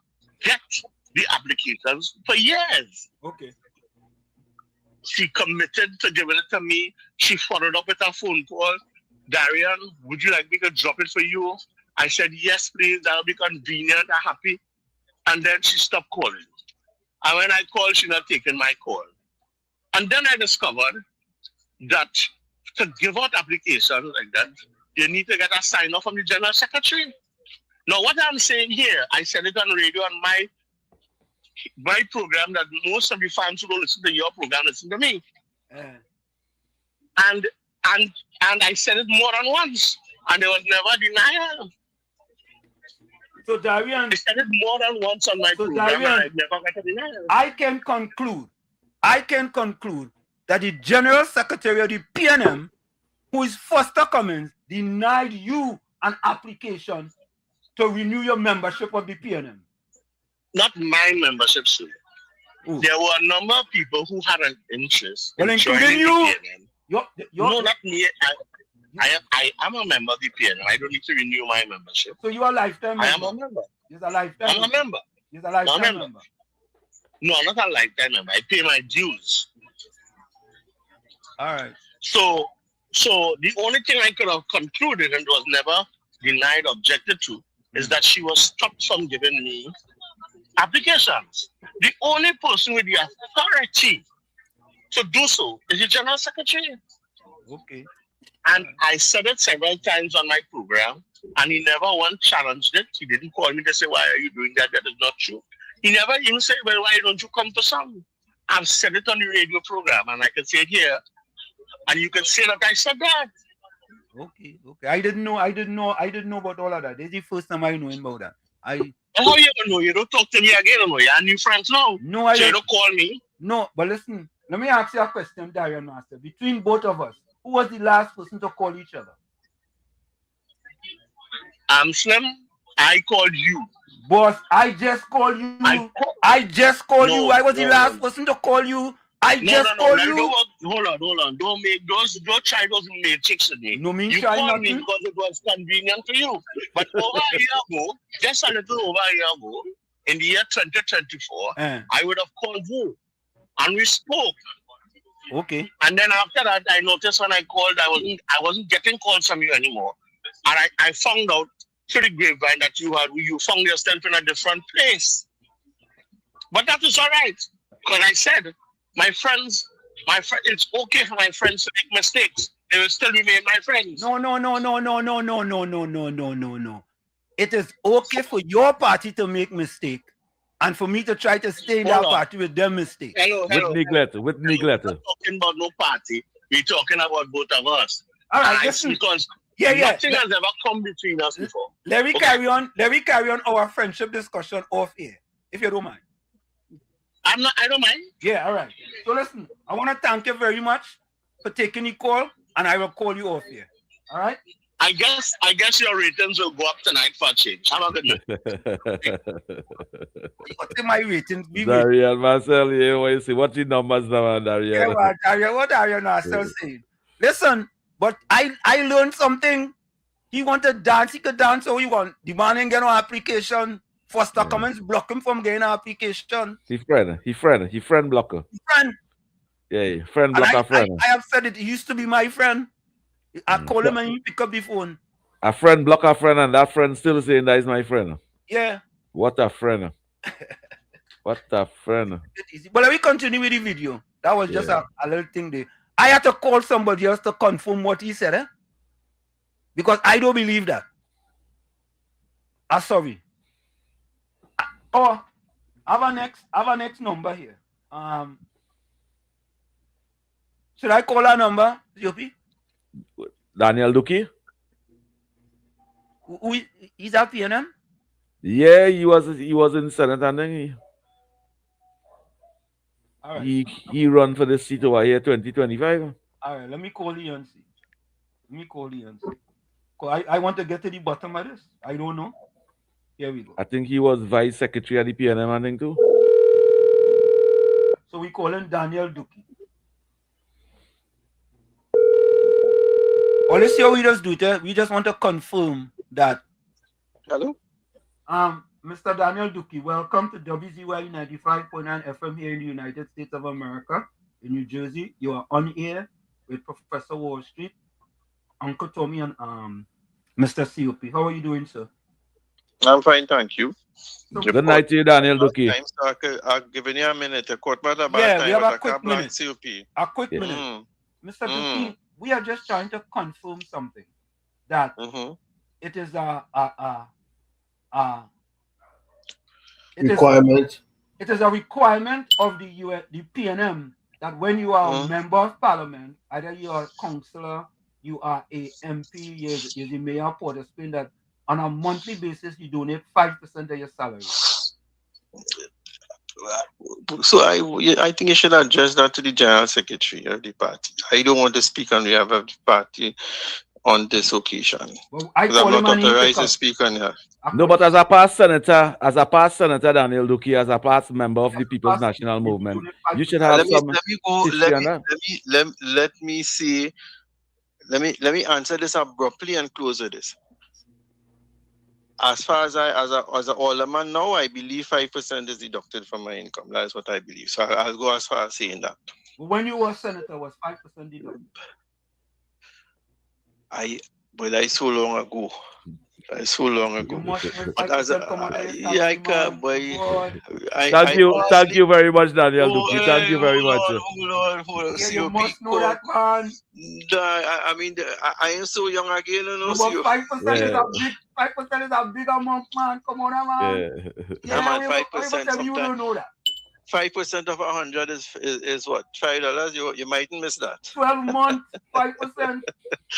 [SPEAKER 21] get the applications for years.
[SPEAKER 6] Okay.
[SPEAKER 21] She committed to giving it to me. She followed up with a phone call. Darian, would you like me to drop it for you? I said, yes, please. That'll be convenient. I'm happy. And then she stopped calling. And when I called, she not taking my call. And then I discovered that to give out applications like that, you need to get a sign off from the General Secretary. Now, what I'm saying here, I said it on radio on my program that most of the fans who don't listen to your program listen to me. And I said it more than once, and there was never denial.
[SPEAKER 6] So Darian,
[SPEAKER 21] I said it more than once on my program, and I never got a denial.
[SPEAKER 6] I can conclude that the General Secretary of the PNM, who is Foster Cummins, denied you an application to renew your membership of the PNM.
[SPEAKER 21] Not my membership, sir. There were a number of people who had an interest.
[SPEAKER 6] Well, including you.
[SPEAKER 21] No, not me. I am a member of the PNM. I don't need to renew my membership.
[SPEAKER 6] So you are a lifetime member?
[SPEAKER 21] I am a member.
[SPEAKER 6] You're a lifetime
[SPEAKER 21] I'm a member.
[SPEAKER 6] You're a lifetime member.
[SPEAKER 21] No, I'm not a lifetime member. I pay my dues.
[SPEAKER 6] All right.
[SPEAKER 21] So the only thing I could have concluded and was never denied, objected to, is that she was stopped from giving me applications. The only person with the authority to do so is the General Secretary.
[SPEAKER 6] Okay.
[SPEAKER 21] And I said it several times on my program, and he never once challenged it. He didn't call me to say, why are you doing that? That is not true. He never even said, well, why don't you come to some? I've said it on the radio program, and I can say it here, and you can say that I said that.
[SPEAKER 6] Okay. I didn't know about all of that. This is the first time I know about that.
[SPEAKER 21] How you know? You don't talk to me again, no? You're new friends now.
[SPEAKER 6] No, I
[SPEAKER 21] so you don't call me.
[SPEAKER 6] No, but listen, let me ask you a question, Darian Master. Between both of us, who was the last person to call each other?
[SPEAKER 21] Slim, I called you.
[SPEAKER 6] Boss, I just called you. I just called you. I was the last person to call you. I just called you.
[SPEAKER 21] Hold on. Don't try those matrix with me.
[SPEAKER 6] No,
[SPEAKER 21] you called me because it was convenient for you. But over a year ago, just a little over a year ago, in the year 2024, I would have called you. And we spoke.
[SPEAKER 6] Okay.
[SPEAKER 21] And then after that, I noticed when I called, I wasn't getting calls from you anymore. And I found out through the grapevine that you found yourself in a different place. But that is all right. Because I said, it's okay for my friends to make mistakes. They will still remain my friends.
[SPEAKER 6] No. It is okay for your party to make mistake and for me to try to stay in that party with their mistake.
[SPEAKER 21] With neglect. We're not talking about no party. We're talking about both of us.
[SPEAKER 6] All right,
[SPEAKER 21] Because
[SPEAKER 6] Yeah.
[SPEAKER 20] Nothing has ever come between us before.
[SPEAKER 6] Let me carry on our friendship discussion off air, if you don't mind.
[SPEAKER 20] I don't mind.
[SPEAKER 6] Yeah, all right. So listen, I want to thank you very much for taking the call, and I will call you off here. All right?
[SPEAKER 20] I guess your ratings will go up tonight for a change. Have a good night.
[SPEAKER 6] What's my ratings?
[SPEAKER 15] Darian Marcel, yeah, what you see? What the numbers now, Darian?
[SPEAKER 6] Yeah, well, Darian, what are you now still saying? Listen, but I learned something. He want to dance, he could dance all he want. The man ain't get no application. Foster Cummins block him from getting an application.
[SPEAKER 15] He friend blocker.
[SPEAKER 6] Friend.
[SPEAKER 15] Yeah, friend blocker, friend.
[SPEAKER 6] I have said it. He used to be my friend. I call him and he pick up the phone.
[SPEAKER 15] A friend block a friend, and that friend still saying that is my friend.
[SPEAKER 6] Yeah.
[SPEAKER 15] What a friend. What a friend.
[SPEAKER 6] But let me continue with the video. That was just a little thing there. I had to call somebody else to confirm what he said, eh? Because I don't believe that. I'm sorry. Oh, I have a next number here. Should I call our number, Jopi?
[SPEAKER 15] Daniel Duki?
[SPEAKER 6] He's at PNM?
[SPEAKER 15] Yeah, he was in Senate, and then he run for the seat over here 2025.
[SPEAKER 6] All right, let me call you and see. I want to get to the bottom of this. I don't know. Here we go.
[SPEAKER 15] I think he was vice secretary at the PNM, I think, too.
[SPEAKER 6] So we call him Daniel Duki. Well, let's see how we just do it. We just want to confirm that.
[SPEAKER 9] Hello?
[SPEAKER 6] Mr. Daniel Duki, welcome to WZYE 95.9 FM here in the United States of America, in New Jersey. You are on air with Professor Wall Street, Uncle Tommy, and Mr. COP. How are you doing, sir?
[SPEAKER 9] I'm fine, thank you.
[SPEAKER 15] Good night to you, Daniel Duki.
[SPEAKER 9] I've given you a minute. A quick minute.
[SPEAKER 6] We have a quick minute.
[SPEAKER 9] COP.
[SPEAKER 6] A quick minute. Mr. Duki, we are just trying to confirm something. That it is
[SPEAKER 14] requirement.
[SPEAKER 6] It is a requirement of the PNM that when you are a member of parliament, either you are a councillor, you are a MP, you're the mayor of Port of Spain, that on a monthly basis you donate 5% of your salary.
[SPEAKER 9] So I think you should address that to the general secretary of the party. I don't want to speak on behalf of the party on this occasion.
[SPEAKER 6] Well,
[SPEAKER 9] I'm not authorized to speak on that.
[SPEAKER 15] No, but as a past senator, Daniel Duki, as a past member of the People's National Movement, you should have
[SPEAKER 9] let me answer this abruptly and close with this. As far as as an alderman now, I believe 5% is deducted from my income. That is what I believe. So I'll go as far as saying that.
[SPEAKER 6] When you were senator, was 5% deducted?
[SPEAKER 9] But I so long ago. But as I can't, boy.
[SPEAKER 15] Thank you very much, Daniel Duki. Thank you very much.
[SPEAKER 9] Hold on.
[SPEAKER 6] You must know that, man.
[SPEAKER 9] I mean, I am so young again, you know.
[SPEAKER 6] 5% is a big. 5% is a big amount, man. Come on, man.
[SPEAKER 9] Yeah, man. 5%.
[SPEAKER 6] You don't know that.
[SPEAKER 9] 5% of 100 is what? $5. You mightn't miss that.
[SPEAKER 6] 12 months, 5%.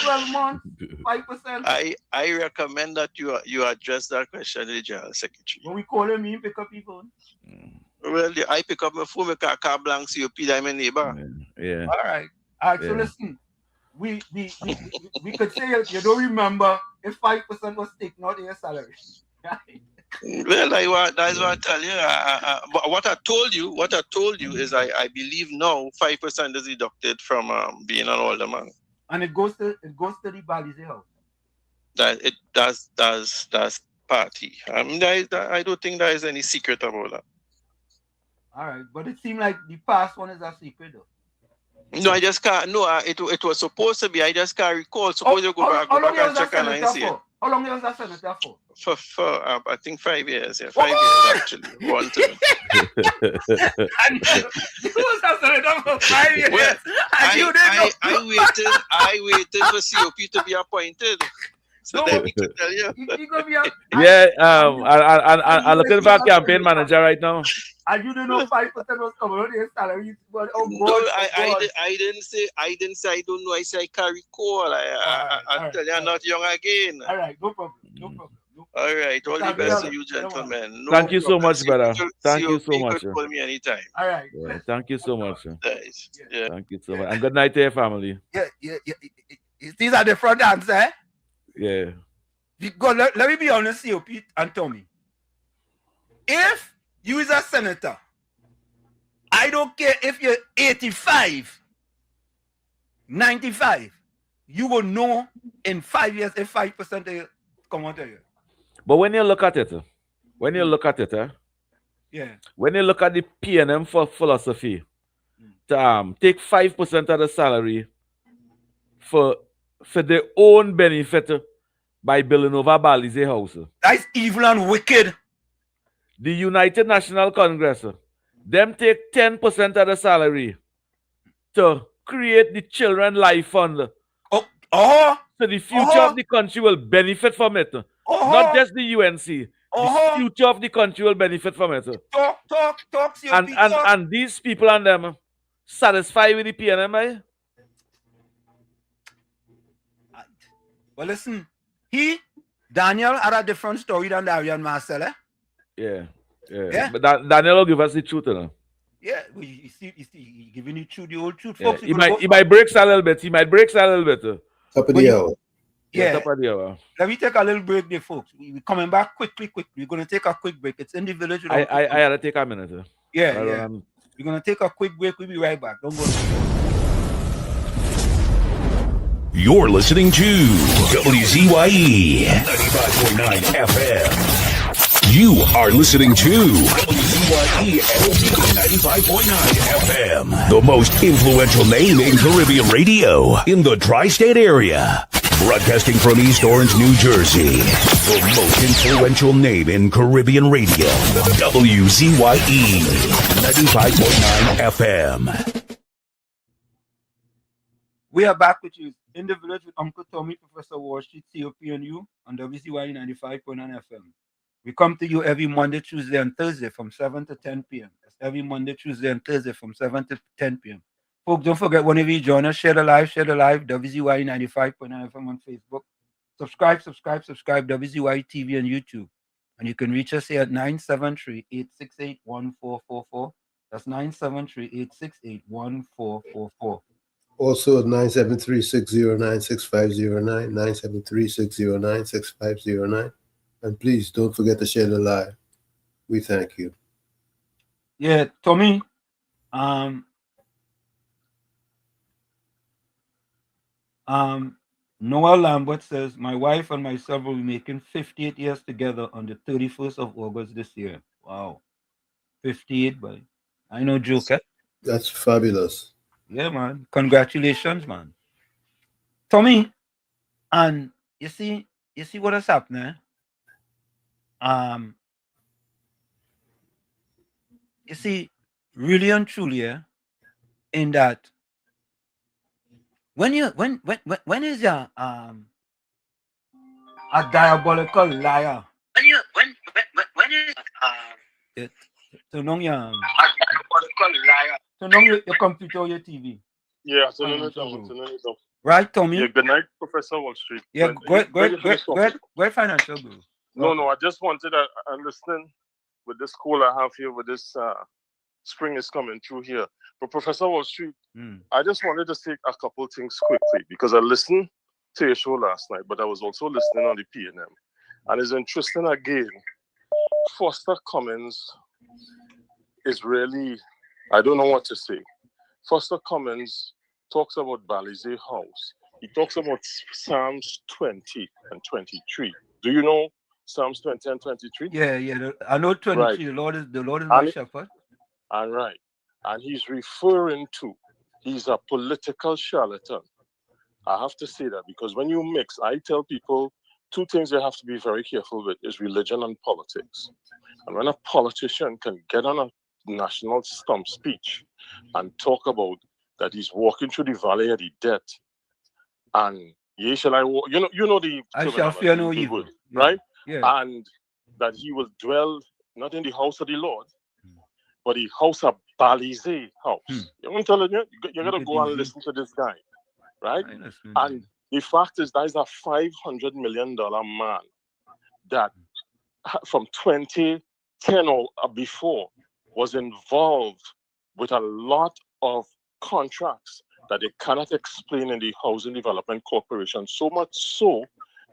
[SPEAKER 6] 12 months, 5%.
[SPEAKER 9] I recommend that you address that question to the general secretary.
[SPEAKER 6] When we call him, he pick up his phone.
[SPEAKER 9] Well, I pick up my phone, make a car blank COP, I'm my neighbor.
[SPEAKER 15] Yeah.
[SPEAKER 6] All right. So listen, we could say you don't remember if 5% was taken out of your salary.
[SPEAKER 9] Well, that's what I tell you. But what I told you is I believe now 5% is deducted from being an alderman.
[SPEAKER 6] And it goes to the Balize house.
[SPEAKER 9] That's party. I mean, I don't think there is any secret about that.
[SPEAKER 6] All right, but it seemed like the past one is a secret though.
[SPEAKER 9] No, I just can't. No, it was supposed to be. I just can't recall. Suppose you go back and check and see it.
[SPEAKER 6] How long was that senator for?
[SPEAKER 9] For I think 5 years. Yeah, 5 years actually. One term.
[SPEAKER 6] You was a senator for 5 years.
[SPEAKER 9] Well, I waited for COP to be appointed. So then we could tell you.
[SPEAKER 15] Yeah, I'm looking for a campaign manager right now.
[SPEAKER 6] And you don't know 5% was coming out of your salary. But, oh
[SPEAKER 9] No,
[SPEAKER 6] God,
[SPEAKER 9] I didn't say I don't know. I say I carry call. I tell you, I'm not young again.
[SPEAKER 6] All right, no problem. No problem.
[SPEAKER 9] All right, all the
[SPEAKER 6] Thank
[SPEAKER 9] best
[SPEAKER 6] you.
[SPEAKER 9] to you, gentlemen. No
[SPEAKER 15] Thank you so
[SPEAKER 9] problem.
[SPEAKER 15] much, brother. Thank you so
[SPEAKER 9] COP
[SPEAKER 15] much.
[SPEAKER 9] could call me anytime.
[SPEAKER 6] All right.
[SPEAKER 15] Yeah, thank you so much.
[SPEAKER 9] Nice. Yeah.
[SPEAKER 15] Thank you so much. And good night to your family.
[SPEAKER 6] Yeah. These are the front answer. Eh?
[SPEAKER 15] Yeah.
[SPEAKER 6] God, let me be honest here, Pete and Tommy. If you is a senator, I don't care if you're 85, 95, you will know in 5 years if 5% of come out of you.
[SPEAKER 15] But when you look at it,
[SPEAKER 6] Yeah.
[SPEAKER 15] when you look at the PNM for philosophy, take 5% of the salary for their own benefit by building over Balize House.
[SPEAKER 6] That's evil and wicked.
[SPEAKER 15] The United National Congress, them take 10% of the salary to create the Children Life Fund. So the future of the country will benefit from it. Not just the UNC. The future of the country will benefit from it.
[SPEAKER 6] Talk.
[SPEAKER 15] And these people and them satisfied with the PNM.
[SPEAKER 6] Well, listen, Daniel had a different story than Darian Marcel. Eh?
[SPEAKER 15] Yeah. But Daniel will give us the truth.
[SPEAKER 6] Yeah, well, you see, he giving you the old truth,
[SPEAKER 15] Yeah.
[SPEAKER 6] folks.
[SPEAKER 15] He might break a little bit.
[SPEAKER 10] Top of the hour.
[SPEAKER 6] Yeah.
[SPEAKER 15] Top of the hour.
[SPEAKER 6] Let me take a little break there, folks. We're coming back quickly. We're going to take a quick break. It's in the village.
[SPEAKER 15] I had to take a minute.
[SPEAKER 6] Yeah. We're going to take a quick break. We'll be right back. Don't go.
[SPEAKER 1] You're listening to WZYE 95.9 FM. You are listening to WZYE 95.9 FM, the most influential name in Caribbean radio in the tri-state area. Broadcasting from East Orange, New Jersey, the most influential name in Caribbean radio, WZYE 95.9 FM.
[SPEAKER 6] We are back with you in the village with Uncle Tommy, Professor Wall Street, COP and you on WZYE 95.9 FM. We come to you every Monday, Tuesday, and Thursday from 7 to 10 p.m. That's every Monday, Tuesday, and Thursday from 7 to 10 p.m. Folks, don't forget, whenever you join us, share the live, WZYE 95.9 FM on Facebook. Subscribe, WZYE TV on YouTube. And you can reach us here at 973-868-1444. That's 973-868-1444.
[SPEAKER 14] Also at 973-609-6509, 973-609-6509. And please don't forget to share the live. We thank you.
[SPEAKER 6] Yeah, Tommy. Noah Lambert says, my wife and myself will be making 58 years together on the 31st of August this year. Wow. 58, but I know joke. Eh?
[SPEAKER 14] That's fabulous.
[SPEAKER 6] Yeah, man. Congratulations, man. Tommy, and you see what is happening? You see, really and truly, in that when is your a diabolical liar? When is to know your a diabolical liar? To know your computer or your TV.
[SPEAKER 21] Yeah, so no.
[SPEAKER 6] Right, Tommy?
[SPEAKER 21] Yeah, good night, Professor Wall Street.
[SPEAKER 6] Yeah, go ahead, financial guru.
[SPEAKER 21] No, I just wanted to understand with this call I have here, with this spring is coming through here. But Professor Wall Street, I just wanted to say a couple things quickly because I listened to your show last night, but I was also listening on the PNM. And it's interesting again, Foster Cummins is really, I don't know what to say. Foster Cummins talks about Balize House. He talks about Psalms 20 and 23. Do you know Psalms 20 and 23?
[SPEAKER 6] Yeah. I know 23. Right. The Lord is my shepherd.
[SPEAKER 21] And right. And he's referring to, he's a political charlatan. I have to say that because when you mix, I tell people two things they have to be very careful with is religion and politics. And when a politician can get on a national stump speech and talk about that he's walking through the valley of the death and
[SPEAKER 2] Yea, shall I walk? You know the
[SPEAKER 6] I shall
[SPEAKER 2] terminology,
[SPEAKER 6] fear no
[SPEAKER 2] the
[SPEAKER 6] evil.
[SPEAKER 2] word,
[SPEAKER 6] Yeah.
[SPEAKER 2] right?
[SPEAKER 6] Yeah.
[SPEAKER 2] And that he will dwell not in the house of the Lord, but the house of Balize house. You know what I'm telling you? You gotta go and listen to this guy, right? And the fact is, that is a $500 million man that from 2010 or before was involved with a lot of contracts that they cannot explain in the Housing Development Corporation, so much so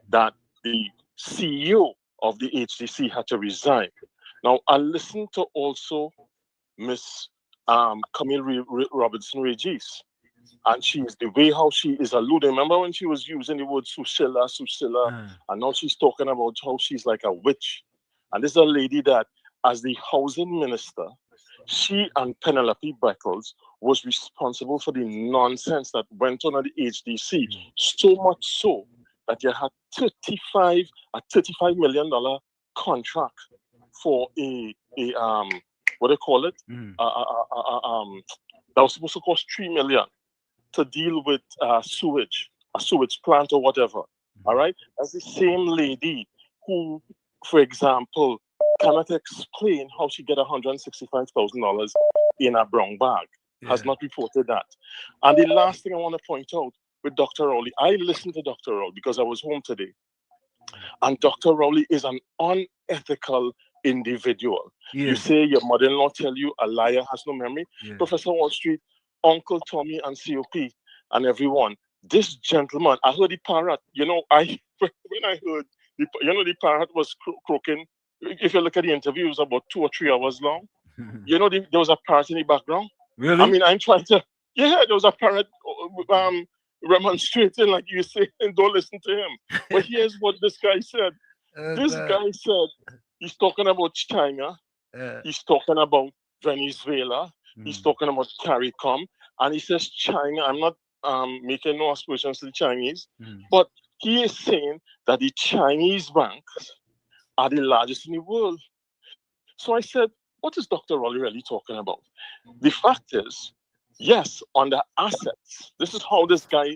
[SPEAKER 2] that the CEO of the HDC had to resign. Now, I listened to also Miss Camille Robinson Regis, and she's the way how she is alluding. Remember when she was using the word Susila, and now she's talking about how she's like a witch. And this is a lady that, as the housing minister, she and Penelope Beckles was responsible for the nonsense that went on at the HDC, so much so that you had $35 million contract for a what do you call it? That was supposed to cost $3 million to deal with sewage, a sewage plant or whatever. All right, that's the same lady who, for example, cannot explain how she get $165,000 in a brown bag. Has not reported that. And the last thing I want to point out with Dr. Rowley, I listened to Dr. Rowley because I was home today, and Dr. Rowley is an unethical individual. You say your mother-in-law tell you a liar has no memory. Professor Wall Street, Uncle Tommy and COP and everyone. This gentleman, I heard the parrot. When I heard the parrot was croaking. If you look at the interview, it was about 2 or 3 hours long. There was a parrot in the background.
[SPEAKER 6] Really?
[SPEAKER 2] I mean, I'm trying to. Yeah, there was a parrot remonstrating, like you say, and don't listen to him. But here's what this guy said. This guy said he's talking about China. He's talking about Venezuela. He's talking about CARICOM. And he says China, I'm not making no aspirations to the Chinese, but he is saying that the Chinese banks are the largest in the world. So I said, what is Dr. Rowley really talking about? The fact is, yes, on the assets, this is how this guy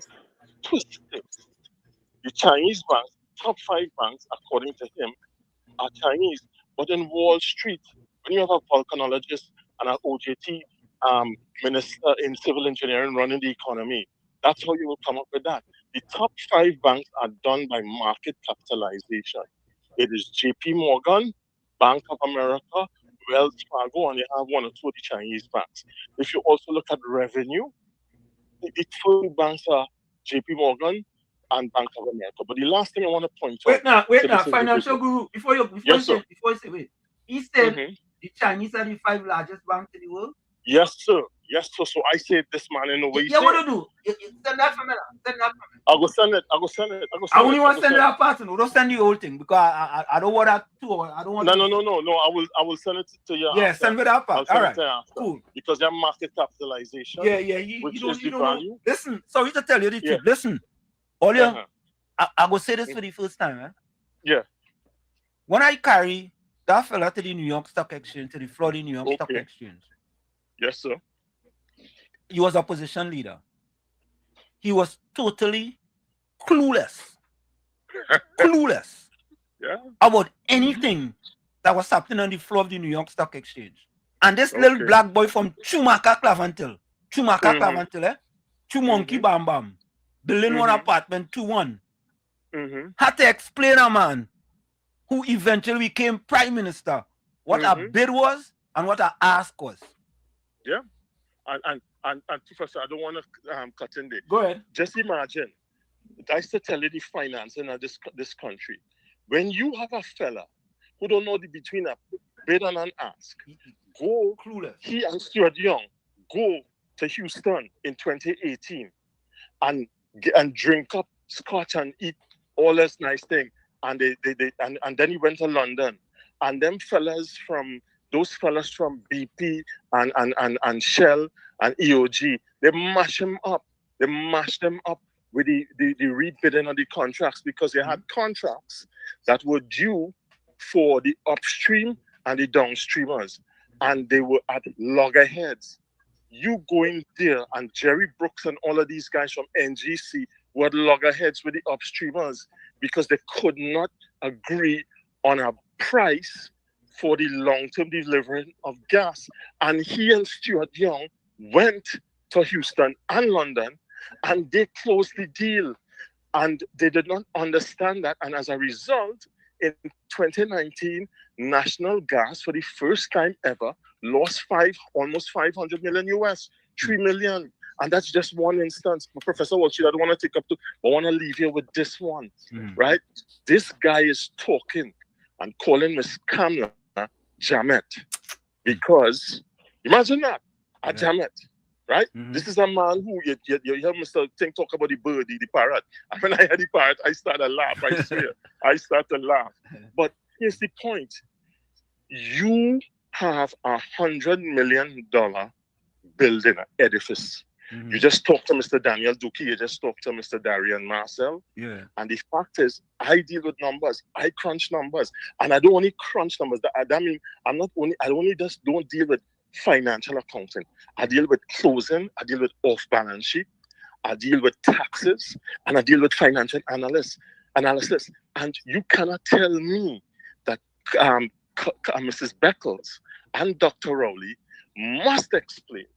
[SPEAKER 2] twists things. The Chinese banks, top 5 banks, according to him, are Chinese. But in Wall Street, when you have a volcanologist and an OJT minister in civil engineering running the economy, that's how you will come up with that. The top 5 banks are done by market capitalization. It is JP Morgan, Bank of America, Wells Fargo, and you have 1 or 2 of the Chinese banks. If you also look at revenue, the 2 banks are JP Morgan and Bank of America. But the last thing I want to point out.
[SPEAKER 6] Wait now, financial guru. Before you say, wait. He said the Chinese are the 5 largest banks in the world.
[SPEAKER 2] Yes, sir. Yes, sir. So I said this man in the way.
[SPEAKER 6] Yeah, what to do? Send that for me.
[SPEAKER 2] I'll go send it.
[SPEAKER 6] I only want to send that part. No, don't send the whole thing because I don't want that too. I don't want.
[SPEAKER 2] No. I will send it to you.
[SPEAKER 6] Yeah, send me that part. All right.
[SPEAKER 2] Cool. Because they're market capitalization.
[SPEAKER 6] Yeah.
[SPEAKER 2] Which is the value.
[SPEAKER 6] Know. Listen, sorry to tell you the truth. Listen, Olia, I go say this for the first time.
[SPEAKER 2] Yeah.
[SPEAKER 6] When I carry that fella to the New York Stock Exchange, to the Florida New York Stock Exchange.
[SPEAKER 2] Yes, sir.
[SPEAKER 6] He was opposition leader. He was totally clueless. About anything that was happening on the floor of the New York Stock Exchange. And this little black boy from Chumaka Clavantil, Chumonkey Bam Bam, building one apartment, 2-1, had to explain a man who eventually became prime minister what a bid was and what a ask was.
[SPEAKER 2] Yeah. And Professor, I don't want to cut in there.
[SPEAKER 6] Go ahead.
[SPEAKER 2] Just imagine, I used to tell you the financing of this country. When you have a fella who don't know the between a bid and an ask, he and Stuart Young go to Houston in 2018 and drink up scotch and eat all this nice thing. And then he went to London. And those fellas from BP and Shell and EOG, they mash them up. They mashed them up with the rebidding of the contracts because they had contracts that were due for the upstream and the downstreamers, and they were at loggerheads. You go in there, and Jerry Brooks and all of these guys from NGC were loggerheads with the upstreamers because they could not agree on a price for the long-term delivery of gas. And he and Stuart Young went to Houston and London, and they closed the deal. And they did not understand that. And as a result, in 2019, National Gas, for the first time ever, lost almost 500 million US, 3 million. And that's just one instance. Professor Walsh, I don't want to take up to, I want to leave you with this one, right? This guy is talking and calling Miss Kamla Jamet, because imagine that, a Jamet, right? This is a man who, you hear Mr. Ting talk about the birdie, the parrot. And when I heard the parrot, I started to laugh, I swear. I started to laugh. But here's the point. You have $100 million building an edifice. You just talked to Mr. Daniel Duki, you just talked to Mr. Darian Marcel.
[SPEAKER 6] Yeah.
[SPEAKER 2] And the fact is, I deal with numbers, I crunch numbers. And I don't only crunch numbers. That means I only just don't deal with financial accounting. I deal with closing, I deal with off-balance sheet, I deal with taxes, and I deal with financial analysis. And you cannot tell me that Mrs. Beckles and Dr. Rowley must explain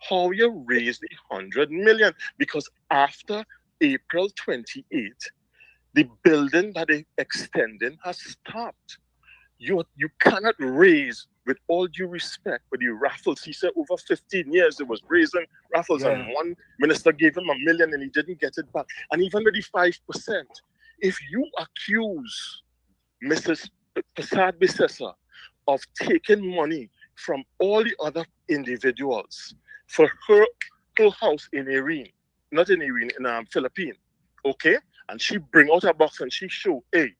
[SPEAKER 2] how you raised the 100 million, because after April 28, the building that they extending has stopped. You cannot raise, with all due respect, with the raffles. He said over 15 years it was raising raffles, and one minister gave him $1 million and he didn't get it back. And even with the 5%, if you accuse Mrs. Prasad Bisesa of taking money from all the other individuals for her house in Irene, not in Irene, in Philippines, okay? And she bring out a box and she show, hey,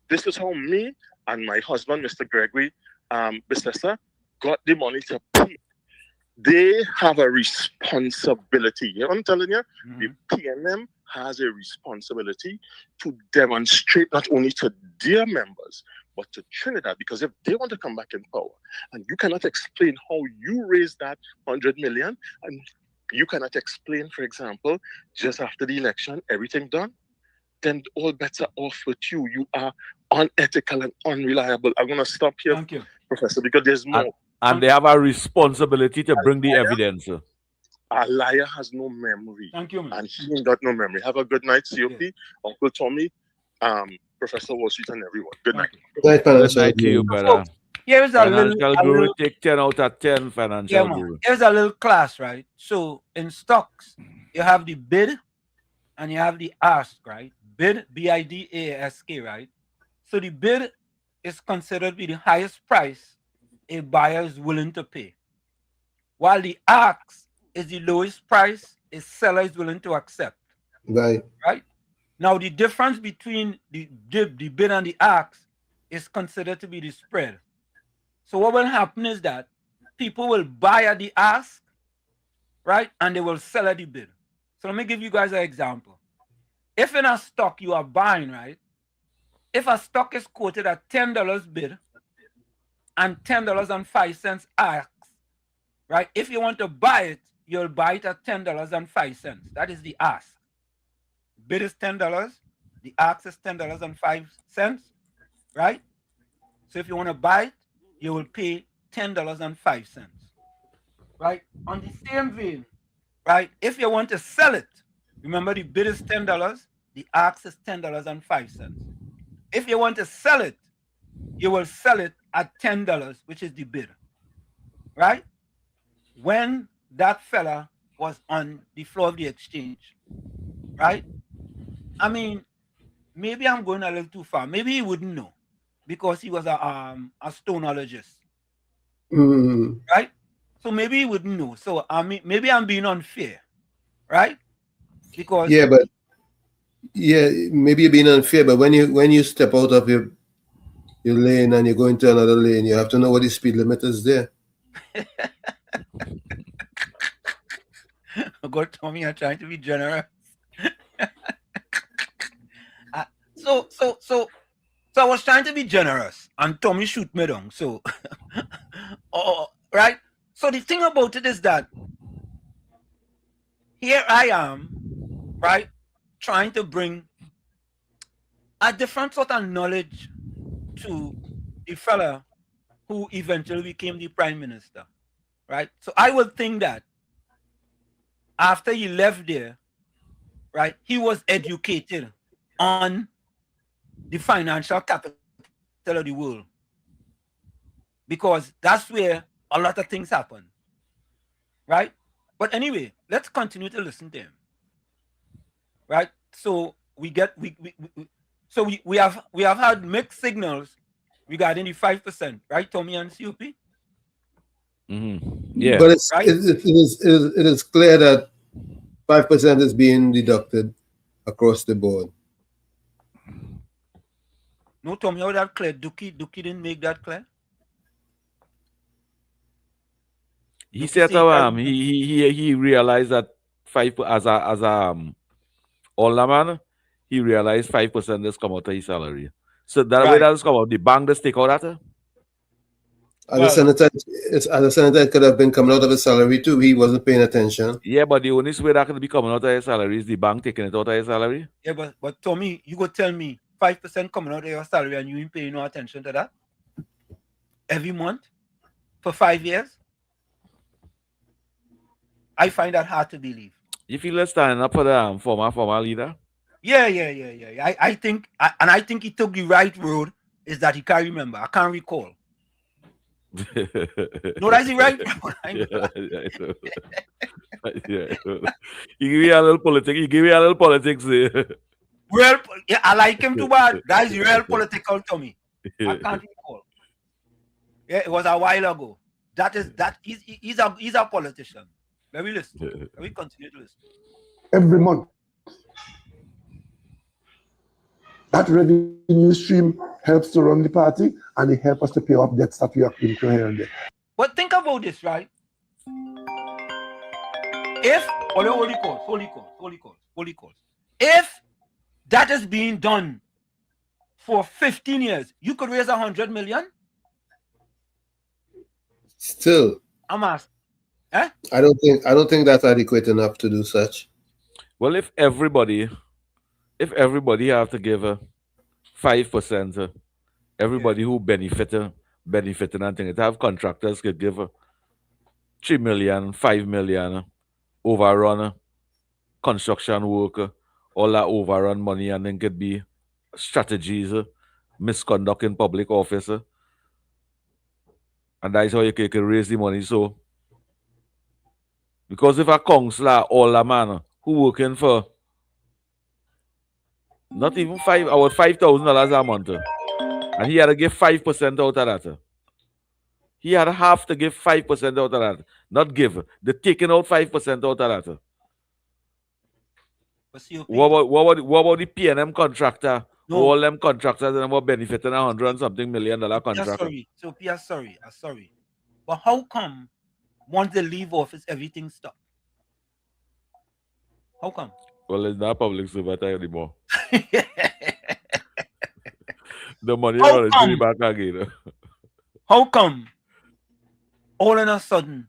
[SPEAKER 2] this is how me and my husband, Mr. Gregory Bisesa, got the money to pay. They have a responsibility. You know what I'm telling you? The PNM has a responsibility to demonstrate not only to their members, but to Trinidad, because if they want to come back in power, and you cannot explain how you raised that 100 million, and you cannot explain, for example, just after the election, everything done, then all bets are off with you. You are unethical and unreliable. I'm going to stop here,
[SPEAKER 6] Thank you,
[SPEAKER 2] Professor, because there's more.
[SPEAKER 15] And they have a responsibility to bring the evidence.
[SPEAKER 2] A liar has no memory.
[SPEAKER 6] Thank you, man.
[SPEAKER 2] And he ain't got no memory. Have a good night, COP, Uncle Tommy, Professor Washington, and everyone. Good night.
[SPEAKER 15] Good night to you, brother.
[SPEAKER 6] Here's a
[SPEAKER 15] Financial guru, take 10 out of 10 financial guru.
[SPEAKER 6] Here's a little class, right? So in stocks, you have the bid and you have the ask, right? Bid, B-I-D-A-S-K, right? So the bid is considered to be the highest price a buyer is willing to pay, while the ask is the lowest price a seller is willing to accept.
[SPEAKER 10] Right.
[SPEAKER 6] Right? Now, the difference between the bid and the ask is considered to be the spread. So what will happen is that people will buy at the ask, right? And they will sell at the bid. So let me give you guys an example. If in a stock you are buying, right? If a stock is quoted at $10 bid and $10.05 ask, right? If you want to buy it, you'll buy it at $10.05. That is the ask. Bid is $10, the ask is $10.05, right? So if you want to buy it, you will pay $10.05, right? On the same vein, right? If you want to sell it, remember the bid is $10, the ask is $10.05. If you want to sell it, you will sell it at $10, which is the bid, right? When that fella was on the floor of the exchange, right? I mean, maybe I'm going a little too far. Maybe he wouldn't know because he was a stonologist, right? So maybe he wouldn't know. So I mean, maybe I'm being unfair, right? Because
[SPEAKER 14] maybe you're being unfair, but when you step out of your lane and you go into another lane, you have to know what the speed limit is there.
[SPEAKER 6] God, Tommy, I'm trying to be generous. So I was trying to be generous, and Tommy shoot me down. So, right. So the thing about it is that here I am, right, trying to bring a different sort of knowledge to the fella who eventually became the prime minister, right? So I would think that after he left there, right, he was educated on the financial capital of the world, because that's where a lot of things happen, right? But anyway, let's continue to listen to him, right? So we have had mixed signals regarding the 5%, right, Tommy and COP?
[SPEAKER 14] Yeah. But
[SPEAKER 6] right?
[SPEAKER 14] it is clear that 5% is being deducted across the board.
[SPEAKER 6] No, Tommy, how that clear? Dookie didn't make that clear.
[SPEAKER 15] He said he realized that 5 as a older man, he realized 5% just come out of his salary. So that way that just come out. The bank just take out that.
[SPEAKER 14] As a senator, it could have been coming out of his salary too. He wasn't paying attention.
[SPEAKER 15] Yeah, but the only way that could be coming out of his salary is the bank taking it out of his salary.
[SPEAKER 6] Yeah, but Tommy, you go tell me 5% coming out of your salary and you ain't paying no attention to that every month for 5 years? I find that hard to believe.
[SPEAKER 15] You feel like standing up for the former leader?
[SPEAKER 6] Yeah. I think he took the right road. Is that he can't remember? I can't recall. No, that's the right road.
[SPEAKER 15] Yeah. You give me a little politics.
[SPEAKER 6] Real, yeah, I like him too bad. That's real political to me. I can't recall. Yeah, it was a while ago. He's a politician. Let me listen. Let me continue to listen.
[SPEAKER 10] Every month, that revenue stream helps to run the party, and it helps us to pay off debts that we have incurred here and there.
[SPEAKER 6] But think about this, right? If holy calls. If that is being done for 15 years, you could raise 100 million.
[SPEAKER 14] Still,
[SPEAKER 6] I'm asking. Eh?
[SPEAKER 14] I don't think that's adequate enough to do such.
[SPEAKER 15] Well, if everybody have to give 5%, everybody who benefiting and things, have contractors could give 3 million, 5 million overrun construction work, all that overrun money, and then could be strategies, misconduct in public office, and that's how you can raise the money. So, because if a counselor, all a man who working for not even $5,000 a month, and he had to give 5% out of that. He had half to give 5% out of that. Not give. They're taking out 5% out of that. What about the PNM contractor?
[SPEAKER 6] No.
[SPEAKER 15] All them contractors and were benefiting $100 and something million contract.
[SPEAKER 6] Sorry. But how come once they leave office, everything stops? How come?
[SPEAKER 15] Well, it's not public servant anymore. The money
[SPEAKER 6] How
[SPEAKER 15] is
[SPEAKER 6] come?
[SPEAKER 15] back again.
[SPEAKER 6] How come all of a sudden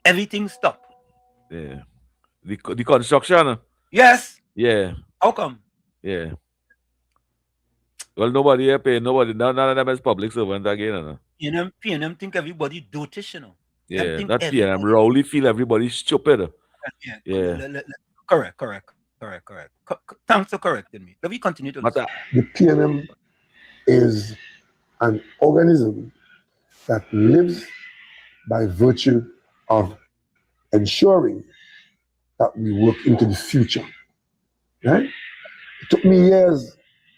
[SPEAKER 6] everything stopped?
[SPEAKER 15] Yeah. The construction.
[SPEAKER 6] Yes.
[SPEAKER 15] Yeah.
[SPEAKER 6] How come?
[SPEAKER 15] Yeah. Well, nobody here pay nobody. None of them is public servant again.
[SPEAKER 6] PNM think everybody dotish, you know.
[SPEAKER 15] Yeah, not PNM. Rowley feel everybody stupid.
[SPEAKER 6] Yeah. Correct. Thanks for correcting me. Let me continue to listen.
[SPEAKER 10] The PNM is an organism that lives by virtue of ensuring that we work into the future. Right? It took me years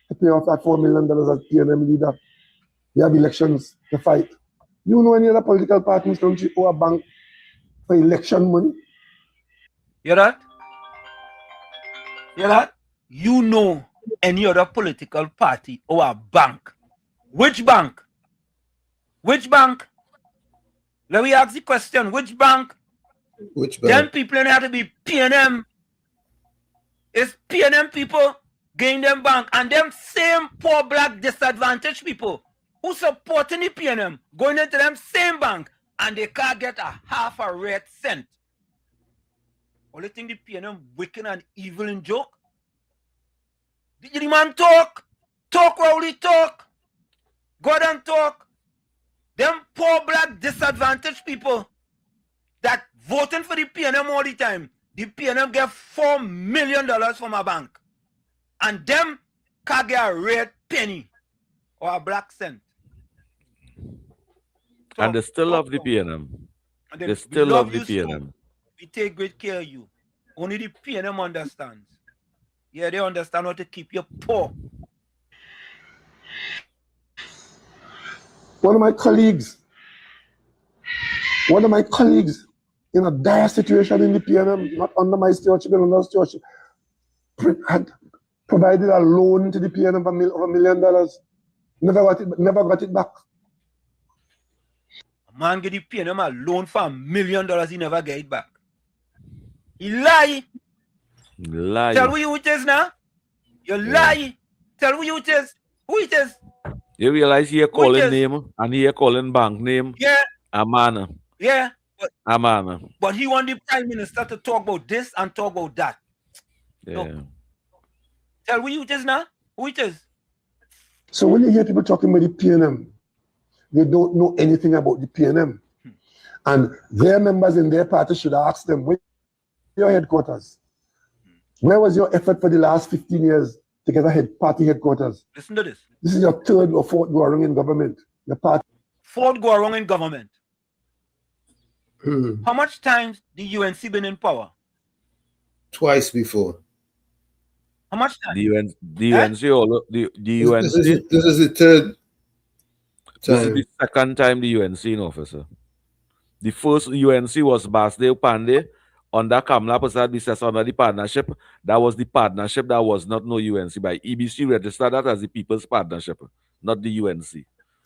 [SPEAKER 10] to pay off that $4 million as PNM leader. We have elections to fight. You know any other political parties country owe a bank for election money?
[SPEAKER 6] Hear that? You know any other political party or a bank? Which bank? Let me ask the question. Which bank? Them people in have to be PNM. It's PNM people gain them bank, and them same poor black disadvantaged people who supporting the PNM going into them same bank, and they can't get a half a red cent. Only thing the PNM wicked and evil and joke. Did the man talk? Talk, Rowley, talk. Go and talk. Them poor black disadvantaged people that voting for the PNM all the time. The PNM get $4 million from a bank. And them can't get a red penny or a black cent. So,
[SPEAKER 15] And they still love the PNM. They still love the PNM.
[SPEAKER 6] We take great care of you. Only the PNM understands. Yeah, they understand how to keep you poor.
[SPEAKER 10] One of my colleagues in a dire situation in the PNM, not under my stewardship, under stewardship, had provided a loan to the PNM of $1 million. Never got it back.
[SPEAKER 6] A man get the PNM a loan for $1 million, he never get it back. He lie.
[SPEAKER 15] Lie.
[SPEAKER 6] Tell who it is now. You lie. Tell who it is. Who it is.
[SPEAKER 15] You realize he calling name and he calling bank name.
[SPEAKER 6] Yeah.
[SPEAKER 15] Amana.
[SPEAKER 6] Yeah.
[SPEAKER 15] Amana.
[SPEAKER 6] But he want the prime minister to talk about this and talk about that.
[SPEAKER 15] Yeah.
[SPEAKER 6] Look. Tell who it is now. Who it is.
[SPEAKER 10] So when you hear people talking about the PNM, they don't know anything about the PNM. And their members in their party should ask them, where your headquarters? Where was your effort for the last 15 years to get a party headquarters?
[SPEAKER 6] Listen to this.
[SPEAKER 10] This is your third or fourth go around in government. Your party.
[SPEAKER 6] Fourth go around in government. How much times the UNC been in power?
[SPEAKER 14] Twice before.
[SPEAKER 6] How much time?
[SPEAKER 15] The UNC.
[SPEAKER 14] This is the third time.
[SPEAKER 15] This is the second time the UNC in office. The first UNC was Basdeo Pandey under Kamla Prasad Biswas under the partnership. That was the partnership that was not no UNC by EBC registered that as the People's Partnership, not the UNC.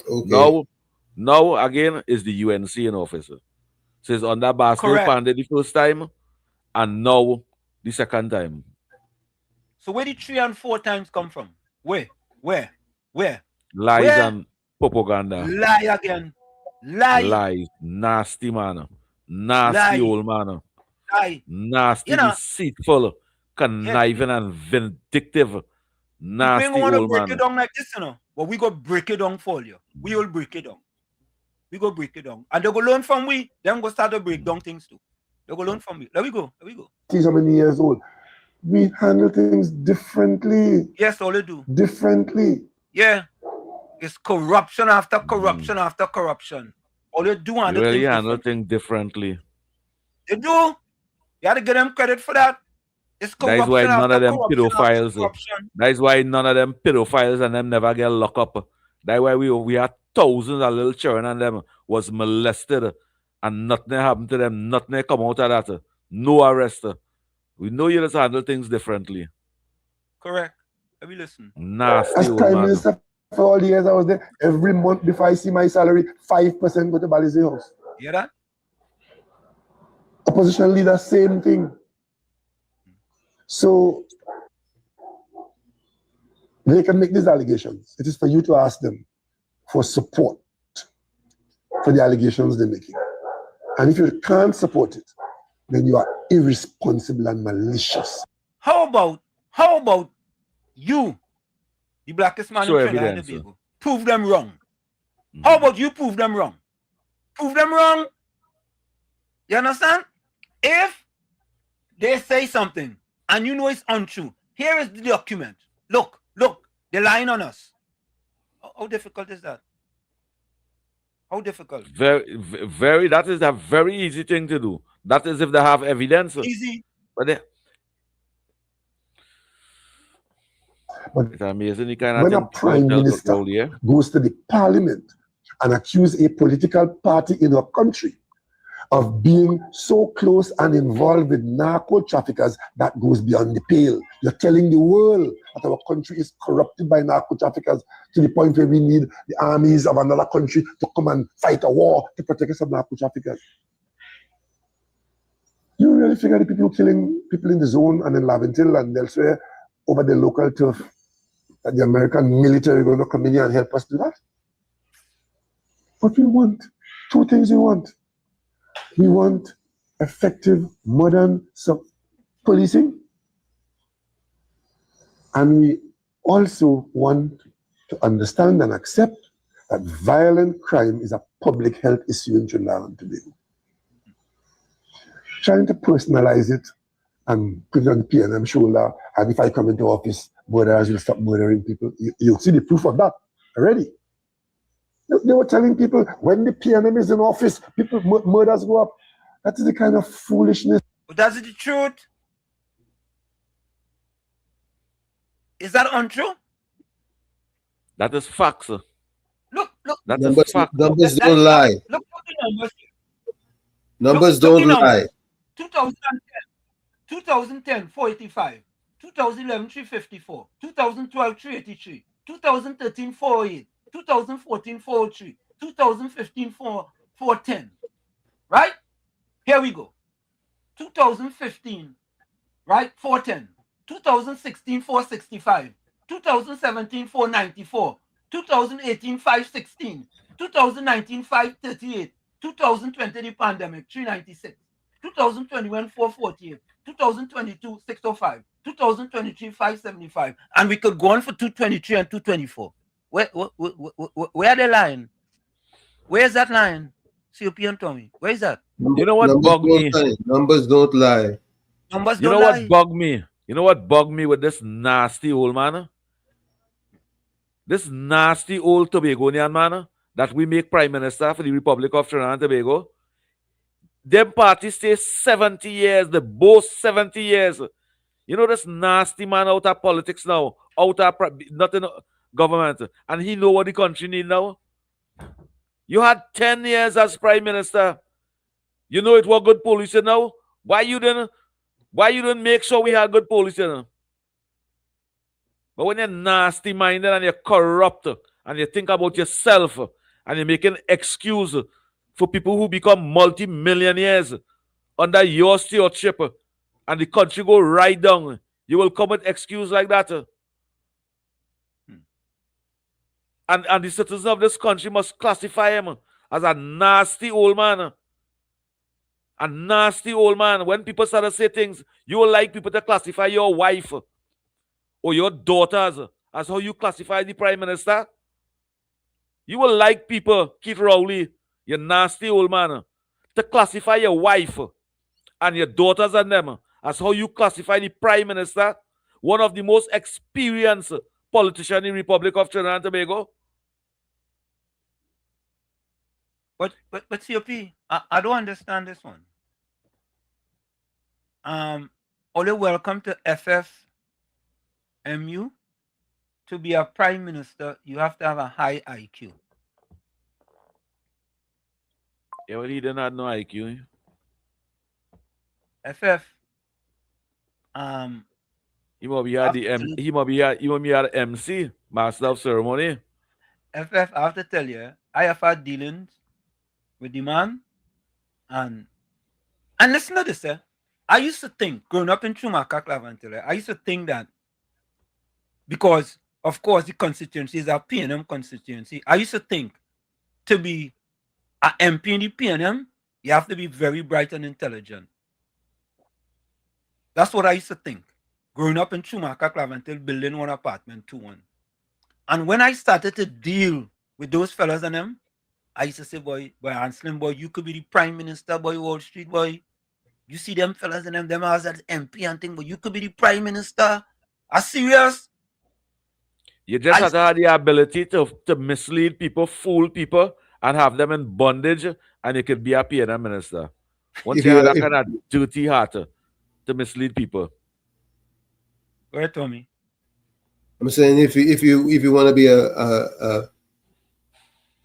[SPEAKER 14] Okay.
[SPEAKER 15] Now again is the UNC in office. So it's under Basdeo Pandey the first time, and now the second time.
[SPEAKER 6] So where did 3 and 4 times come from? Where?
[SPEAKER 15] Lies and propaganda.
[SPEAKER 6] Lie again.
[SPEAKER 15] Lies. Nasty man. Nasty old man.
[SPEAKER 6] Lie.
[SPEAKER 15] Nasty, deceitful, conniving and vindictive. Nasty
[SPEAKER 6] we want to
[SPEAKER 15] old
[SPEAKER 6] break
[SPEAKER 15] man.
[SPEAKER 6] it down like this, you know. But we go break it down for you. We will break it down. We go break it down. And they go learn from we, then go start to break down things too. They go learn from me. Let we go.
[SPEAKER 10] He's how many years old? We handle things differently.
[SPEAKER 6] Yes, all they do.
[SPEAKER 10] Differently.
[SPEAKER 6] Yeah. It's corruption after corruption after corruption. All they do
[SPEAKER 15] You really handle things differently.
[SPEAKER 6] They do. You got to give them credit for that. It's corruption.
[SPEAKER 15] That is why none of them
[SPEAKER 6] pedophiles.
[SPEAKER 15] That is why none of them pedophiles and them never get locked up. That's why we had thousands of little children and them was molested and nothing happened to them. Nothing come out of that. No arrest. We know you just handle things differently.
[SPEAKER 6] Correct. Let me listen.
[SPEAKER 15] Nasty.
[SPEAKER 10] As Prime Minister for all the years I was there, every month before I see my salary, 5% go to Balizé House.
[SPEAKER 6] Hear that?
[SPEAKER 10] Opposition leader, same thing. So they can make these allegations. It is for you to ask them for support for the allegations they're making. And if you can't support it, then you are irresponsible and malicious.
[SPEAKER 6] How about you, the blackest man in Trinidad and Tobago, prove them wrong? How about you prove them wrong? Prove them wrong. You understand? If they say something and you know it's untrue, here is the document. Look, they're lying on us. How difficult is that? How difficult?
[SPEAKER 15] Very. That is a very easy thing to do. That is if they have evidence.
[SPEAKER 6] Easy.
[SPEAKER 15] But it's amazing the kind of
[SPEAKER 10] when a prime minister goes to the parliament and accuses a political party in a country of being so close and involved with narco traffickers, that goes beyond the pale. You're telling the world that our country is corrupted by narco traffickers to the point where we need the armies of another country to come and fight a war to protect us from narco traffickers. You really figure the people killing people in the zone and in Laventil and elsewhere over the local turf, that the American military are going to come in here and help us do that? But we want two things we want. We want effective, modern policing. And we also want to understand and accept that violent crime is a public health issue in Trinidad and Tobago. Trying to personalize it and put it on the PNM shoulder, and if I come into office, murderers will stop murdering people. You'll see the proof of that already. They were telling people when the PNM is in office, murders go up. That is the kind of foolishness.
[SPEAKER 6] But that's the truth. Is that untrue?
[SPEAKER 15] That is facts.
[SPEAKER 6] Look.
[SPEAKER 15] That is fact.
[SPEAKER 14] Numbers don't lie.
[SPEAKER 6] Look the numbers.
[SPEAKER 14] Numbers don't lie.
[SPEAKER 6] 2010, 485. 2011, 354. 2012, 383. 2013, 408. 2014, 403. 2015, 410. Right? Here we go. 2015, right? 410. 2016, 465. 2017, 494. 2018, 516. 2019, 538. 2020, the pandemic, 396. 2021, 448. 2022, 605. 2023, 575. And we could go on for 223 and 224. Where are they lying? Where's that line? COP and Tommy. Where is that?
[SPEAKER 15] You know what bugged me?
[SPEAKER 14] Numbers don't lie.
[SPEAKER 6] Numbers
[SPEAKER 15] you
[SPEAKER 6] don't
[SPEAKER 15] know
[SPEAKER 6] lie.
[SPEAKER 15] what bugged me? You know what bugged me with this nasty old man? This nasty old Tobagonian man that we make Prime Minister for the Republic of Trinidad and Tobago. Them parties stay 70 years. They boast 70 years. You know this nasty man out of politics now, out of not in government, and he know what the country need now. You had 10 years as Prime Minister. You know it was good policing now. Why you didn't make sure we had good policing? But when you're nasty minded and you're corrupt and you think about yourself and you're making excuse for people who become multi-millionaires under your stewardship and the country go right down, you will come with excuse like that. And the citizens of this country must classify him as a nasty old man. A nasty old man. When people start to say things, you will like people to classify your wife or your daughters as how you classify the Prime Minister. You will like people, Keith Rowley, you nasty old man, to classify your wife and your daughters and them as how you classify the Prime Minister, one of the most experienced politicians in the Republic of Trinidad and Tobago.
[SPEAKER 6] But COP, I don't understand this one. Only welcome to FFMU. To be a prime minister, you have to have a high IQ.
[SPEAKER 15] Yeah, well, he didn't have no IQ.
[SPEAKER 6] FF.
[SPEAKER 15] He might be at the MC, Master of Ceremony.
[SPEAKER 6] FF, I have to tell you, I have had dealings with the man, and listen to this, I used to think, growing up in Chumaka, Clavantilla, I used to think that because, of course, the constituency is a PNM constituency, I used to think to be an MP in the PNM, you have to be very bright and intelligent. That's what I used to think. Growing up in Chumaka, Clavantil, building one apartment, 2-1. And when I started to deal with those fellas and them, I used to say, boy, Anselm, boy, you could be the Prime Minister, boy, Wall Street, boy. You see them fellas and them as MP and thing, but you could be the Prime Minister. Are serious?
[SPEAKER 15] You just have to have the ability to mislead people, fool people, and have them in bondage, and you could be a PNM minister. Once you have that kind of dirty heart to mislead people.
[SPEAKER 6] Go ahead, Tommy.
[SPEAKER 14] I'm saying if you want to be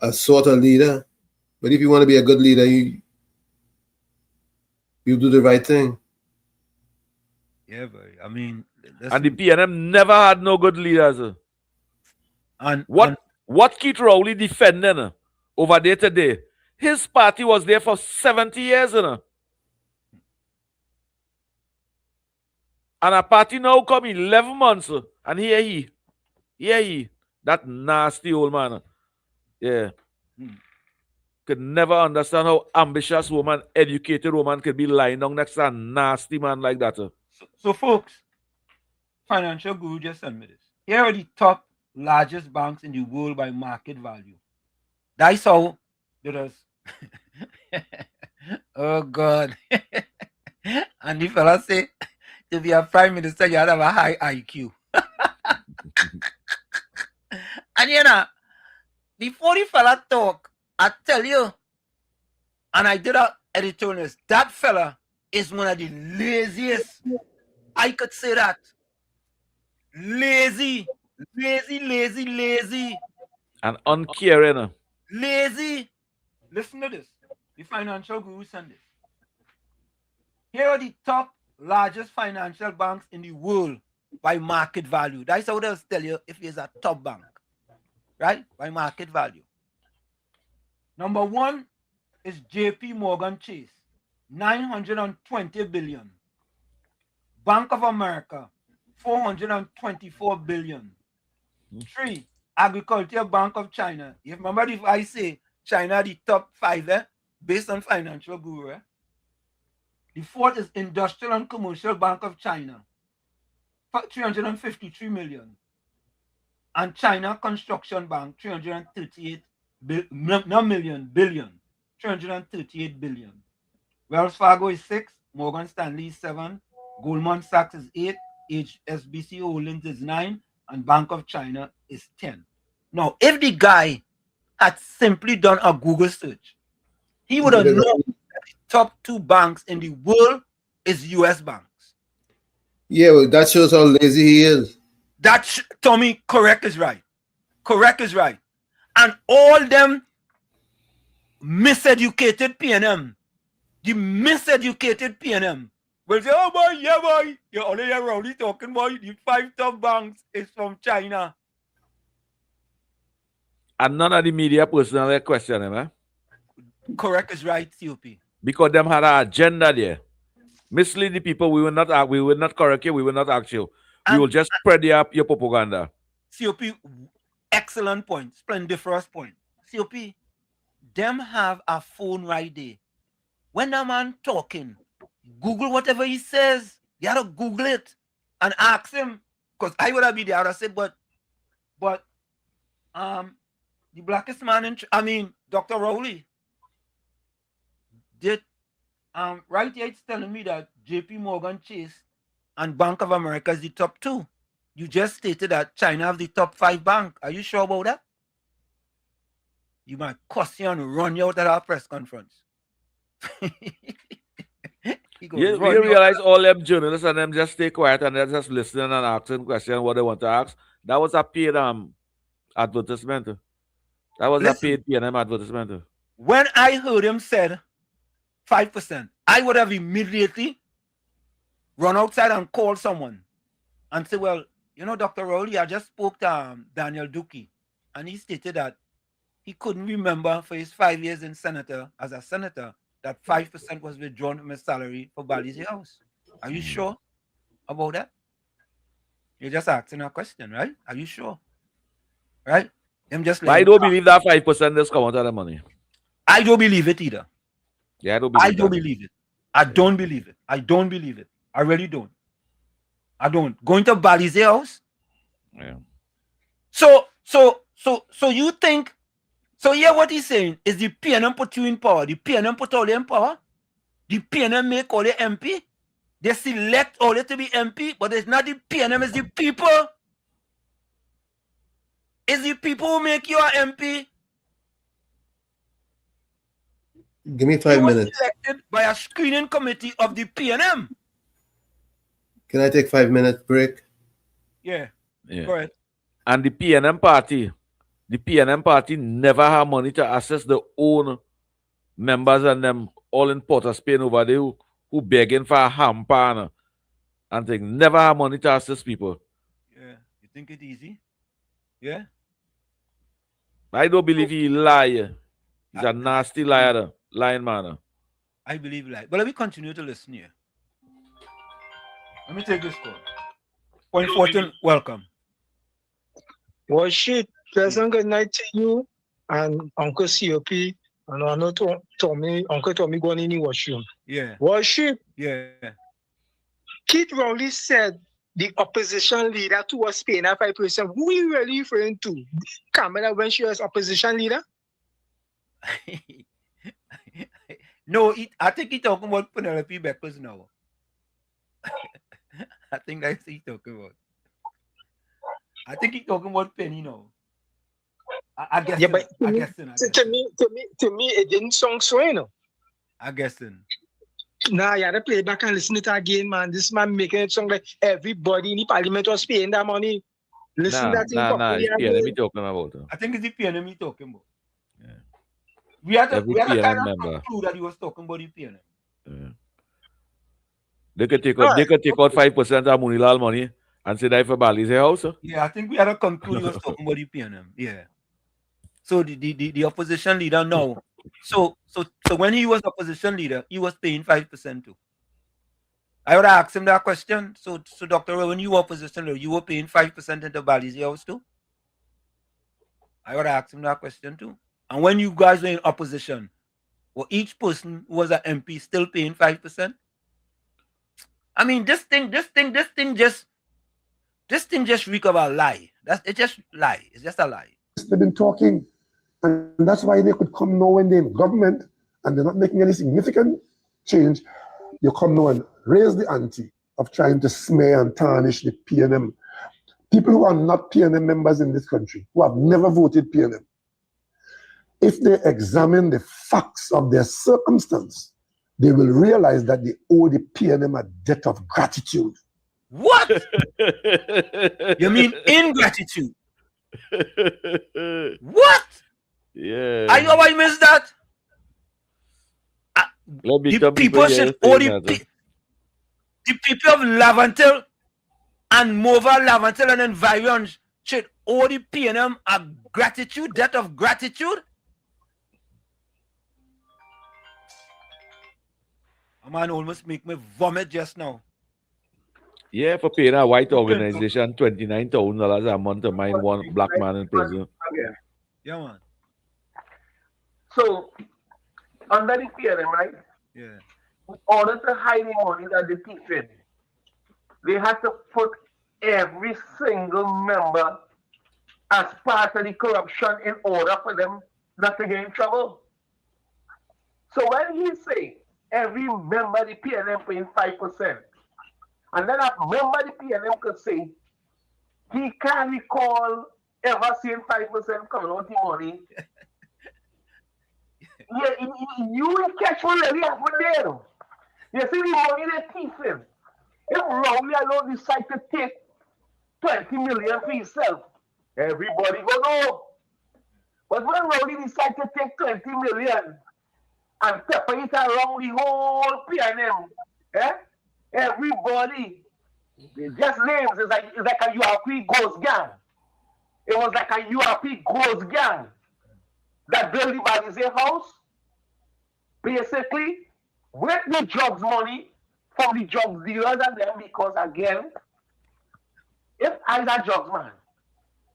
[SPEAKER 14] a sort of leader, but if you want to be a good leader, you do the right thing.
[SPEAKER 6] Yeah, boy. I mean,
[SPEAKER 15] and the PNM never had no good leaders.
[SPEAKER 6] And
[SPEAKER 15] what Keith Rowley defending over there today? His party was there for 70 years, And a party now come 11 months, and here he, that nasty old man. Yeah. Could never understand how ambitious woman, educated woman could be lying down next to a nasty man like that.
[SPEAKER 6] So folks, Financial Guru just sent me this. Here are the top largest banks in the world by market value. That's how it is. Oh God. And the fella say, to be a prime minister, you have to have a high IQ. And you know, before the fella talk, I tell you, and I did a editorialist, that fella is one of the laziest. I could say that. Lazy.
[SPEAKER 15] And uncaring.
[SPEAKER 6] Lazy. Listen to this. The Financial Guru sent this. Here are the top largest financial banks in the world by market value. That's how they'll tell you if it's a top bank. Right? By market value. Number 1 is JP Morgan Chase. 920 billion. Bank of America. 424 billion. 3, Agricultural Bank of China. You remember if I say China the top 5 based on Financial Guru. The 4th is Industrial and Commercial Bank of China. 353 million. And China Construction Bank, 338 billion. 338 billion. Wells Fargo is 6, Morgan Stanley is 7, Goldman Sachs is 8, HSBC Holdings is 9, and Bank of China is 10. Now, if the guy had simply done a Google search, he would have known that the top 2 banks in the world is US banks.
[SPEAKER 14] Yeah, well, that shows how lazy he is.
[SPEAKER 6] Tommy, correct is right. Correct is right. And all them miseducated PNM, the miseducated PNM, will say, oh boy, yeah boy, you're only rowdy talking about the 5 top banks is from China.
[SPEAKER 15] And none of the media personally question him, eh?
[SPEAKER 6] Correct is right, COP.
[SPEAKER 15] Because them had an agenda there. Mislead the people, we will not correct you, we will not ask you. We will just spread your propaganda.
[SPEAKER 6] COP, excellent point. Splendiferous point. COP, them have a phone right there. When a man talking, Google whatever he says. You have to Google it and ask him. Because I would have been there. I would have said, but the blackest man in, Dr. Rowley, did right here it's telling me that JP Morgan Chase and Bank of America is the top 2. You just stated that China have the top 5 bank. Are you sure about that? You might cuss you and run you out at our press conference.
[SPEAKER 15] You realize all them journalists and them just stay quiet and they're just listening and asking questions what they want to ask. That was a paid advertisement. That was a paid PNM advertisement.
[SPEAKER 6] When I heard him said 5%, I would have immediately run outside and call someone and say, well, you know, Dr. Rowley, I just spoke to Daniel Duque, and he stated that he couldn't remember for his 5 years as a senator, that 5% was withdrawn from his salary for Balize House. Are you sure about that? You're just asking a question, right? Are you sure? Right?
[SPEAKER 15] I don't believe that 5% is come out of the money.
[SPEAKER 6] I don't believe it either.
[SPEAKER 15] Yeah,
[SPEAKER 6] I don't believe it. I don't believe it. I don't believe it. I really don't. I don't. Going to Balize House?
[SPEAKER 15] Yeah.
[SPEAKER 6] So you think, so yeah, what he's saying is the PNM put you in power. The PNM put all you in power. The PNM make all the MP. They select all you to be MP, but it's not the PNM, it's the people. It's the people who make you an MP.
[SPEAKER 14] Give me 5 minutes.
[SPEAKER 6] Selected by a screening committee of the PNM.
[SPEAKER 14] Can I take 5 minutes break?
[SPEAKER 6] Yeah.
[SPEAKER 15] Go ahead. And the PNM party never have money to assess their own members and them all in Port of Spain over there who begging for a hamper and things. Never have money to assist people.
[SPEAKER 6] Yeah. You think it's easy? Yeah.
[SPEAKER 15] I don't believe he lie. He's a nasty liar, lying man.
[SPEAKER 6] I believe like. But let me continue to listen here. Let me take this call. Point 14, welcome.
[SPEAKER 11] Well, shit. Pleasant good night to you and Uncle COP and I know Tommy, Uncle Tommy going in the washroom.
[SPEAKER 6] Yeah.
[SPEAKER 11] Well, shit.
[SPEAKER 6] Yeah.
[SPEAKER 11] Keith Rowley said the opposition leader too was paying her 5%. Who are you really referring to? Kamala when she was opposition leader?
[SPEAKER 6] No, I think he's talking about Penelope Beckers now. I think that's what he's talking about. I think he's talking about Penny now. I guess.
[SPEAKER 11] Yeah, but
[SPEAKER 6] I guess.
[SPEAKER 11] To me, it didn't sound so, you know.
[SPEAKER 6] I guess.
[SPEAKER 11] Nah, you had to play it back and listen to it again, man. This man making it sound like everybody in the parliament was paying that money. Listen to that thing.
[SPEAKER 15] It's PNM talking about.
[SPEAKER 6] I think it's the PNM talking about. Yeah. We had to kind of conclude that he was talking about the PNM.
[SPEAKER 15] Yeah. They could take out 5% of Munilal money and say that for Bali's house.
[SPEAKER 6] Yeah, I think we had to conclude he was talking about the PNM. Yeah. So the opposition leader now. So when he was opposition leader, he was paying 5% too. I would ask him that question. So Dr. when you were opposition leader, you were paying 5% into Bali's house too? I would ask him that question too. And when you guys were in opposition, well, each person who was an MP still paying 5%? I mean, this thing just reek of a lie. It's just lie. It's just a lie.
[SPEAKER 10] They've been talking, and that's why they could come now when they're in government and they're not making any significant change. You come now and raise the ante of trying to smear and tarnish the PNM. People who are not PNM members in this country, who have never voted PNM, if they examine the facts of their circumstance, they will realize that they owe the PNM a debt of gratitude.
[SPEAKER 6] What? You mean ingratitude? What?
[SPEAKER 15] Yeah.
[SPEAKER 6] I know I missed that. The people should owe the people of Lavantil and Mova, Lavantil and environs should owe the PNM a gratitude, debt of gratitude. A man almost make me vomit just now.
[SPEAKER 15] Yeah, for paying a white organization $29,000 a month to mind one black man in prison.
[SPEAKER 6] Yeah, man.
[SPEAKER 21] So, under the PNM, right?
[SPEAKER 6] Yeah.
[SPEAKER 21] In order to hide the money that they keep in, they had to put every single member as part of the corruption in order for them not to get in trouble. So when he say every member of the PNM paying 5%, and then a member of the PNM could say he can't recall ever seeing 5% coming out the money. Yeah, you will catch one really happen there. You see the money they're thieving. If Rowley alone decide to take 20 million for himself, everybody go know. But when Rowley decide to take 20 million and pepper it around the whole PNM, everybody, just names, it's like a URP ghost gang. It was like a URP ghost gang that built the Balizé house, basically, with the drugs money from the drug dealers and them, because again, if I'm a drugs man,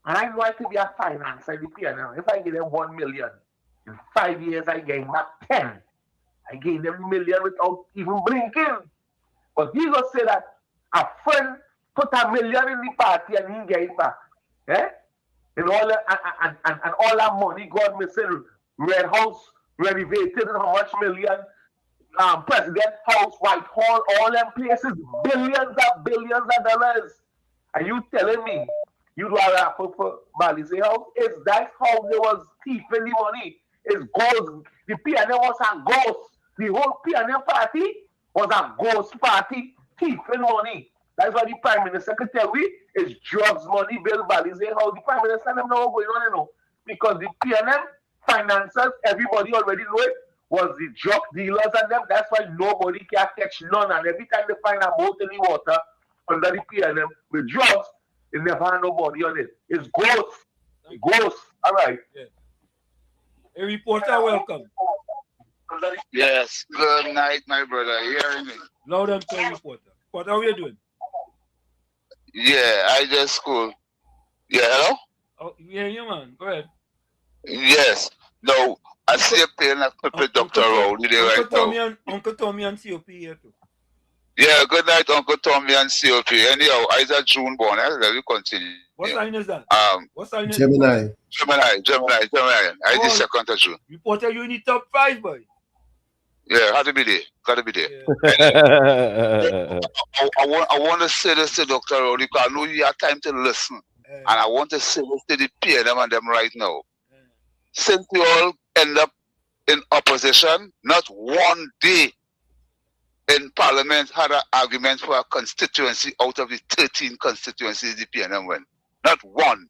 [SPEAKER 21] and I know I could be a financer in the PNL, if I give them 1 million, in 5 years I gain back 10. I gain them $1 million without even blinking. But he just say that a friend put $1 million in the party and he get it back. And all that money gone missing. Red House renovated and how much million? President House, Whitehall, all them places, billions of dollars. And you telling me you do a raffle for Balizé House? Is that how they was thieving the money? It's ghost. The PNM was a ghost. The whole PNM party was a ghost party thieving money. That's why the Prime Minister could tell me it's drugs money, Bill Balizé House. The Prime Minister them know what's going on, you know. Because the PNM financiers, everybody already know it, was the drug dealers and them. That's why nobody can catch none. And every time they find a boat in the water under the PNM with drugs, they never have nobody on it. It's ghosts. Ghosts. All right.
[SPEAKER 6] Yeah. A reporter, welcome.
[SPEAKER 12] Yes. Good night, my brother. You hearing me?
[SPEAKER 6] Loud and clear, reporter. What are you doing?
[SPEAKER 12] Yeah, I just school. Yeah, hello?
[SPEAKER 6] Oh, yeah, you man. Go ahead.
[SPEAKER 12] Yes. No, I see a pen and put Dr. Rowley there right now.
[SPEAKER 6] Uncle Tommy and COP here too.
[SPEAKER 12] Yeah, good night, Uncle Tommy and COP. Anyhow, I a June born. Let me continue.
[SPEAKER 6] What sign is that? What sign is
[SPEAKER 14] Gemini.
[SPEAKER 12] Gemini. I the second of June.
[SPEAKER 6] Reporter, you in the top 5, boy.
[SPEAKER 12] Yeah, had to be there. Got to be there. I want to say this to Dr. Rowley because I know you have time to listen. And I want to say this to the PNM and them right now. Since you all end up in opposition, not one day in Parliament had an argument for a constituency out of the 13 constituencies the PNM went. Not one.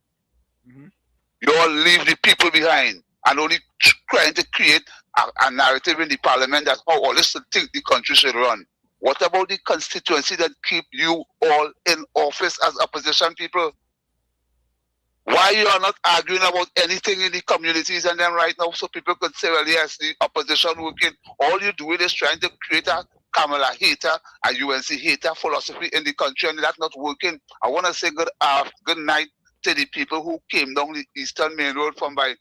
[SPEAKER 12] You all leave the people behind and only trying to create a narrative in the Parliament that how all this think the country should run. What about the constituency that keep you all in office as opposition people? Why you are not arguing about anything in the communities and then right now so people could say, well, yes, the opposition working. All you're doing is trying to create a Kamala hater, a UNC hater philosophy in the country, and that's not working. I want to say good night to the people who came down the Eastern Main Road from by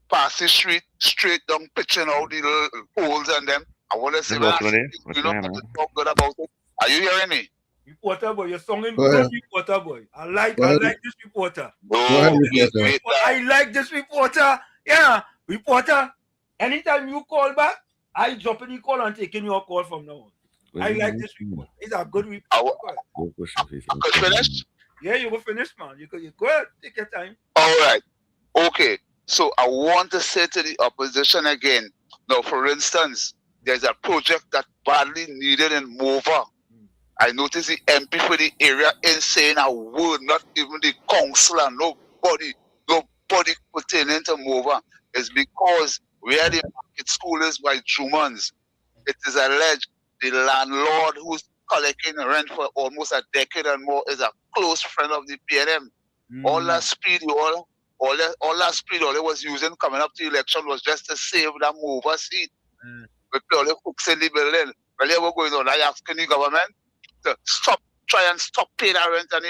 [SPEAKER 12] Passy Street, straight down, pitching all the little holes and them. I want to say, well, you know, talk good about it. Are you hearing me?
[SPEAKER 6] Reporter boy, you're singing good, reporter boy. I like this reporter. I like this reporter. Yeah, reporter. Anytime you call back, I drop in the call and taking your call from now on. I like this reporter. He's a good reporter.
[SPEAKER 12] Finish?
[SPEAKER 6] Yeah, you will finish, man. You go ahead, take your time.
[SPEAKER 12] All right. Okay. So I want to say to the opposition again. Now, for instance, there's a project that badly needed in Mova. I noticed the MP for the area ain't saying a word, not even the councillor, nobody pertaining to Mova. It's because where the market school is by Jumans, it is alleged the landlord who's collecting rent for almost a decade and more is a close friend of the PNM. All that speed, all it was using coming up to the election was just to save that Mova seat. With all the cooks in the building. Well, they were going on, I asking the government to try and stop paying our rent and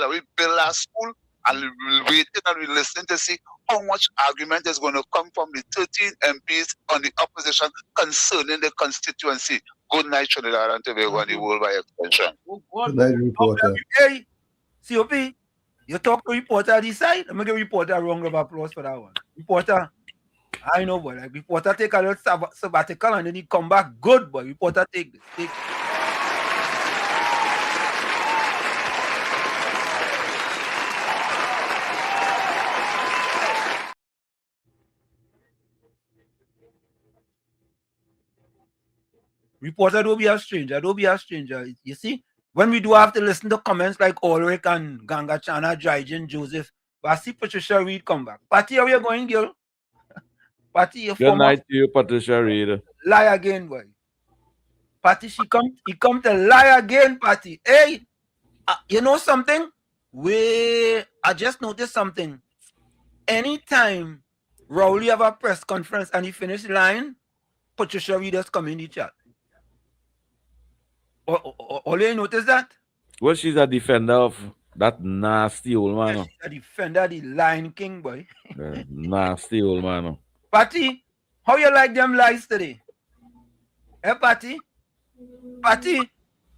[SPEAKER 12] we build our school and we're waiting and we're listening to see how much argument is going to come from the 13 MPs on the opposition concerning the constituency. Good night, Trinidad and Tobago and the world by extension.
[SPEAKER 14] Good night, reporter.
[SPEAKER 6] Hey, COP, you talk to reporter this side. I'm going to give reporter a round of applause for that one. Reporter, I know, boy. Like, reporter take a little sabbatical and then he come back good, boy. Reporter take this. Reporter, don't be a stranger. Don't be a stranger. You see, when we do have to listen to comments like Ulrich and Ganga Chana, Drygen, Joseph, but I see Patricia Reed come back. Patty, how you going, girl? Patty, you
[SPEAKER 15] good night to you, Patricia Reed.
[SPEAKER 6] Lie again, boy. Patty, he come to lie again, Patty. Hey, you know something? I just noticed something. Anytime Rowley have a press conference and he finish lying, Patricia Reed just come in the chat. All you notice that?
[SPEAKER 15] Well, she's a defender of that nasty old man.
[SPEAKER 6] Yeah, she's a defender of the Lion King, boy.
[SPEAKER 15] Nasty old man.
[SPEAKER 6] Patty, how you like them lies today? Eh, Patty? Patty,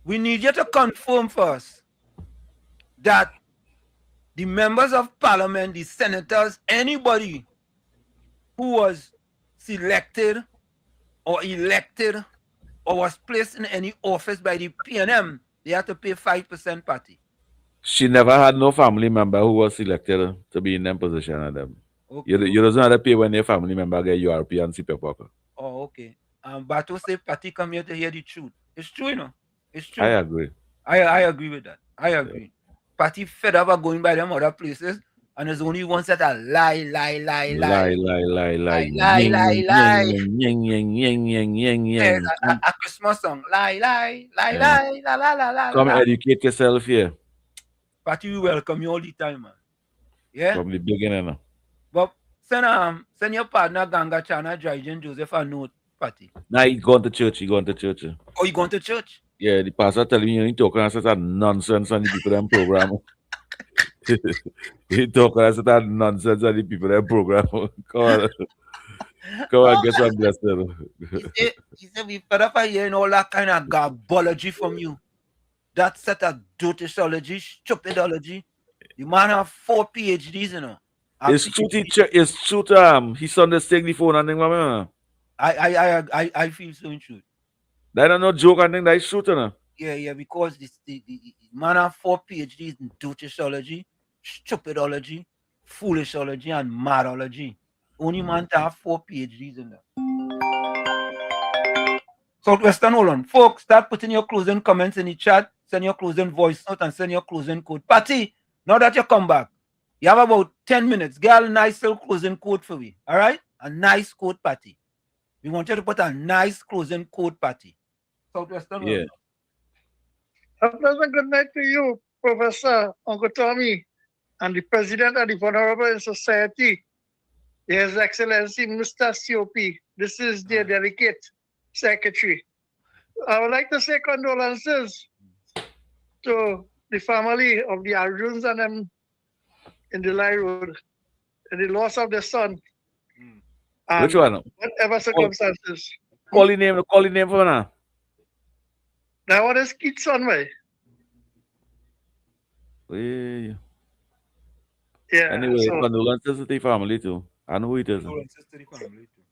[SPEAKER 6] we need you to confirm first that the members of parliament, the senators, anybody who was selected or elected or was placed in any office by the PNM, they have to pay 5%, Patty.
[SPEAKER 15] She never had no family member who was selected to be in them position of them. Okay. You doesn't have to pay when your family member get URP and CPF pocket.
[SPEAKER 6] Oh, okay. Bato say Patty come here to hear the truth. It's true, you know. It's true.
[SPEAKER 15] I agree.
[SPEAKER 6] I agree with that. I agree. Yeah. Patty fed up of going by them other places, and there's only one set of lie. Yes, a Christmas song. Lie.
[SPEAKER 15] Come educate yourself here.
[SPEAKER 6] Patty, we welcome you all the time, man. Yeah.
[SPEAKER 15] From the beginning.
[SPEAKER 6] But send your partner Ganga Chana, Drygen, Joseph a note, Patty.
[SPEAKER 15] Nah, he's going to church.
[SPEAKER 6] Oh, you going to church?
[SPEAKER 15] Yeah, the pastor telling me you talking about such nonsense on the people in program. He talking about such nonsense on the people in program. God. Go and get some blessed.
[SPEAKER 6] He said, we fed up hearing all that kind of garbology from you. That set of dotishology, stupidology. The man have 4 PhDs, you know.
[SPEAKER 15] It's true, teacher. It's true. His son just take the phone and thing,
[SPEAKER 6] I feel so in truth.
[SPEAKER 15] That are no joke and thing. That is true, no.
[SPEAKER 6] Yeah, because the man have 4 PhDs in dotishology, stupidology, foolishology, and madology. Only man to have 4 PhDs in that. Southwestern, hold on. Folks, start putting your closing comments in the chat. Send your closing voice note and send your closing code. Patty, now that you come back, you have about 10 minutes. Get a nice little closing code for me. All right? A nice code, Patty. We want you to put a nice closing code, Patty. Southwestern.
[SPEAKER 15] Yeah.
[SPEAKER 11] A pleasant good night to you, Professor Uncle Tommy, and the President of the Vulnerable Society, His Excellency Mr. COP. This is their delegate secretary. I would like to say condolences to the family of the Arjuns and them in the Lai Road and the loss of their son.
[SPEAKER 15] Which one?
[SPEAKER 11] Whatever circumstances.
[SPEAKER 15] Call the name for now.
[SPEAKER 11] That one is Keith's son, way. Yeah.
[SPEAKER 15] Anyway,
[SPEAKER 11] So,
[SPEAKER 15] condolences to the family too. I know who it is.
[SPEAKER 6] Condolences to the family too.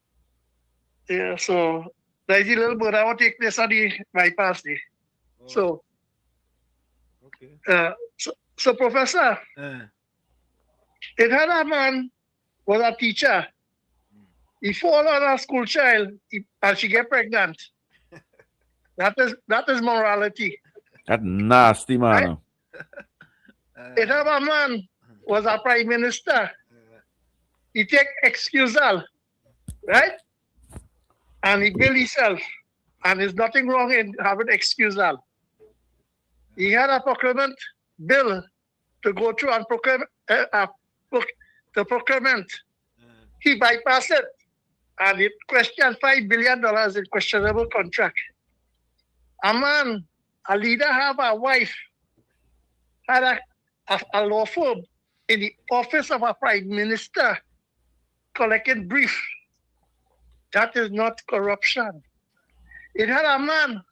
[SPEAKER 11] yeah, so there's a little bit I want to take place on the bypass day. So, so Professor, it had a man was a teacher. He fall on a school child and she get pregnant. That is morality.
[SPEAKER 15] That nasty man.
[SPEAKER 11] It have a man was a prime minister. He take excusal, right? And he bill himself. And there's nothing wrong in having excusal. He had a procurement bill to go through and the procurement. He bypassed it. And it questioned $5 billion in questionable contract. A man, a leader, have a wife, had a law firm in the office of a prime minister collecting brief. That is not corruption. It had a man,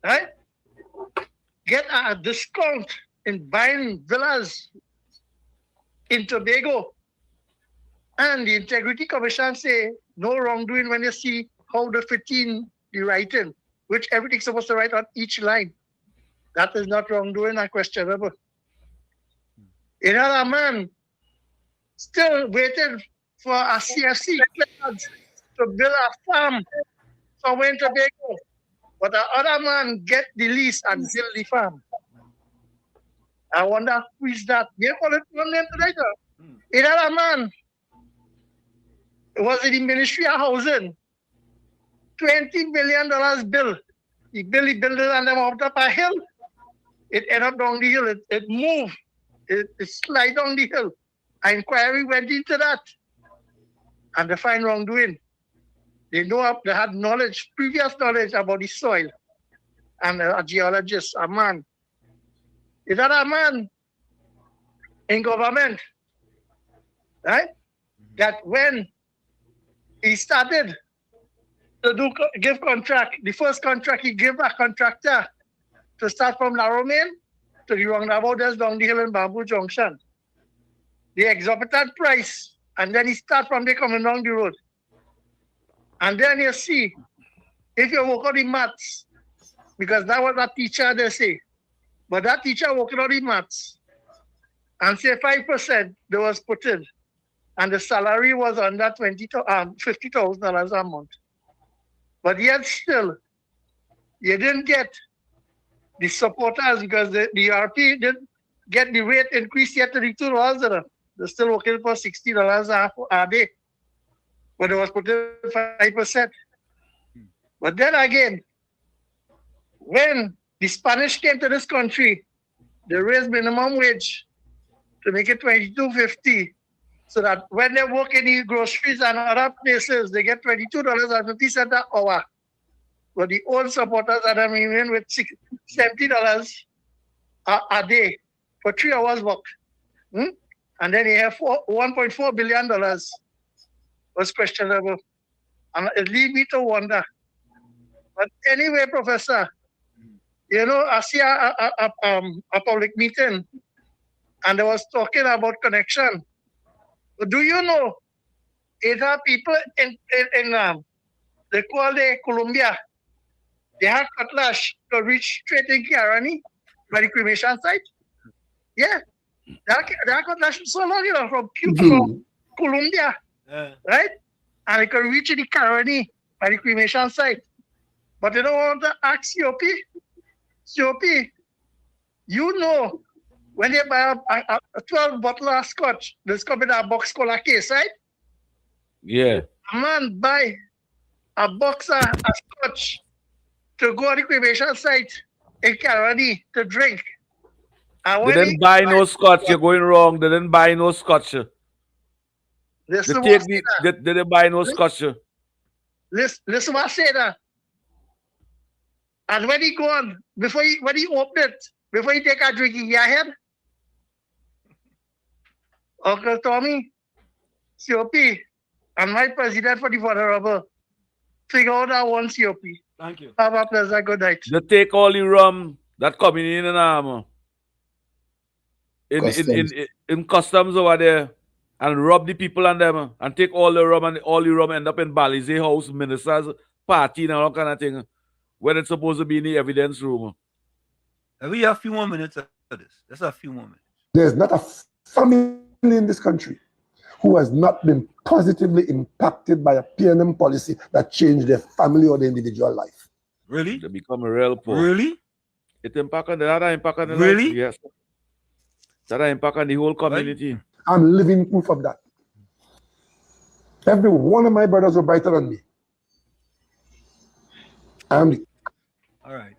[SPEAKER 11] right, get a discount in buying villas in Tobago. And the Integrity Commission say no wrongdoing when you see how the 15 the writing, which everything's supposed to write on each line. That is not wrongdoing and questionable. It had a man still waiting for a CFC clearance to build a farm somewhere in Tobago. But the other man get the lease and build the farm. I wonder who is that? You call it one name today, sir? It had a man. It was in the Ministry of Housing. $20 million bill. He built it and then walked up a hill. It ended up down the hill. It moved. It slid down the hill. An inquiry went into that. And they find wrongdoing. They had knowledge, previous knowledge about the soil. And a geologist, a man. Is that a man in government? Right? That when he started to give contract, the first contract he gave a contractor to start from Narrowmain to the roundabout that's down the hill in Bamboo Junction. The exorbitant price, and then he start from there coming down the road. And then you see, if you work on the maths, because that was a teacher they say, but that teacher working on the maths, and say 5% they was put in, and the salary was under $50,000 a month. But yet still, you didn't get the supporters because the RP didn't get the rate increase yet to the $2. They're still working for $60 a day. But it was put in 5%. But then again, when the Spanish came to this country, they raised minimum wage to make it $22.50. So that when they work in the groceries and other places, they get $22.50 an hour. But the old supporters are even with $70 a day for 3 hours work. And then you have $1.4 billion was questionable. And it leads me to wonder. But anyway, Professor, you know, I see a public meeting and they was talking about connection. But do you know, it are people in they call it Colombia. They have cutlass to reach straight in Carani by the cremation site. Yeah. They have cutlass so long, you know, from Colombia. Right? And they can reach the Carani by the cremation site. But they don't want to ask COP. COP, you know, when they buy a 12 bottle of scotch, this come in a box called a case, right?
[SPEAKER 15] Yeah.
[SPEAKER 11] A man buy a box of scotch to go on the cremation site in Caroni to drink. And
[SPEAKER 15] They
[SPEAKER 11] when
[SPEAKER 15] didn't buy no scotch. You're going wrong. They didn't buy no scotch. They didn't buy no scotch.
[SPEAKER 11] Listen what I say now. And when he go on, when he open it, before he take a drink in your head, Uncle Tommy, COP, and my president for the vulnerable, figure out that one COP.
[SPEAKER 6] Thank you.
[SPEAKER 11] Have a pleasant good night.
[SPEAKER 15] They take all the rum that coming in and in customs over there and rob the people and them and take all the rum, and all the rum end up in Balize house, ministers party and all kind of thing when it's supposed to be in the evidence room.
[SPEAKER 6] We have a few more minutes of this. That's a few more minutes.
[SPEAKER 10] There's not a family in this country who has not been positively impacted by a PNM policy that changed their family or their individual life.
[SPEAKER 6] Really?
[SPEAKER 15] They become a real poor.
[SPEAKER 6] Really?
[SPEAKER 15] It impact on the other impact on the
[SPEAKER 6] Really?
[SPEAKER 15] life. Yes. That impact on the whole community.
[SPEAKER 10] I'm living proof of that. Every one of my brothers were brighter than me.
[SPEAKER 6] All right.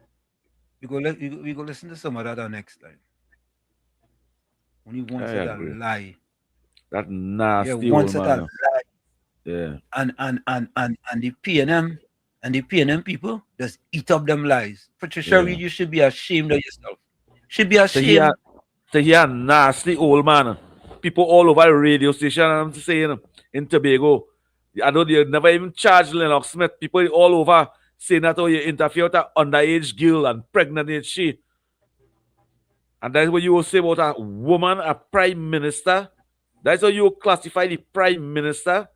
[SPEAKER 6] We go listen to some of that next time. When he wants that lie.
[SPEAKER 15] That nasty
[SPEAKER 6] wants
[SPEAKER 15] old
[SPEAKER 6] that
[SPEAKER 15] man.
[SPEAKER 6] lie.
[SPEAKER 15] Yeah.
[SPEAKER 6] And the PNM people just eat up them lies. Patricia Reed, you should be ashamed of yourself. Should be ashamed.
[SPEAKER 15] To hear nasty old man. People all over the radio station, I'm saying in Tobago. I know they never even charged Lennox Smith. People all over saying that you interfere with an underage girl and pregnant is she. And that's what you will say about a woman, a prime minister. That's how you classify the prime minister.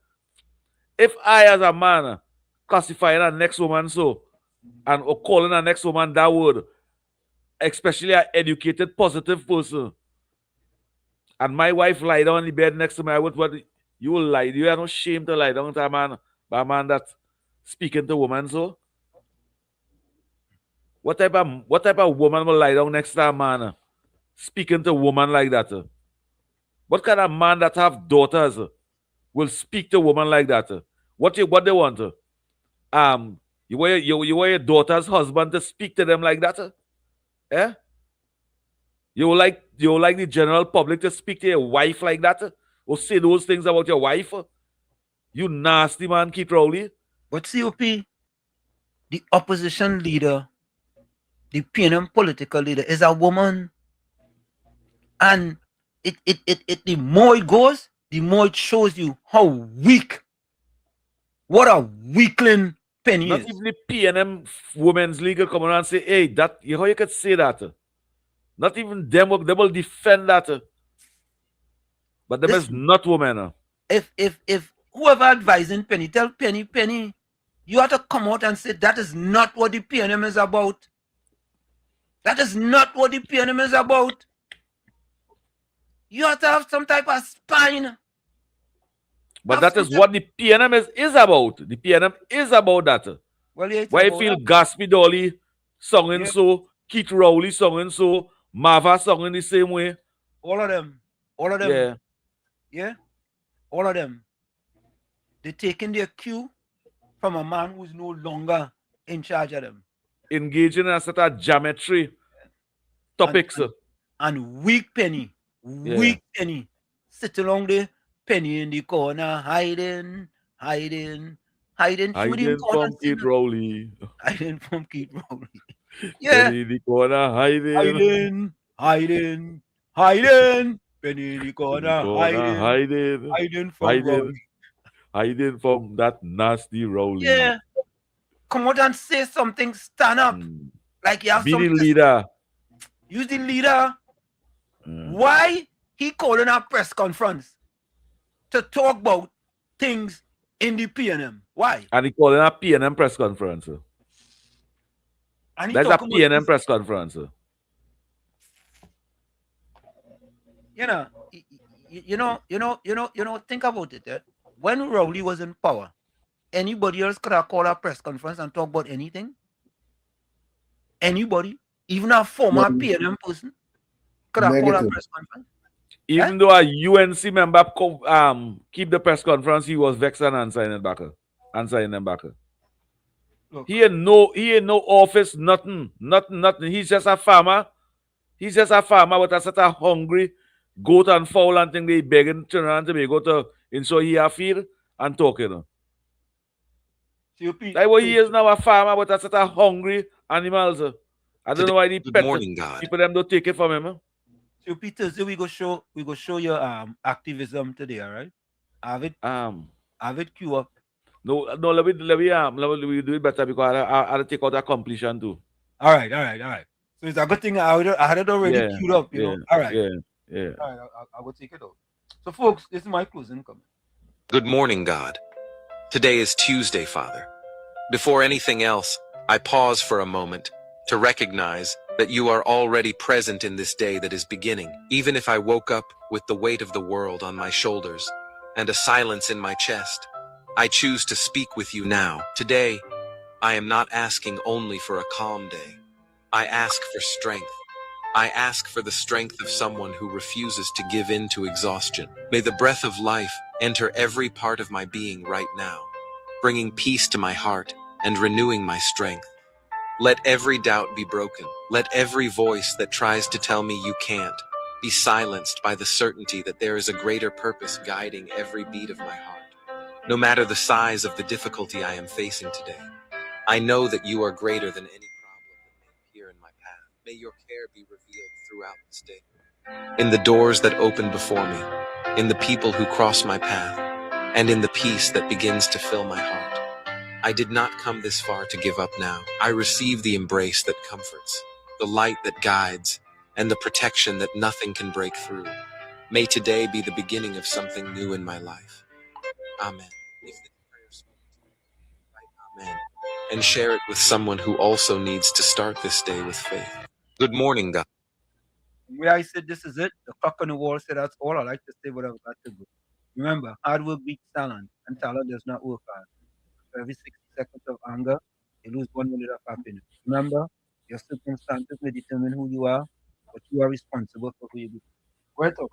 [SPEAKER 15] If I, as a man, classify a next woman so, and calling a next woman that word, especially an educated, positive person, and my wife lie down in the bed next to me, you will lie. You are no shame to lie down to a man that's speaking to a woman so. What type of woman will lie down next to a man speaking to a woman like that? What kind of man that have daughters will speak to a woman like that? What they want? You want your daughter's husband to speak to them like that? Eh? You like the general public to speak to your wife like that? Or say those things about your wife? You nasty man, Keith Rowley.
[SPEAKER 6] But COP, the opposition leader, the PNM political leader is a woman. And the more it goes, the more it shows you how weak, what a weakling Penny
[SPEAKER 15] Not
[SPEAKER 6] is.
[SPEAKER 15] even the PNM Women's League will come around and say, hey, how you could say that? Not even them, they will defend that. But them is not women.
[SPEAKER 6] If whoever advising Penny, tell Penny, you have to come out and say that is not what the PNM is about. That is not what the PNM is about. You have to have some type of spine.
[SPEAKER 15] But that is what the PNM is about. The PNM is about that.
[SPEAKER 6] Well, yeah,
[SPEAKER 15] why you feel Gaspy Dolly singing so, Keith Rowley singing so, Marva singing the same way.
[SPEAKER 6] All of them. Yeah. All of them. They're taking their cue from a man who's no longer in charge of them.
[SPEAKER 15] Engaging in a sort of geometry topics.
[SPEAKER 6] And weak Penny. Weak Penny. Sit along there. Penny in the corner, hiding
[SPEAKER 15] from Keith Rowley.
[SPEAKER 6] Hiding from Keith Rowley. Yeah.
[SPEAKER 15] Penny in the corner, hiding.
[SPEAKER 6] Penny in the corner, hiding from Rowley.
[SPEAKER 15] hiding from that nasty Rowley.
[SPEAKER 6] Yeah. Come out and say something, stand up. Like you have
[SPEAKER 15] Be the
[SPEAKER 6] something.
[SPEAKER 15] leader.
[SPEAKER 6] Use the leader. Why he calling a press conference to talk about things in the PNM? Why?
[SPEAKER 15] And he calling a PNM press conference.
[SPEAKER 6] And he
[SPEAKER 15] That's a
[SPEAKER 6] talking about
[SPEAKER 15] PNM
[SPEAKER 6] this,
[SPEAKER 15] press conference.
[SPEAKER 6] think about it. When Rowley was in power, anybody else could have called a press conference and talk about anything? Anybody? Even a former PNM person could have called a
[SPEAKER 14] Negative.
[SPEAKER 6] press conference?
[SPEAKER 15] Even though a UNC member keep the press conference, he was vexed and answering them back.
[SPEAKER 6] Look.
[SPEAKER 15] He ain't no office, nothing. He's just a farmer. He's just a farmer with a sort of hungry goat and fowl and thing they begging Trinidad and Tobago to ensure he have feed and talking. Like what he is now, a farmer with a sort of hungry animals. I don't know why the pet people them don't take it from him.
[SPEAKER 6] So Thursday we go show your activism today, all right? Have it queue up.
[SPEAKER 15] No, let me do it better because I'll take out a completion too.
[SPEAKER 6] All right. So it's a good thing I had it already queued up, you know. All right.
[SPEAKER 15] Yeah.
[SPEAKER 6] All right, I will take it out. So folks, this is my closing comment.
[SPEAKER 13] Good morning, God. Today is Tuesday, Father. Before anything else, I pause for a moment to recognize that you are already present in this day that is beginning. Even if I woke up with the weight of the world on my shoulders and a silence in my chest, I choose to speak with you now. Today, I am not asking only for a calm day. I ask for strength. I ask for the strength of someone who refuses to give in to exhaustion. May the breath of life enter every part of my being right now, bringing peace to my heart and renewing my strength. Let every doubt be broken. Let every voice that tries to tell me you can't be silenced by the certainty that there is a greater purpose guiding every beat of my heart. No matter the size of the difficulty I am facing today, I know that you are greater than any problem that may appear in my path. May your care be revealed throughout this day, in the doors that open before me, in the people who cross my path, and in the peace that begins to fill my heart. I did not come this far to give up now. I receive the embrace that comforts, the light that guides, and the protection that nothing can break through. May today be the beginning of something new in my life. Amen. If this prayer spoke to you, write amen, and share it with someone who also needs to start this day with faith. Good morning, God.
[SPEAKER 6] Where I said this is it, the clock on the wall said that's all. I like to say what I've got to do. Remember, hard work beats talent, and talent does not work hard. For every 60 seconds of anger, you lose 1 minute of happiness. Remember, your circumstances may determine who you are, but you are responsible for who you become. Right up.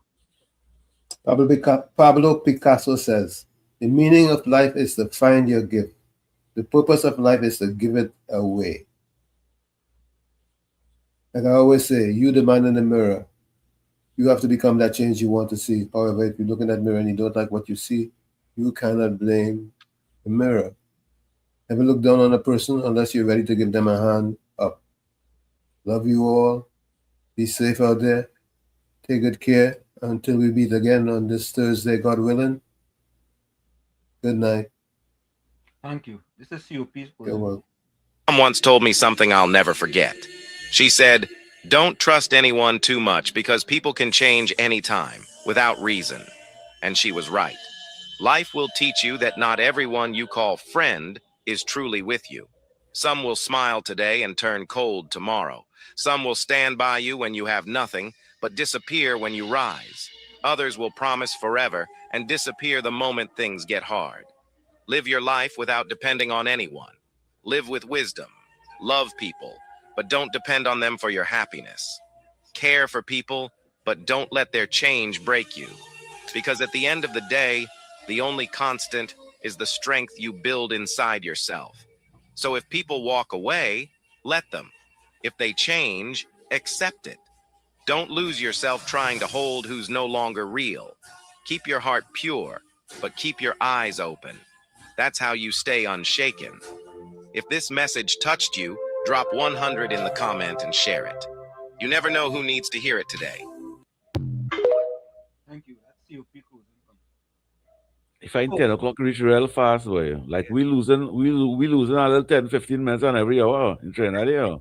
[SPEAKER 14] Pablo Picasso says, the meaning of life is to find your gift. The purpose of life is to give it away. Like I always say, you the man in the mirror. You have to become that change you want to see. However, if you look in that mirror and you don't like what you see, you cannot blame the mirror. Never look down on a person unless you're ready to give them a hand up. Love you all. Be safe out there. Take good care until we meet again on this Thursday, God willing. Good night.
[SPEAKER 6] Thank you. This is COP's.
[SPEAKER 14] You're welcome.
[SPEAKER 16] Mom once told me something I'll never forget. She said, "Don't trust anyone too much because people can change anytime without reason." And she was right. Life will teach you that not everyone you call friend is truly with you. Some will smile today and turn cold tomorrow. Some will stand by you when you have nothing, but disappear when you rise. Others will promise forever and disappear the moment things get hard. Live your life without depending on anyone. Live with wisdom. Love people, but don't depend on them for your happiness. Care for people, but don't let their change break you. Because at the end of the day, the only constant is the strength you build inside yourself. So if people walk away, let them. If they change, accept it. Don't lose yourself trying to hold who's no longer real. Keep your heart pure, but keep your eyes open. That's how you stay unshaken. If this message touched you, drop 100 in the comment and share it. You never know who needs to hear it today.
[SPEAKER 6] Thank you. That's COP.
[SPEAKER 15] If find 10 o'clock reach real fast, boy. Like we losing a little 10, 15 minutes on every hour in Trinidad here.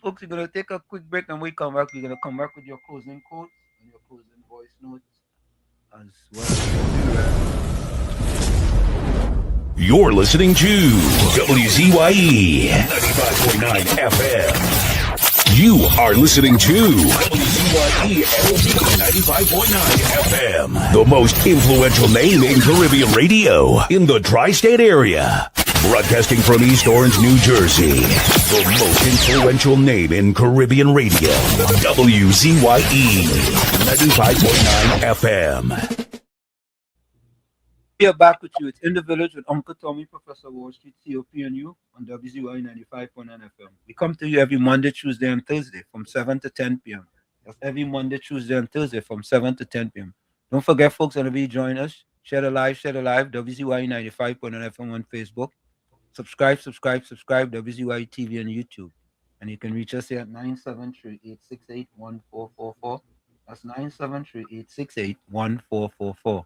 [SPEAKER 6] Folks, we're gonna take a quick break and we come back. We're gonna come back with your closing quotes and your closing voice notes as well.
[SPEAKER 1] You're listening to WZYE 95.9 FM. You are listening to WZYE 95.9 FM, the most influential name in Caribbean radio in the tri-state area. Broadcasting from East Orange, New Jersey, the most influential name in Caribbean radio. WZYE 95.9 FM.
[SPEAKER 6] We are back with you. It's In the Village with Uncle Tommy, Professor Wall Street, COP, and you on WZYE 95.9 FM. We come to you every Monday, Tuesday, and Thursday from 7 to 10 p.m. That's every Monday, Tuesday, and Thursday from 7 to 10 p.m. Don't forget, folks, whenever you join us, share the live, WZYE 95.9 FM on Facebook. Subscribe, WZYE TV on YouTube. And you can reach us here at 973-868-1444. That's 973-868-1444.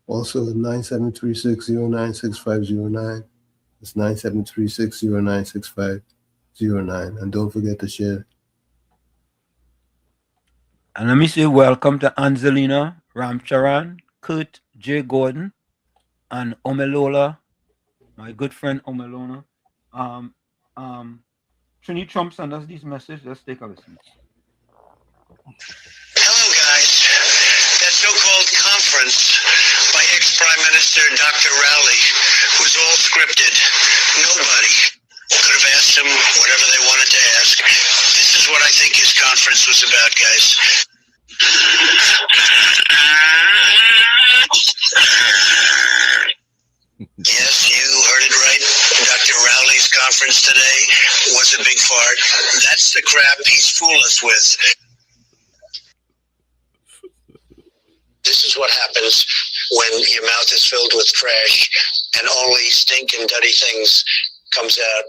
[SPEAKER 14] Also, 9736096509. It's 9736096509. And don't forget to share.
[SPEAKER 6] And let me say welcome to Angelina, Ramcharan, Kurt, J. Gordon, and Omelola, my good friend Omelona. Trini Trump sent us these messages. Let's take a listen.
[SPEAKER 3] Hello, guys. That so-called conference by ex-Prime Minister Dr. Rowley was all scripted. Nobody could have asked him whatever they wanted to ask. This is what I think his conference was about, guys. Yes, you heard it right. Dr. Rowley's conference today was a big fart. That's the crap he's fooled us with. This is what happens when your mouth is filled with trash and only stinking dirty things comes out.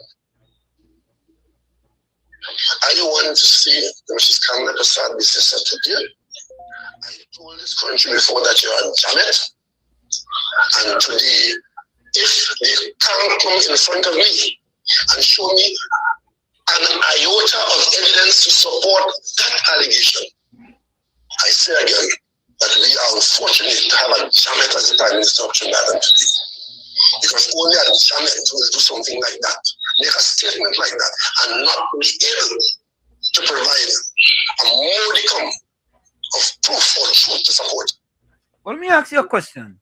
[SPEAKER 17] I want to see Mrs. Kamala Prasad be successful. I told this country before that you are Janet. And today, if they can't come in front of me and show me an iota of evidence to support that allegation, I say again, that we are unfortunate to have a Jamet as the Prime Minister of Trinidad and today. Because only a Jamet will do something like that, make a statement like that, and not be able to provide a modicum of proof or truth to support.
[SPEAKER 6] Well, let me ask you a question.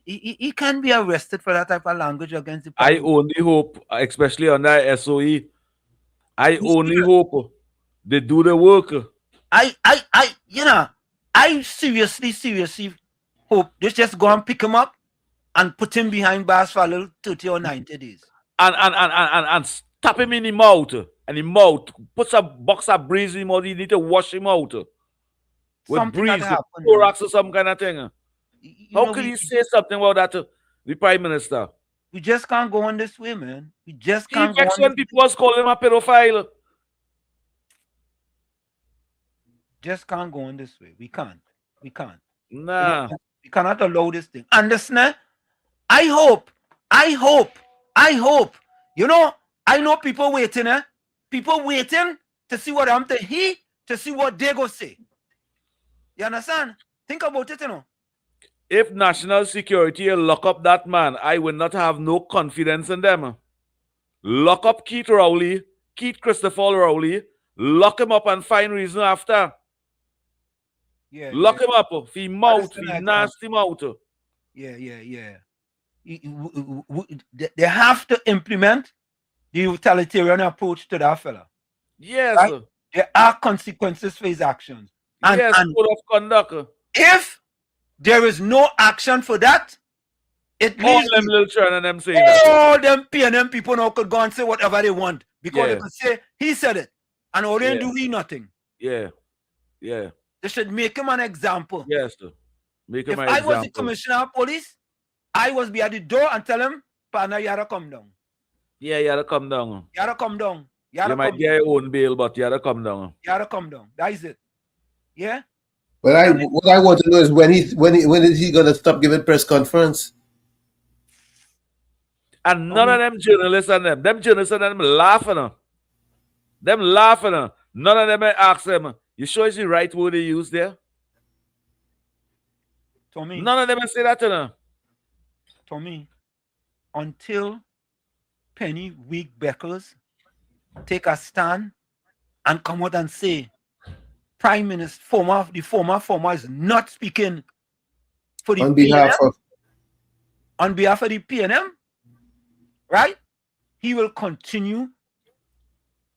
[SPEAKER 6] He can be arrested for that type of language against the
[SPEAKER 15] I only hope, especially on that SOE, I only hope they do the work.
[SPEAKER 6] I seriously hope they just go and pick him up and put him behind bars for a little 30 or 90 days.
[SPEAKER 15] And stop him in the mouth. And the mouth. Put some box of breeze in him out. You need to wash him out. With
[SPEAKER 6] Something
[SPEAKER 15] breeze,
[SPEAKER 6] happened,
[SPEAKER 15] or some kind of thing. How can you say something about that to the Prime Minister?
[SPEAKER 6] We just can't go on this way, man. We just can't go on
[SPEAKER 15] when people was calling him a pedophile.
[SPEAKER 6] Just can't go on this way. We can't.
[SPEAKER 15] Nah.
[SPEAKER 6] We cannot allow this thing. Understand? I hope. You know, I know people waiting, People waiting to see what I'm to see what they go say. You understand? Think about it,
[SPEAKER 15] If national security lock up that man, I will not have no confidence in them. Lock up Keith Christopher Rowley, lock him up and find reason after.
[SPEAKER 6] Yeah,
[SPEAKER 15] lock him up. He mouth, he nasty mouth.
[SPEAKER 6] Yeah. They have to implement the utilitarian approach to that fella.
[SPEAKER 15] Yes.
[SPEAKER 6] Right? There are consequences for his actions. And
[SPEAKER 15] code of conduct.
[SPEAKER 6] If there is no action for that, it
[SPEAKER 15] all
[SPEAKER 6] leaves
[SPEAKER 15] them little children them saying that.
[SPEAKER 6] All them PNM people now could go and say whatever they want because they could say he said it, and all they do he nothing.
[SPEAKER 15] Yeah.
[SPEAKER 6] They should make him an example.
[SPEAKER 15] Yes, make him
[SPEAKER 6] if
[SPEAKER 15] an
[SPEAKER 6] I
[SPEAKER 15] example.
[SPEAKER 6] was the commissioner of police, I was be at the door and tell him, "Partner, you gotta come down."
[SPEAKER 15] Yeah, you gotta come down.
[SPEAKER 6] You gotta come down.
[SPEAKER 15] You might get your own bail, but you gotta come down.
[SPEAKER 6] You gotta come down. That is it. Yeah.
[SPEAKER 14] But what I want to know is when is he gonna stop giving press conference?
[SPEAKER 15] And none of them journalists and them journalists and them laughing. Them laughing. None of them ask them, you sure it's the right word they use there?
[SPEAKER 6] Tommy.
[SPEAKER 15] None of them say that to them.
[SPEAKER 6] Tommy, until Penny Week Beckles take a stand and come out and say Prime Minister, the former is not speaking for the
[SPEAKER 14] on behalf
[SPEAKER 6] of the PNM, right? He will continue,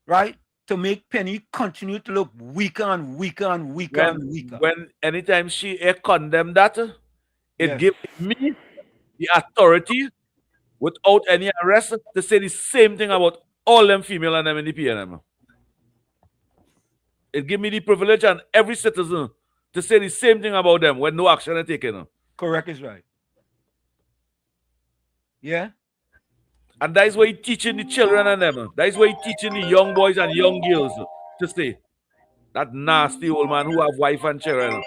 [SPEAKER 6] right, to make Penny continue to look weaker and weaker and weaker and weaker.
[SPEAKER 15] When anytime she condemn that, it gives me the authority without any arrest to say the same thing about all them female and them in the PNM. It gives me the privilege and every citizen to say the same thing about them when no action is taken.
[SPEAKER 6] Correct is right. Yeah.
[SPEAKER 15] And that is why he's teaching the children and them. That is why he's teaching the young boys and young girls to say that nasty old man who have wife and children.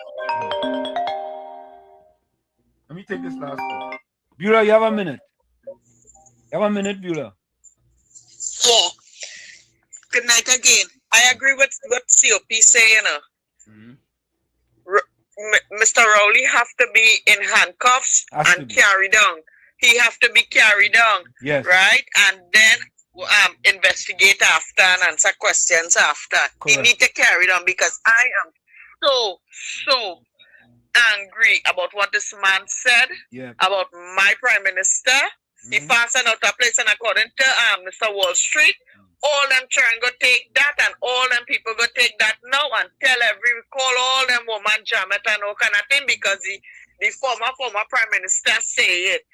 [SPEAKER 6] Let me take this last one. Beulah, you have a minute. You have a minute, Beulah.
[SPEAKER 18] Yeah. Good night again. I agree with what COP saying. Mr. Rowley have to be in handcuffs and carried on. He have to be carried on.
[SPEAKER 6] Yes.
[SPEAKER 18] Right? And then investigate after and answer questions after.
[SPEAKER 6] Correct.
[SPEAKER 18] He need to carry it on because I am so angry about what this man said about my prime minister. He fastened out a place, and according to Mr. Wall Street, all them trying to take that, and all them people go take that now and call all them woman jamet and all kind of thing because the former prime minister say it.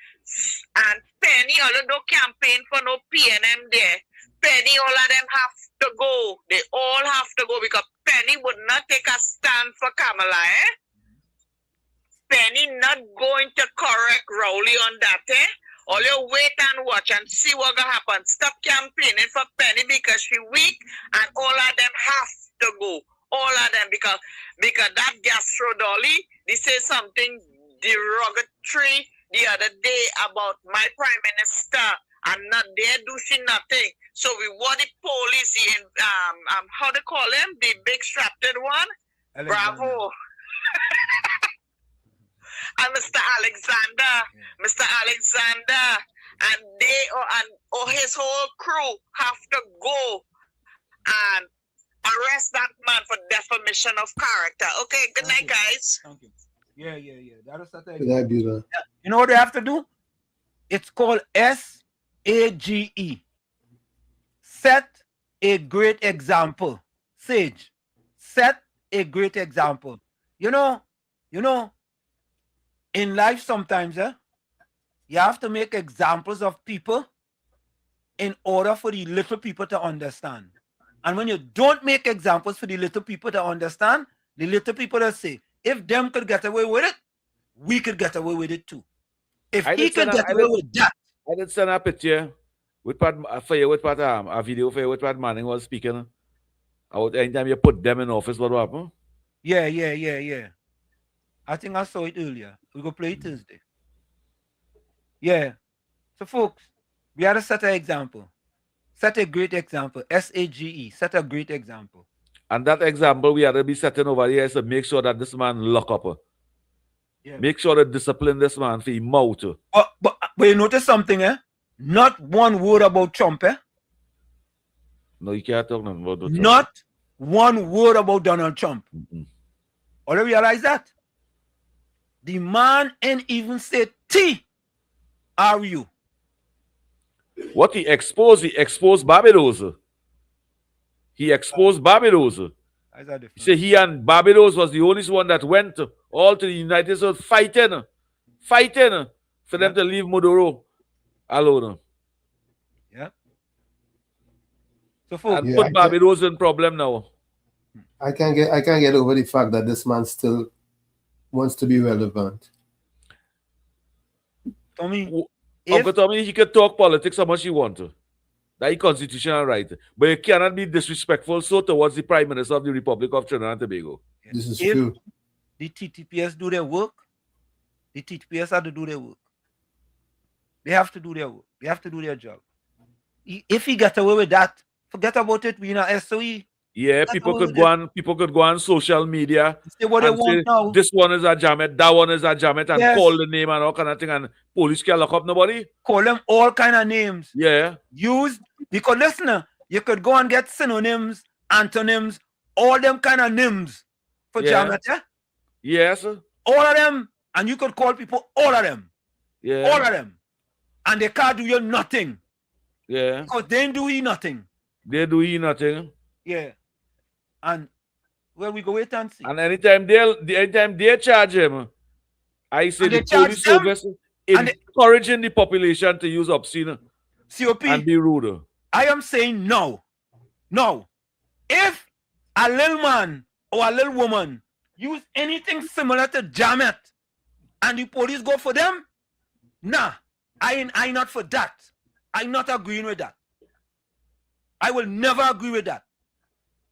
[SPEAKER 18] And Penny, although campaign for no PNM there, Penny, all of them have to go. They all have to go because Penny would not take a stand for Kamala, Penny not going to correct Rowley on that, All you wait and watch and see what gonna happen. Stop campaigning for Penny because she weak, and all of them have to go. All of them because that Gastro Dolly, they say something derogatory the other day about my prime minister, and not they do she nothing. So we want the police in how they call him, the big strapped one. Alexander. Bravo. And Mr. Alexander, and they and his whole crew have to go and arrest that man for defamation of character. Okay, good night, guys.
[SPEAKER 6] Thank you. Yeah. That is
[SPEAKER 14] Good night, Beulah.
[SPEAKER 6] You know what they have to do? It's called SAGE. Set a great example. Sage. Set a great example. You know, in life sometimes, you have to make examples of people in order for the little people to understand. And when you don't make examples for the little people to understand, the little people will say, if them could get away with it, we could get away with it too. If he could get away with that.
[SPEAKER 15] I did send a picture with a video for you with Pat Manning was speaking about anytime you put them in office, what will happen?
[SPEAKER 6] Yeah. I think I saw it earlier. We're going to play it Thursday. Yeah. So, folks, we have to set an example. Set a great example. SAGE. Set a great example.
[SPEAKER 15] And that example we have to be setting over here is to make sure that this man lock up. Yeah. Make sure to discipline this man for his mouth.
[SPEAKER 6] But you notice something, Not one word about Trump,
[SPEAKER 15] No, you can't talk nothing about Trump.
[SPEAKER 6] Not one word about Donald Trump. All you realize that? The man ain't even said T. Are you?
[SPEAKER 15] What he exposed Barbados. He exposed Barbados. He said he and Barbados was the only one that went all to the United States fighting for them to leave Maduro alone.
[SPEAKER 6] Yeah. So folks,
[SPEAKER 15] put Barbados in problem now.
[SPEAKER 14] I can't get over the fact that this man still wants to be relevant.
[SPEAKER 6] Tommy,
[SPEAKER 15] Uncle Tommy, he can talk politics how much he wants. That's constitutional right. But you cannot be disrespectful towards the Prime Minister of the Republic of Trinidad and Tobago.
[SPEAKER 14] This is true.
[SPEAKER 6] the TTPS do their work, the TTPS have to do their work. They have to do their work. They have to do their job. If he get away with that, forget about it. We in a SOE.
[SPEAKER 15] Yeah, people could go on social media
[SPEAKER 6] say what they want now.
[SPEAKER 15] This one is a jamet, that one is a jamet, and call the name and all kind of thing, and police can lock up nobody.
[SPEAKER 6] Call them all kind of names.
[SPEAKER 15] Yeah.
[SPEAKER 6] Used because listen, you could go and get synonyms, antonyms, all them kind of names for jamet, yeah?
[SPEAKER 15] Yes.
[SPEAKER 6] All of them, and you could call people all of them.
[SPEAKER 15] Yeah.
[SPEAKER 6] All of them. And they can't do you nothing.
[SPEAKER 15] Yeah.
[SPEAKER 6] Because they ain't do you nothing.
[SPEAKER 15] They do you nothing.
[SPEAKER 6] Yeah. And well, we go wait and see.
[SPEAKER 15] And anytime they charge him, I say the police service encouraging the population to use obscene
[SPEAKER 6] COP
[SPEAKER 15] and be rude.
[SPEAKER 6] I am saying no. No. If a little man or a little woman use anything similar to jamet and the police go for them, nah, I not for that. I'm not agreeing with that. I will never agree with that.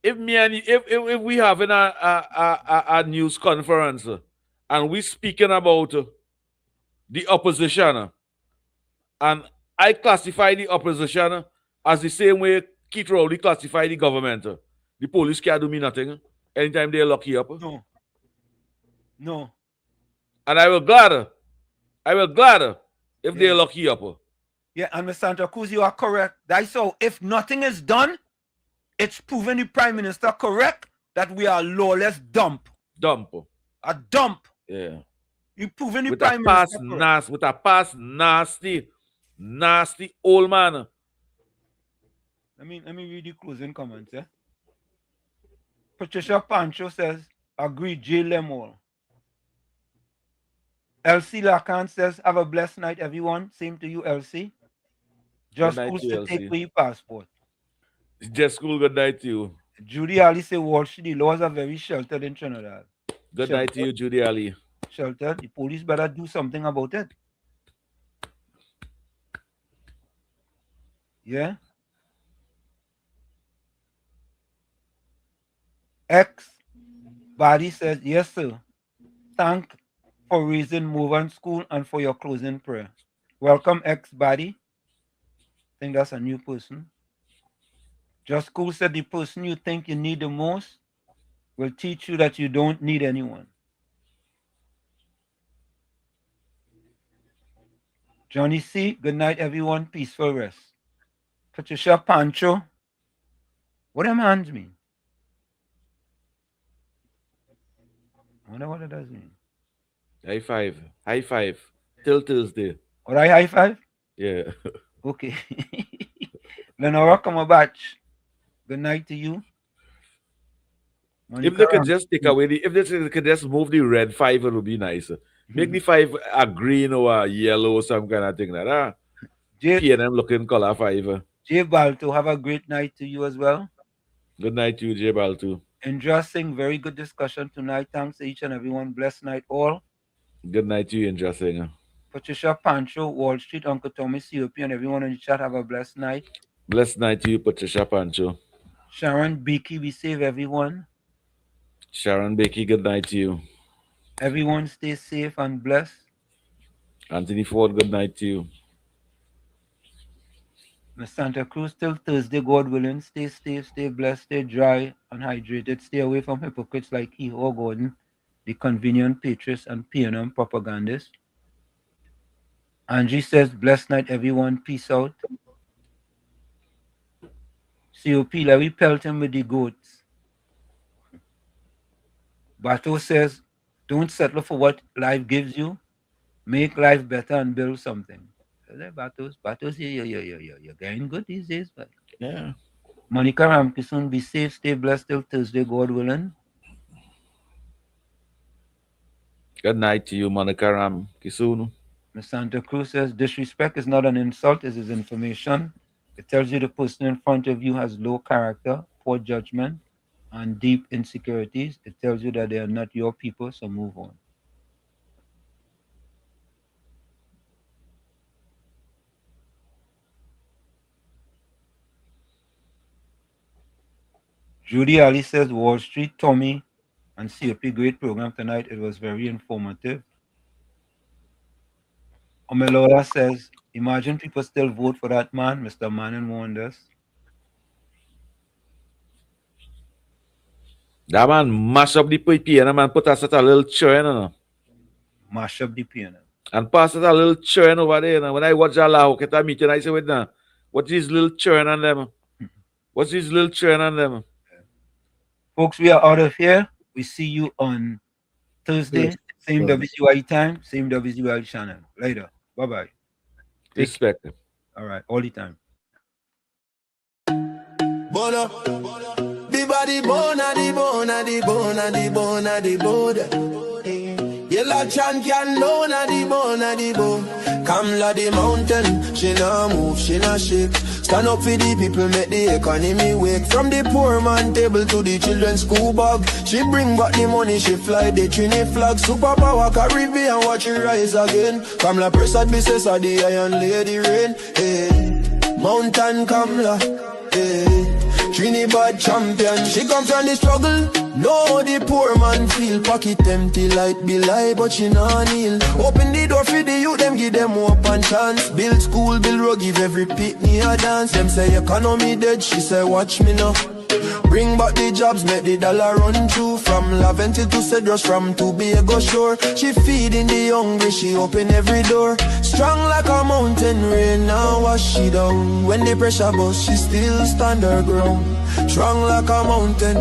[SPEAKER 15] If we having a news conference and we speaking about the opposition, and I classify the opposition as the same way Keith Rowley classify the government, the police can't do me nothing anytime they lock you up.
[SPEAKER 6] No. No.
[SPEAKER 15] And I will glad if they lock you up.
[SPEAKER 6] Yeah, and Mr. Santa Cruz, you are correct. That's so. If nothing is done, it's proven the Prime Minister correct that we are a lawless dump. A dump.
[SPEAKER 15] Yeah.
[SPEAKER 6] You proven the
[SPEAKER 15] with
[SPEAKER 6] Prime Minister
[SPEAKER 15] with a past nasty old man.
[SPEAKER 6] Let me read the closing comments. Yeah? Patricia Pancho says, agree, jail them all. Elsie Lacan says, have a blessed night, everyone. Same to you, Elsie. Just schools to take away your passport.
[SPEAKER 15] Just school, good night to you.
[SPEAKER 6] Judy Ali says, Wall Street, the laws are very sheltered in Trinidad.
[SPEAKER 15] Good night to you, Judy Ali.
[SPEAKER 6] Sheltered. The police better do something about it. Yeah? X Body says, yes, sir. Thank for raising Move On School and for your closing prayer. Welcome, X Body. I think that's a new person. Just Cool said the person you think you need the most will teach you that you don't need anyone. Johnny C, good night, everyone. Peaceful rest. Patricia Pancho, what them hands mean? I wonder what it does mean.
[SPEAKER 15] High five. High five. Till Thursday.
[SPEAKER 6] All right, high five?
[SPEAKER 15] Yeah.
[SPEAKER 6] Okay. Lenora Cumberbatch, good night to you.
[SPEAKER 15] If they could just take away if they could just move the red 5, it would be nicer. Make the 5 a green or a yellow or some kind of thing like that. P&M looking color 5.
[SPEAKER 6] Jay Balto, have a great night to you as well.
[SPEAKER 15] Good night to you, Jay Balto.
[SPEAKER 6] Interesting, very good discussion tonight. Thanks to each and everyone. Blessed night all.
[SPEAKER 15] Good night to you, interesting.
[SPEAKER 6] Patricia Pancho, Wall Street, Uncle Tommy, COP, and everyone in the chat, have a blessed night.
[SPEAKER 15] Blessed night to you, Patricia Pancho.
[SPEAKER 6] Sharon Beakey, we save everyone.
[SPEAKER 15] Sharon Beakey, good night to you.
[SPEAKER 6] Everyone stay safe and blessed.
[SPEAKER 15] Anthony Ford, good night to you.
[SPEAKER 6] Miss Santa Cruz, till Thursday, God willing. Stay safe, stay blessed, stay dry and hydrated. Stay away from hypocrites like E.O. Gordon, the convenient patriots and P&M propagandists. Angie says, blessed night, everyone. Peace out. COP, let me pelt him with the goats. Bato says, don't settle for what life gives you. Make life better and build something. Batos, you're getting good these days. But
[SPEAKER 15] yeah.
[SPEAKER 6] Monica Ramkison, be safe, stay blessed till Thursday, God willing.
[SPEAKER 15] Good night to you, Monica Ramkison.
[SPEAKER 6] Ms. Santa Cruz says, disrespect is not an insult, it is information. It tells you the person in front of you has low character, poor judgment, and deep insecurities. It tells you that they are not your people, so move on. Judy Ali says, Wall Street, Tommy, And COP, great program tonight. It was very informative. Omelola says, imagine people still vote for that man, Mr. Man and Wonders.
[SPEAKER 15] That man mash up the piano, man, put us at a little chair, you know.
[SPEAKER 6] Mash up the piano.
[SPEAKER 15] And pass it a little churn over there. You know. When I watch Allah, get a meeting, I say, wait now, what's this little churn on them? What's this little churn on them?
[SPEAKER 6] Folks, we are out of here. We see you on Thursday, same WZYE time, same WZYE channel. Later. Bye-bye.
[SPEAKER 15] Respect.
[SPEAKER 6] All right, all the time.
[SPEAKER 5] Bona, the body bona, the bona, the bona, the bona, the bona. Yellow chan can loan a the bone. Kamla the mountain, she nah move, she nah shake. Stand up for the people, make the economy wake. From the poor man table to the children's school bag. She bring back the money, she fly the Trini flag. Superpower Caribbean, watch it rise again. Kamla Prasad business of the Iron Lady rain. Hey, Mountain Kamla, hey. Trinidad champion, she come from the struggle. No, the poor man feel pocket empty, light be lie, but she nah kneel. Open the door for the youth, them give them hope and chance. Build school, build road, give every pitney a dance. Them say economy dead, she say watch me now. Bring back the jobs, make the dollar run through. From Laventille to Cedros, from Tobago shore. She feeding the hungry, she open every door. Strong like a mountain, rain now wash she down. When the pressure bust, she still stand her ground. Strong like a mountain,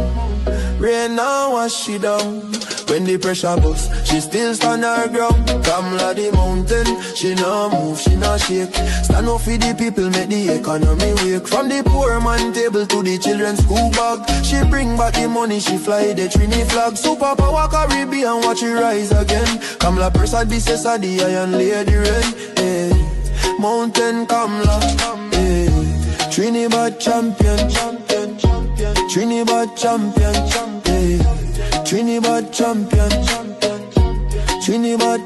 [SPEAKER 5] rain now wash she down. When the pressure bust, she still stand her ground. Kamla the mountain, she nah move, she nah shake. Stand up for the people, make the economy wake. From the poor man table to the children's school bag. She bring back the money, she fly the Trini flag. Superpower Caribbean, watch it rise again. Kamla Prasad business of the Iron Lady rain. Hey, Mountain Kamla, hey. Trinidad champion, Trinidad champion, hey. Trinidad champion, Trinidad.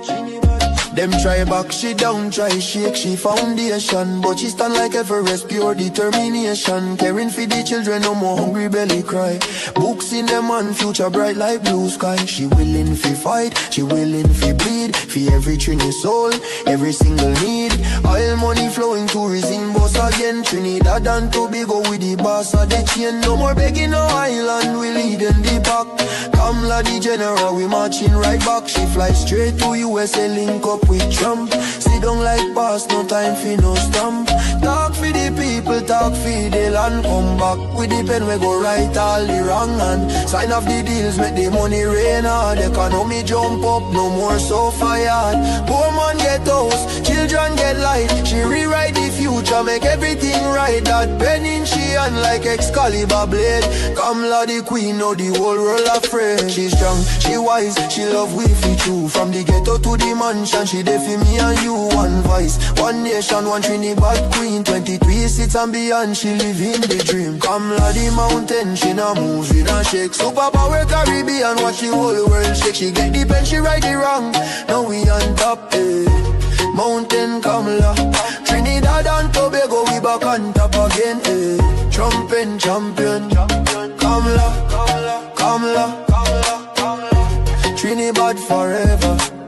[SPEAKER 5] Them try back, she down, try shake, she foundation. But she stand like Everest, pure determination. Caring for the children, no more hungry belly cry. Books in them and future bright like blue sky. She willing fi fight, she willing fi bleed. For every Trini soul, every single need. Oil money flowing, tourism boss again. Trinidad and Tobago with the boss of the chain. No more begging no island, we lead in the back. Kamla the general, we marching right back. She fly straight to USA, link up with Trump. Sit down like boss, no time for no stamp. Talk for the people, talk for the land. Come back with the pen, we go right all the wrong hand. Sign off the deals, make the money rain hard. Economy jump up, no more so fired. Poor man get house, children get light. She rewrite the future, make everything right. That pen in she hand like Excalibur blade. Kamla the queen, know the whole world afraid. She strong, she wise, she love we fi true. From the ghetto to the mansion, she there for me and you. One voice, one nation, one Trinidad queen. 23 seats and beyond, she living the dream. Kamla the mountain, she nah move, she nah shake. Superpower Caribbean, watch the whole world shake. She get the pen, she right the wrong. Now we on top, eh. Mountain Kamla, Trinidad and Tobago, we back on top again, eh. Trumpin' champion, Kamla, Kamla, Kamla, Kamla, Trinidad forever.